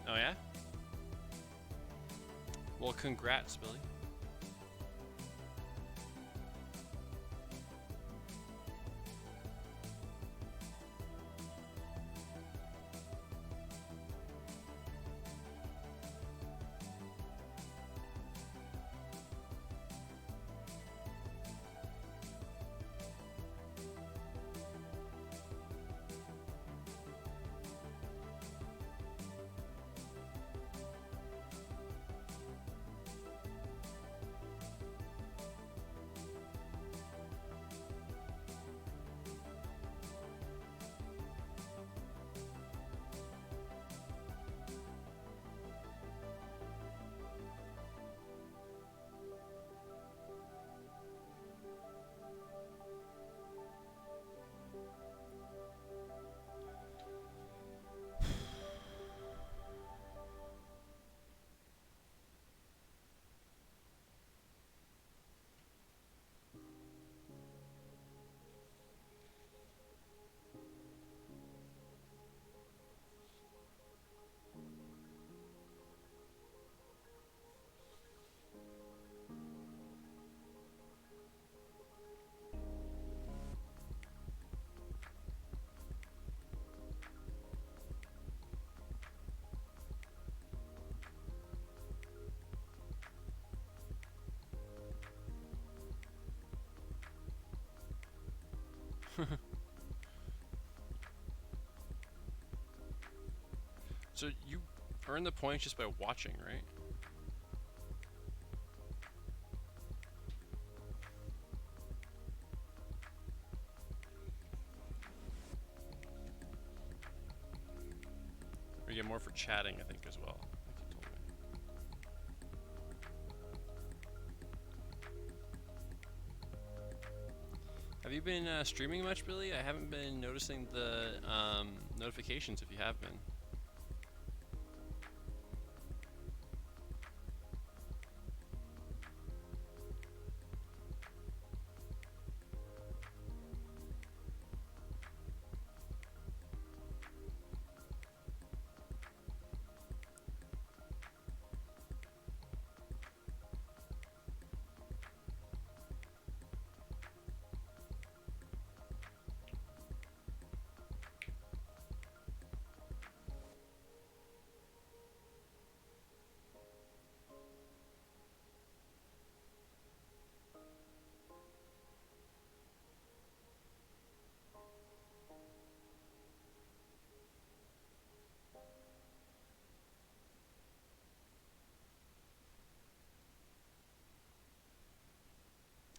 Oh yeah? Well, congrats, Billy. So you earn the points just by watching, right? Or you get more for chatting, I think, as well. Like you told me. Have you been streaming much, Billy? I haven't been noticing the notifications if you have been.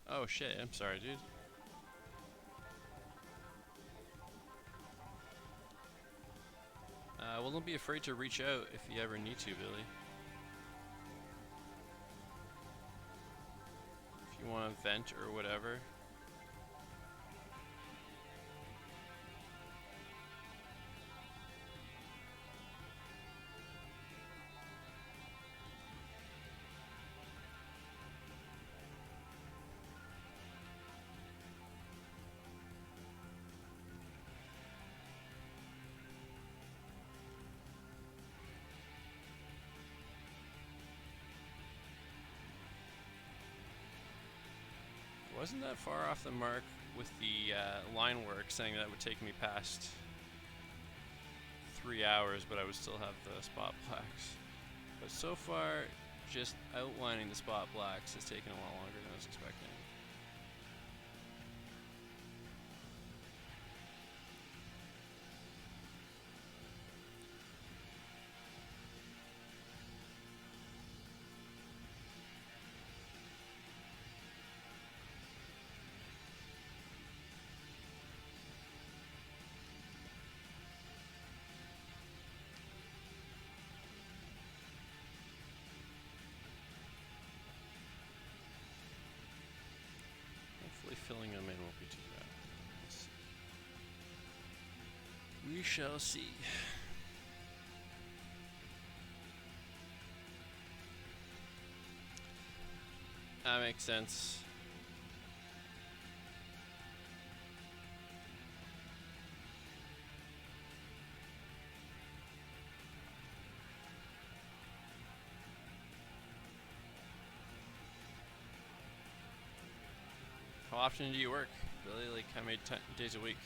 Oh shit, I'm sorry, dude. Well, don't be afraid to reach out if you ever need to, Billy. If you want to vent or whatever. Wasn't that far off the mark with the line work, saying that would take me past 3 hours, but I would still have the spot blacks. But so far, just outlining the spot blacks has taken a lot longer than I was expecting. Hopefully filling them in won't be too bad. We shall see. That makes sense. How often do you work, Billy? Like how many days a week?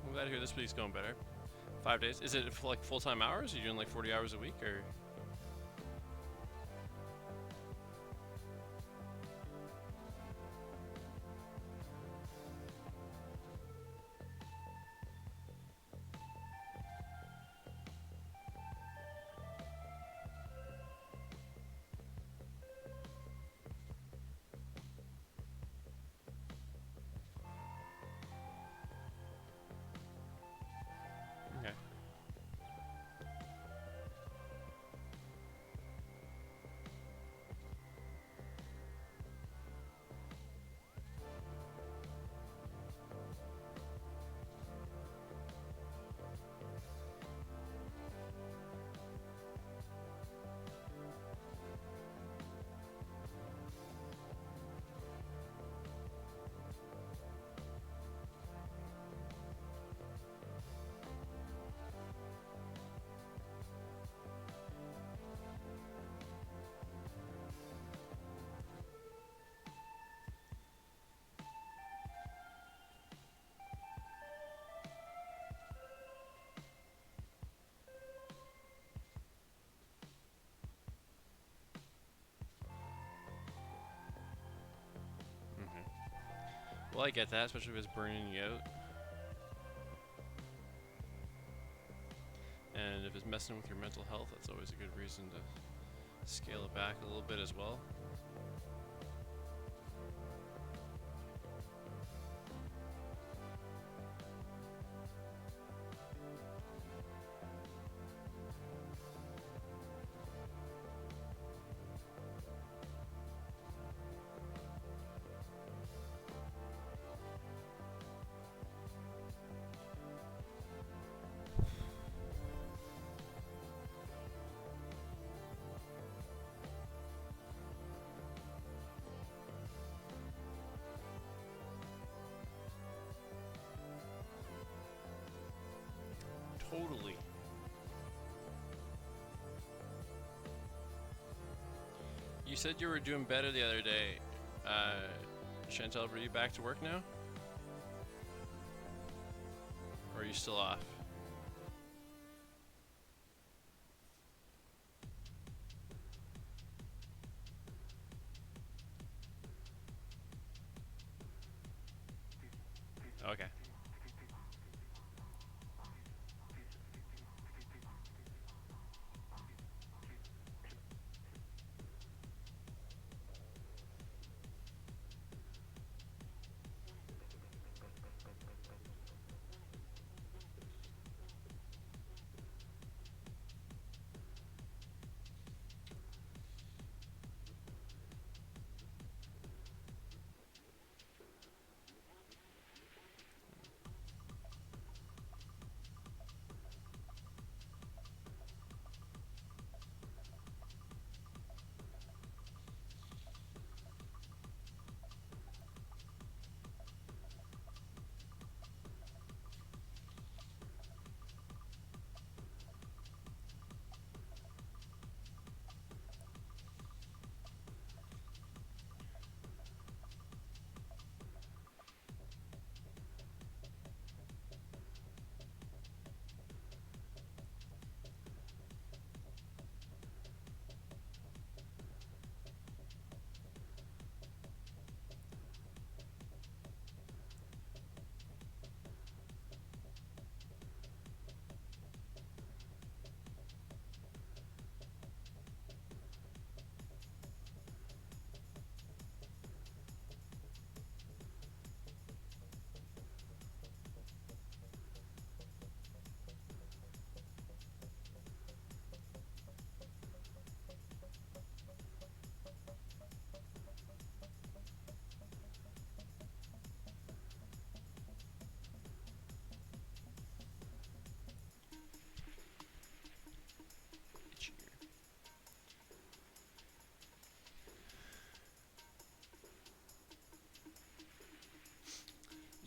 I'm glad to hear this week's going better. 5 days. Is it like full-time hours? Are you doing like 40 hours a week, or? Okay. Well, I get that, especially if it's burning you out. And if it's messing with your mental health, that's always a good reason to scale it back a little bit as well. Totally. You said you were doing better the other day. Chantel, were you back to work now? Or are you still off? Okay.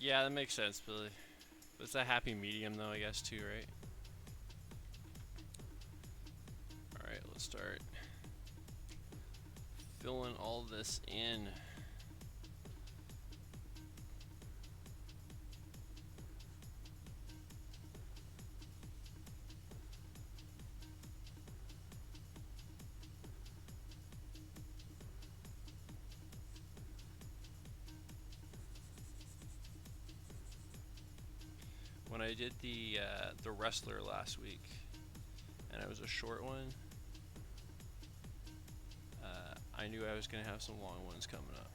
Yeah, that makes sense, Billy. But it's a happy medium, though, I guess, too, right? Alright, let's start filling all this in. When I did the wrestler last week, and it was a short one, I knew I was gonna have some long ones coming up.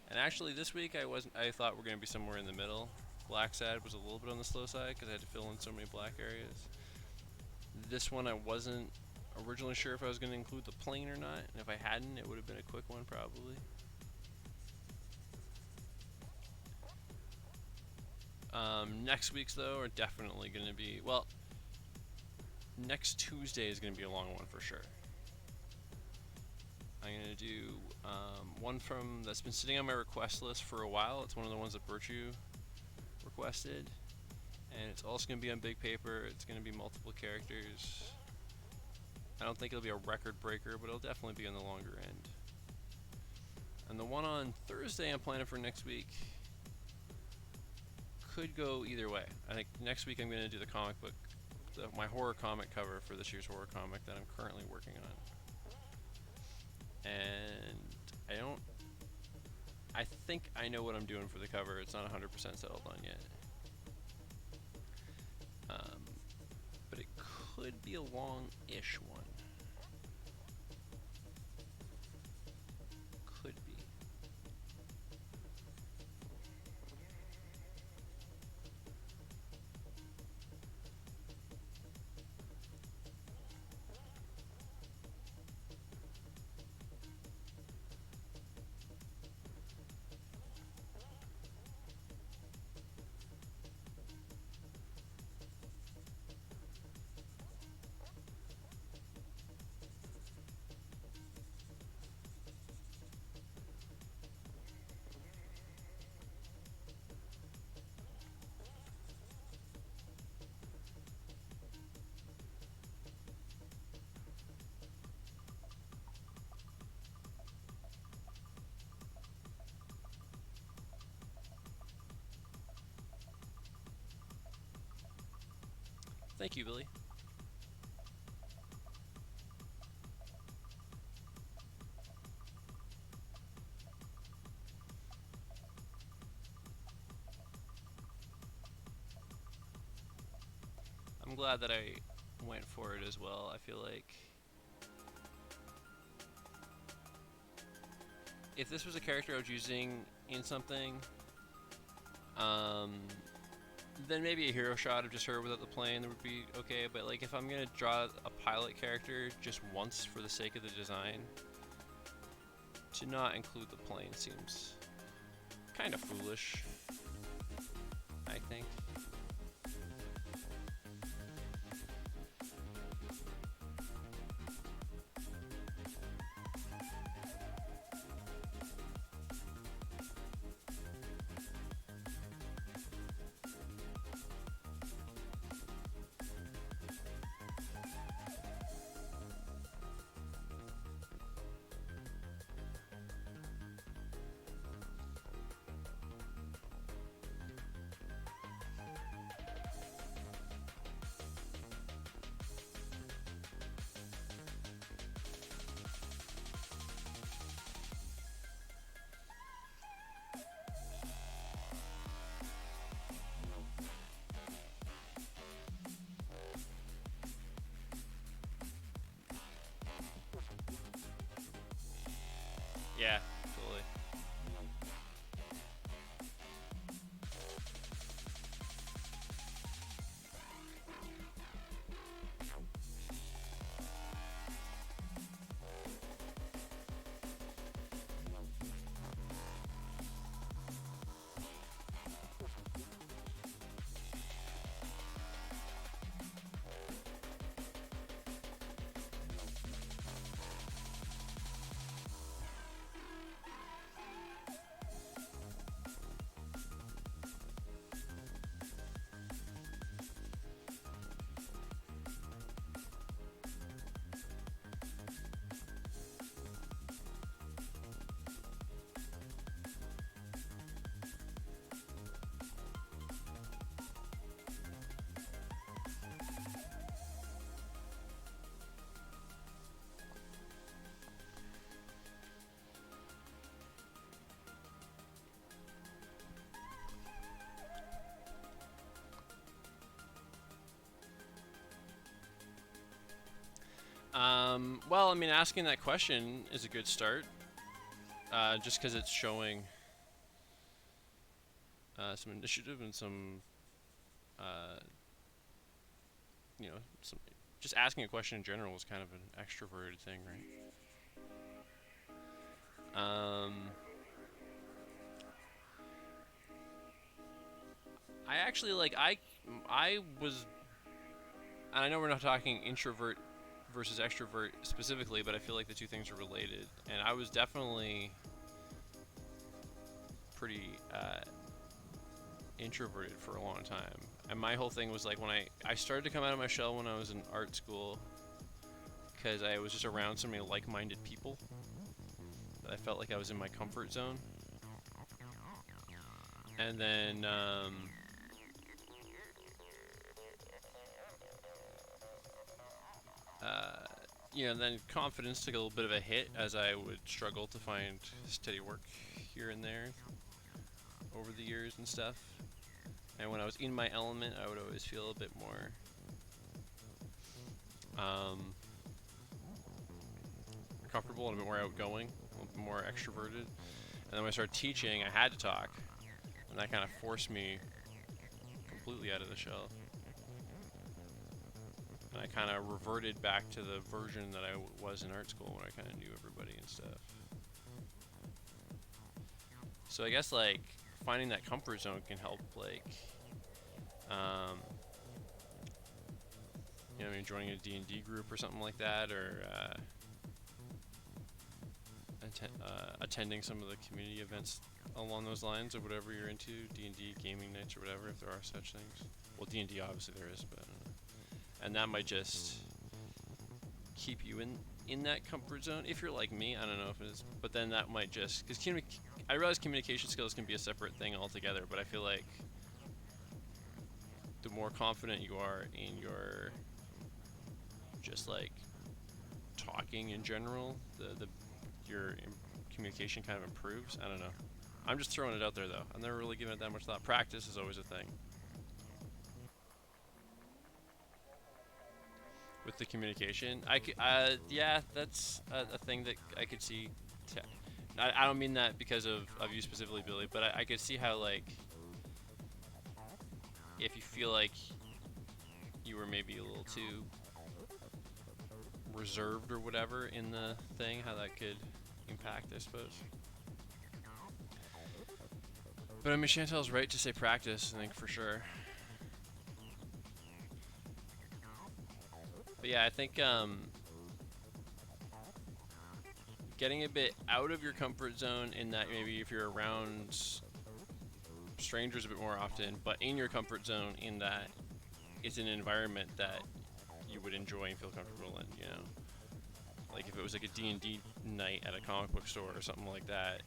And actually, this week I thought we're gonna be somewhere in the middle. Black Sad was a little bit on the slow side because I had to fill in so many black areas. This one I wasn't originally sure if I was gonna include the plane or not, and if I hadn't, it would have been a quick one probably. Next week's though are definitely going to be, well, next Tuesday is going to be a long one for sure. I'm going to do one that's been sitting on my request list for a while. It's one of the ones that Virtue requested, and it's also going to be on big paper. It's going to be multiple characters. I don't think it'll be a record breaker, but it'll definitely be on the longer end. And the one on Thursday I'm planning for next week could go either way. I think next week I'm going to do the comic book, my horror comic cover for this year's horror comic that I'm currently working on. And I think I know what I'm doing for the cover. It's not 100% settled on yet. But it could be a long-ish one. Could be. Thank you, Billy. I'm glad that I went for it as well. I feel like if this was a character I was using in something, then maybe a hero shot of just her without the plane would be okay. But like if I'm gonna draw a pilot character just once for the sake of the design, to not include the plane seems kind of foolish, I think. Yeah, totally. Well, I mean, asking that question is a good start, just because it's showing some initiative and some, uh, some. Just asking a question in general is kind of an extroverted thing, right? I actually like I was, and I know we're not talking introvert versus extrovert specifically, but I feel like the two things are related. And I was definitely pretty introverted for a long time. And my whole thing was like when I started to come out of my shell when I was in art school because I was just around so many like-minded people that I felt like I was in my comfort zone. And then uh, then confidence took a little bit of a hit as I would struggle to find steady work here and there over the years and stuff. And when I was in my element, I would always feel a bit more comfortable and a bit more outgoing, a little bit more extroverted. And then when I started teaching, I had to talk, and that kind of forced me completely out of the shell. And I kind of reverted back to the version that I was in art school when I kind of knew everybody and stuff. So I guess like finding that comfort zone can help, like, I mean, joining a D&D group or something like that, or attending some of the community events along those lines, or whatever you're into, D&D gaming nights or whatever, if there are such things. Well, D&D obviously there is, but I don't know. And that might just keep you in that comfort zone. If you're like me, I don't know if it is, but then that might just, because I realize communication skills can be a separate thing altogether, but I feel like the more confident you are in your just like talking in general, your communication kind of improves. I don't know. I'm just throwing it out there though. I've never really given it that much thought. Practice is always a thing with the communication. Yeah, that's a thing that I could see. I don't mean that because of you specifically, Billy, but I could see how, like, if you feel like you were maybe a little too reserved or whatever in the thing, how that could impact, I suppose. But I mean, Chantel's right to say practice, I think, for sure. But yeah, I think getting a bit out of your comfort zone in that maybe if you're around strangers a bit more often, but in your comfort zone in that it's an environment that you would enjoy and feel comfortable in, you know? Like if it was like a D&D night at a comic book store or something like that,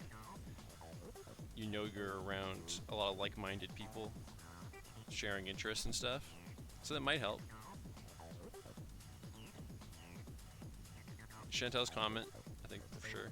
you know you're around a lot of like-minded people sharing interests and stuff. So that might help. Chantel's comment, I think, for sure.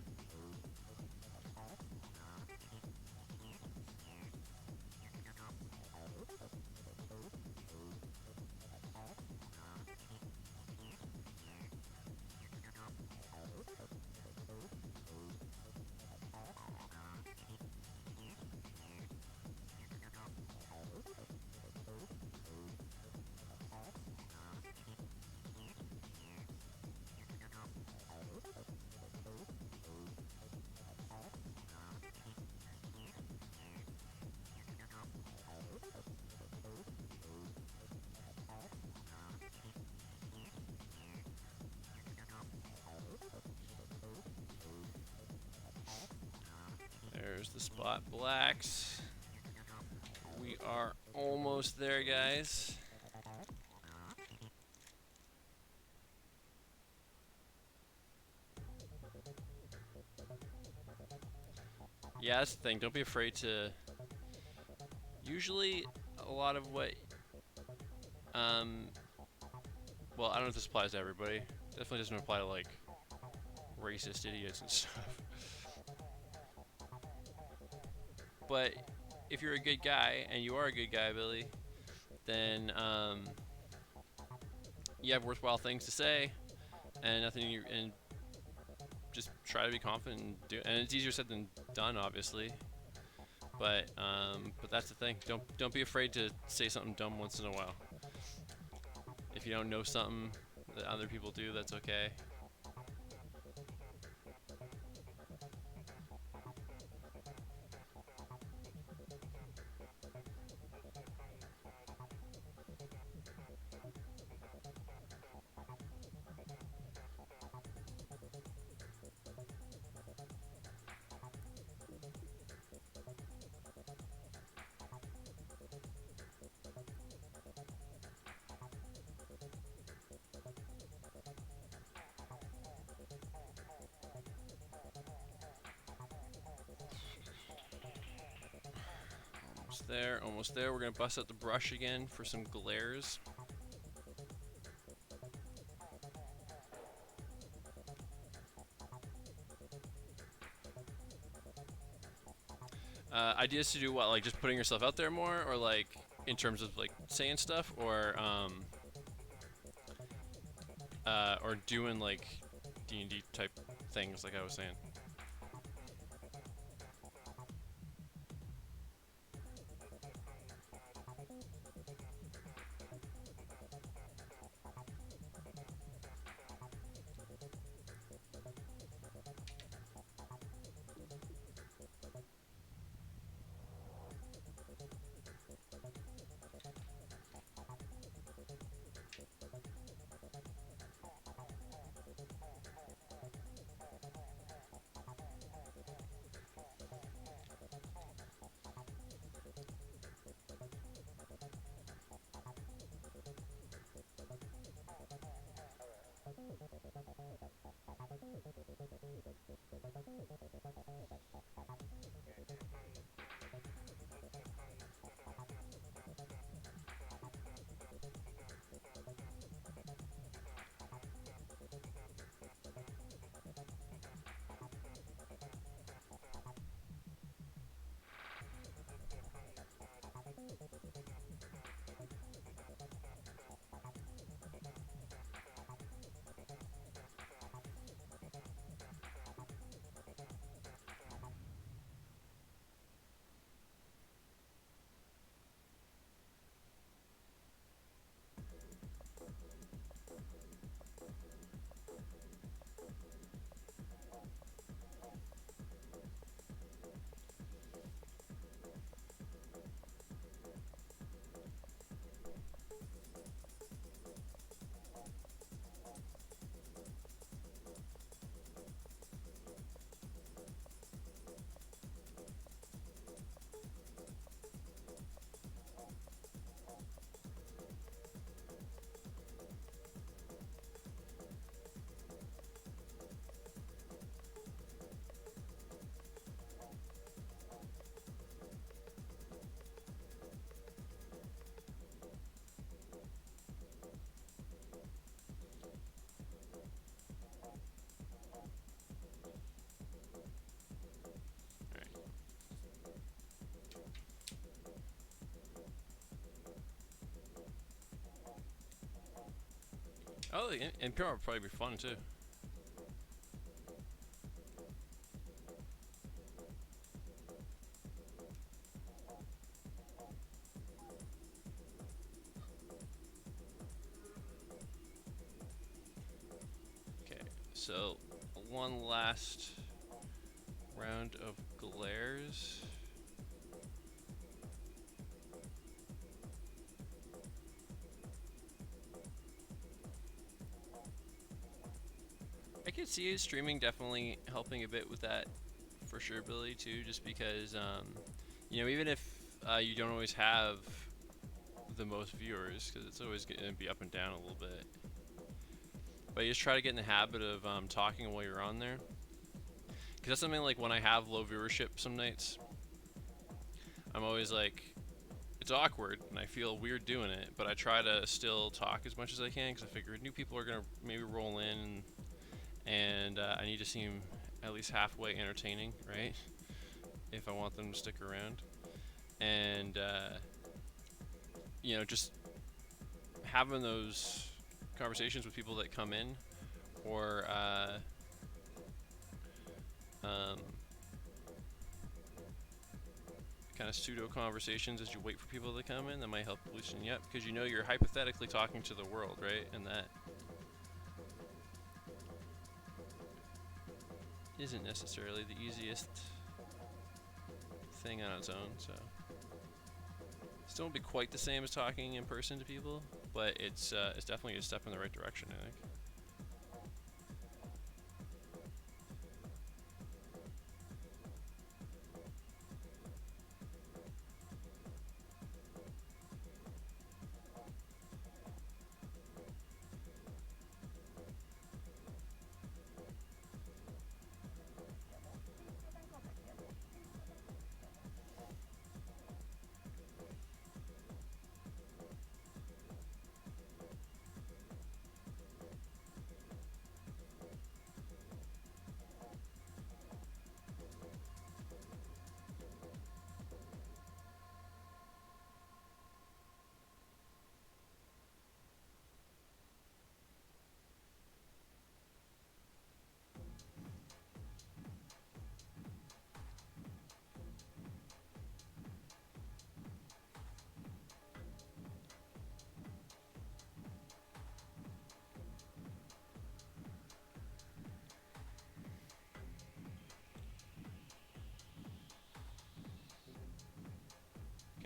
There's the spot blacks. We are almost there, guys. Yeah, that's the thing. Don't be afraid to. Usually, a lot of what. Well, I don't know if this applies to everybody. Definitely doesn't apply to, like, racist idiots and stuff. But if you're a good guy, and you are a good guy, Billy, then you have worthwhile things to say, and and just try to be confident and do. And it's easier said than done, obviously. But that's the thing. Don't be afraid to say something dumb once in a while. If you don't know something that other people do, that's okay. Almost there, almost there. We're gonna bust out the brush again for some glares. Ideas to do what? Like just putting yourself out there more, or like in terms of like saying stuff, or doing like D&D type things, like I was saying. Oh, the NPR would probably be fun too. Okay, so one last round of glares. I could see streaming definitely helping a bit with that for sure, Billy, too, just because, even if you don't always have the most viewers, because it's always going to be up and down a little bit, but you just try to get in the habit of talking while you're on there. Because that's something like when I have low viewership some nights, I'm always like, it's awkward and I feel weird doing it, but I try to still talk as much as I can because I figure new people are going to maybe roll in and I need to seem at least halfway entertaining, right? If I want them to stick around. And, just having those conversations with people that come in or um, kind of pseudo conversations as you wait for people to come in. That might help loosen you up, because you know you're hypothetically talking to the world, right? And that isn't necessarily the easiest thing on its own, so still won't be quite the same as talking in person to people, but it's definitely a step in the right direction, I think.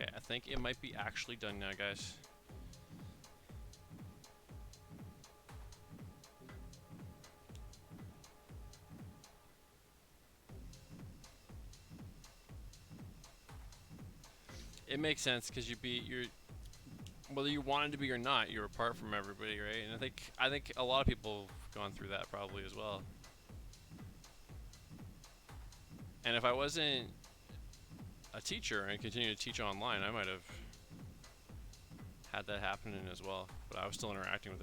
Okay, I think it might be actually done now, guys. It makes sense because you're whether you wanted to be or not, you're apart from everybody, right? And I think a lot of people have gone through that probably as well. And if I wasn't a teacher and continued to teach online, I might have had that happening as well. But I was still interacting with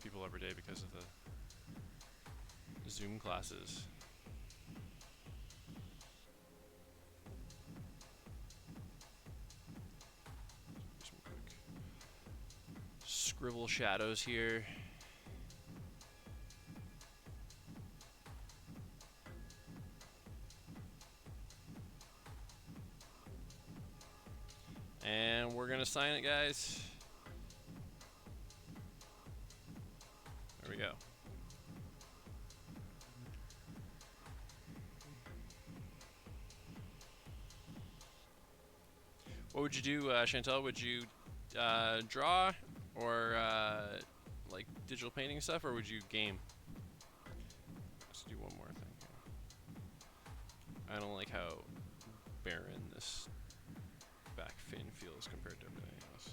people every day because of the Zoom classes. Some quick scribble shadows here. And we're gonna sign it, guys. There we go. What would you do, Chantel? Would you draw or like digital painting stuff, or would you game? Let's do one more thing here. I don't like how barren this back fin feels compared to everything else.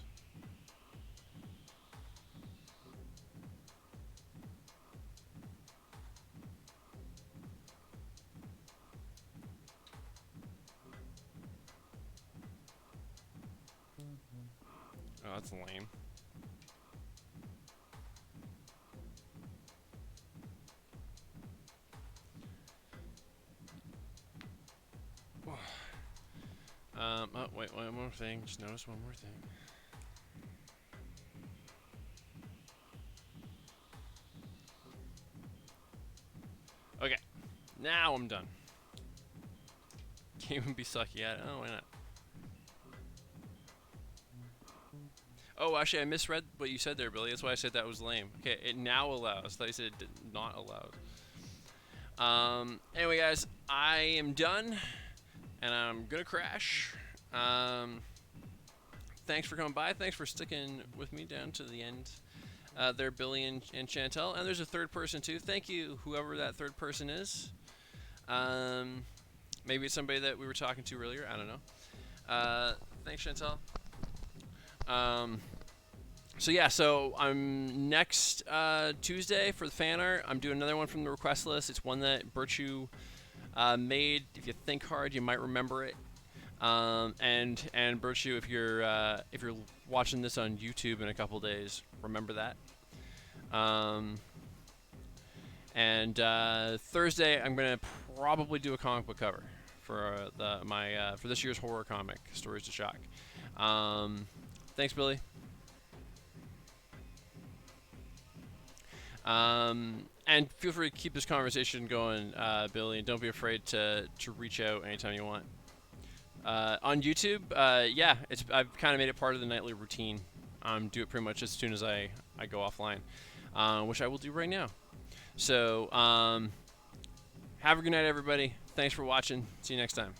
Oh, that's lame. Oh, wait, one more thing. Just notice one more thing. Okay, now I'm done. Can't even be sucky at it. Oh, why not? Oh, actually, I misread what you said there, Billy. That's why I said that was lame. Okay, it now allows. I thought you said it did not allow. Anyway, guys, I am done, and I'm gonna crash. Thanks for coming by. Thanks for sticking with me down to the end. There, Billy and Chantel, and there's a third person too. Thank you, whoever that third person is. Maybe it's somebody that we were talking to earlier. I don't know. Thanks, Chantel. So yeah, so I'm next Tuesday for the fan art. I'm doing another one from the request list. It's one that Virtue made. If you think hard, you might remember it. And Virtue, if you're watching this on YouTube in a couple days, remember that. And Thursday, I'm gonna probably do a comic book cover for for this year's horror comic, Stories to Shock. Thanks, Billy. And feel free to keep this conversation going, Billy, and don't be afraid to reach out anytime you want. On YouTube, yeah, I've kind of made it part of the nightly routine. Do it pretty much as soon as I go offline, which I will do right now. So have a good night, everybody. Thanks for watching. See you next time.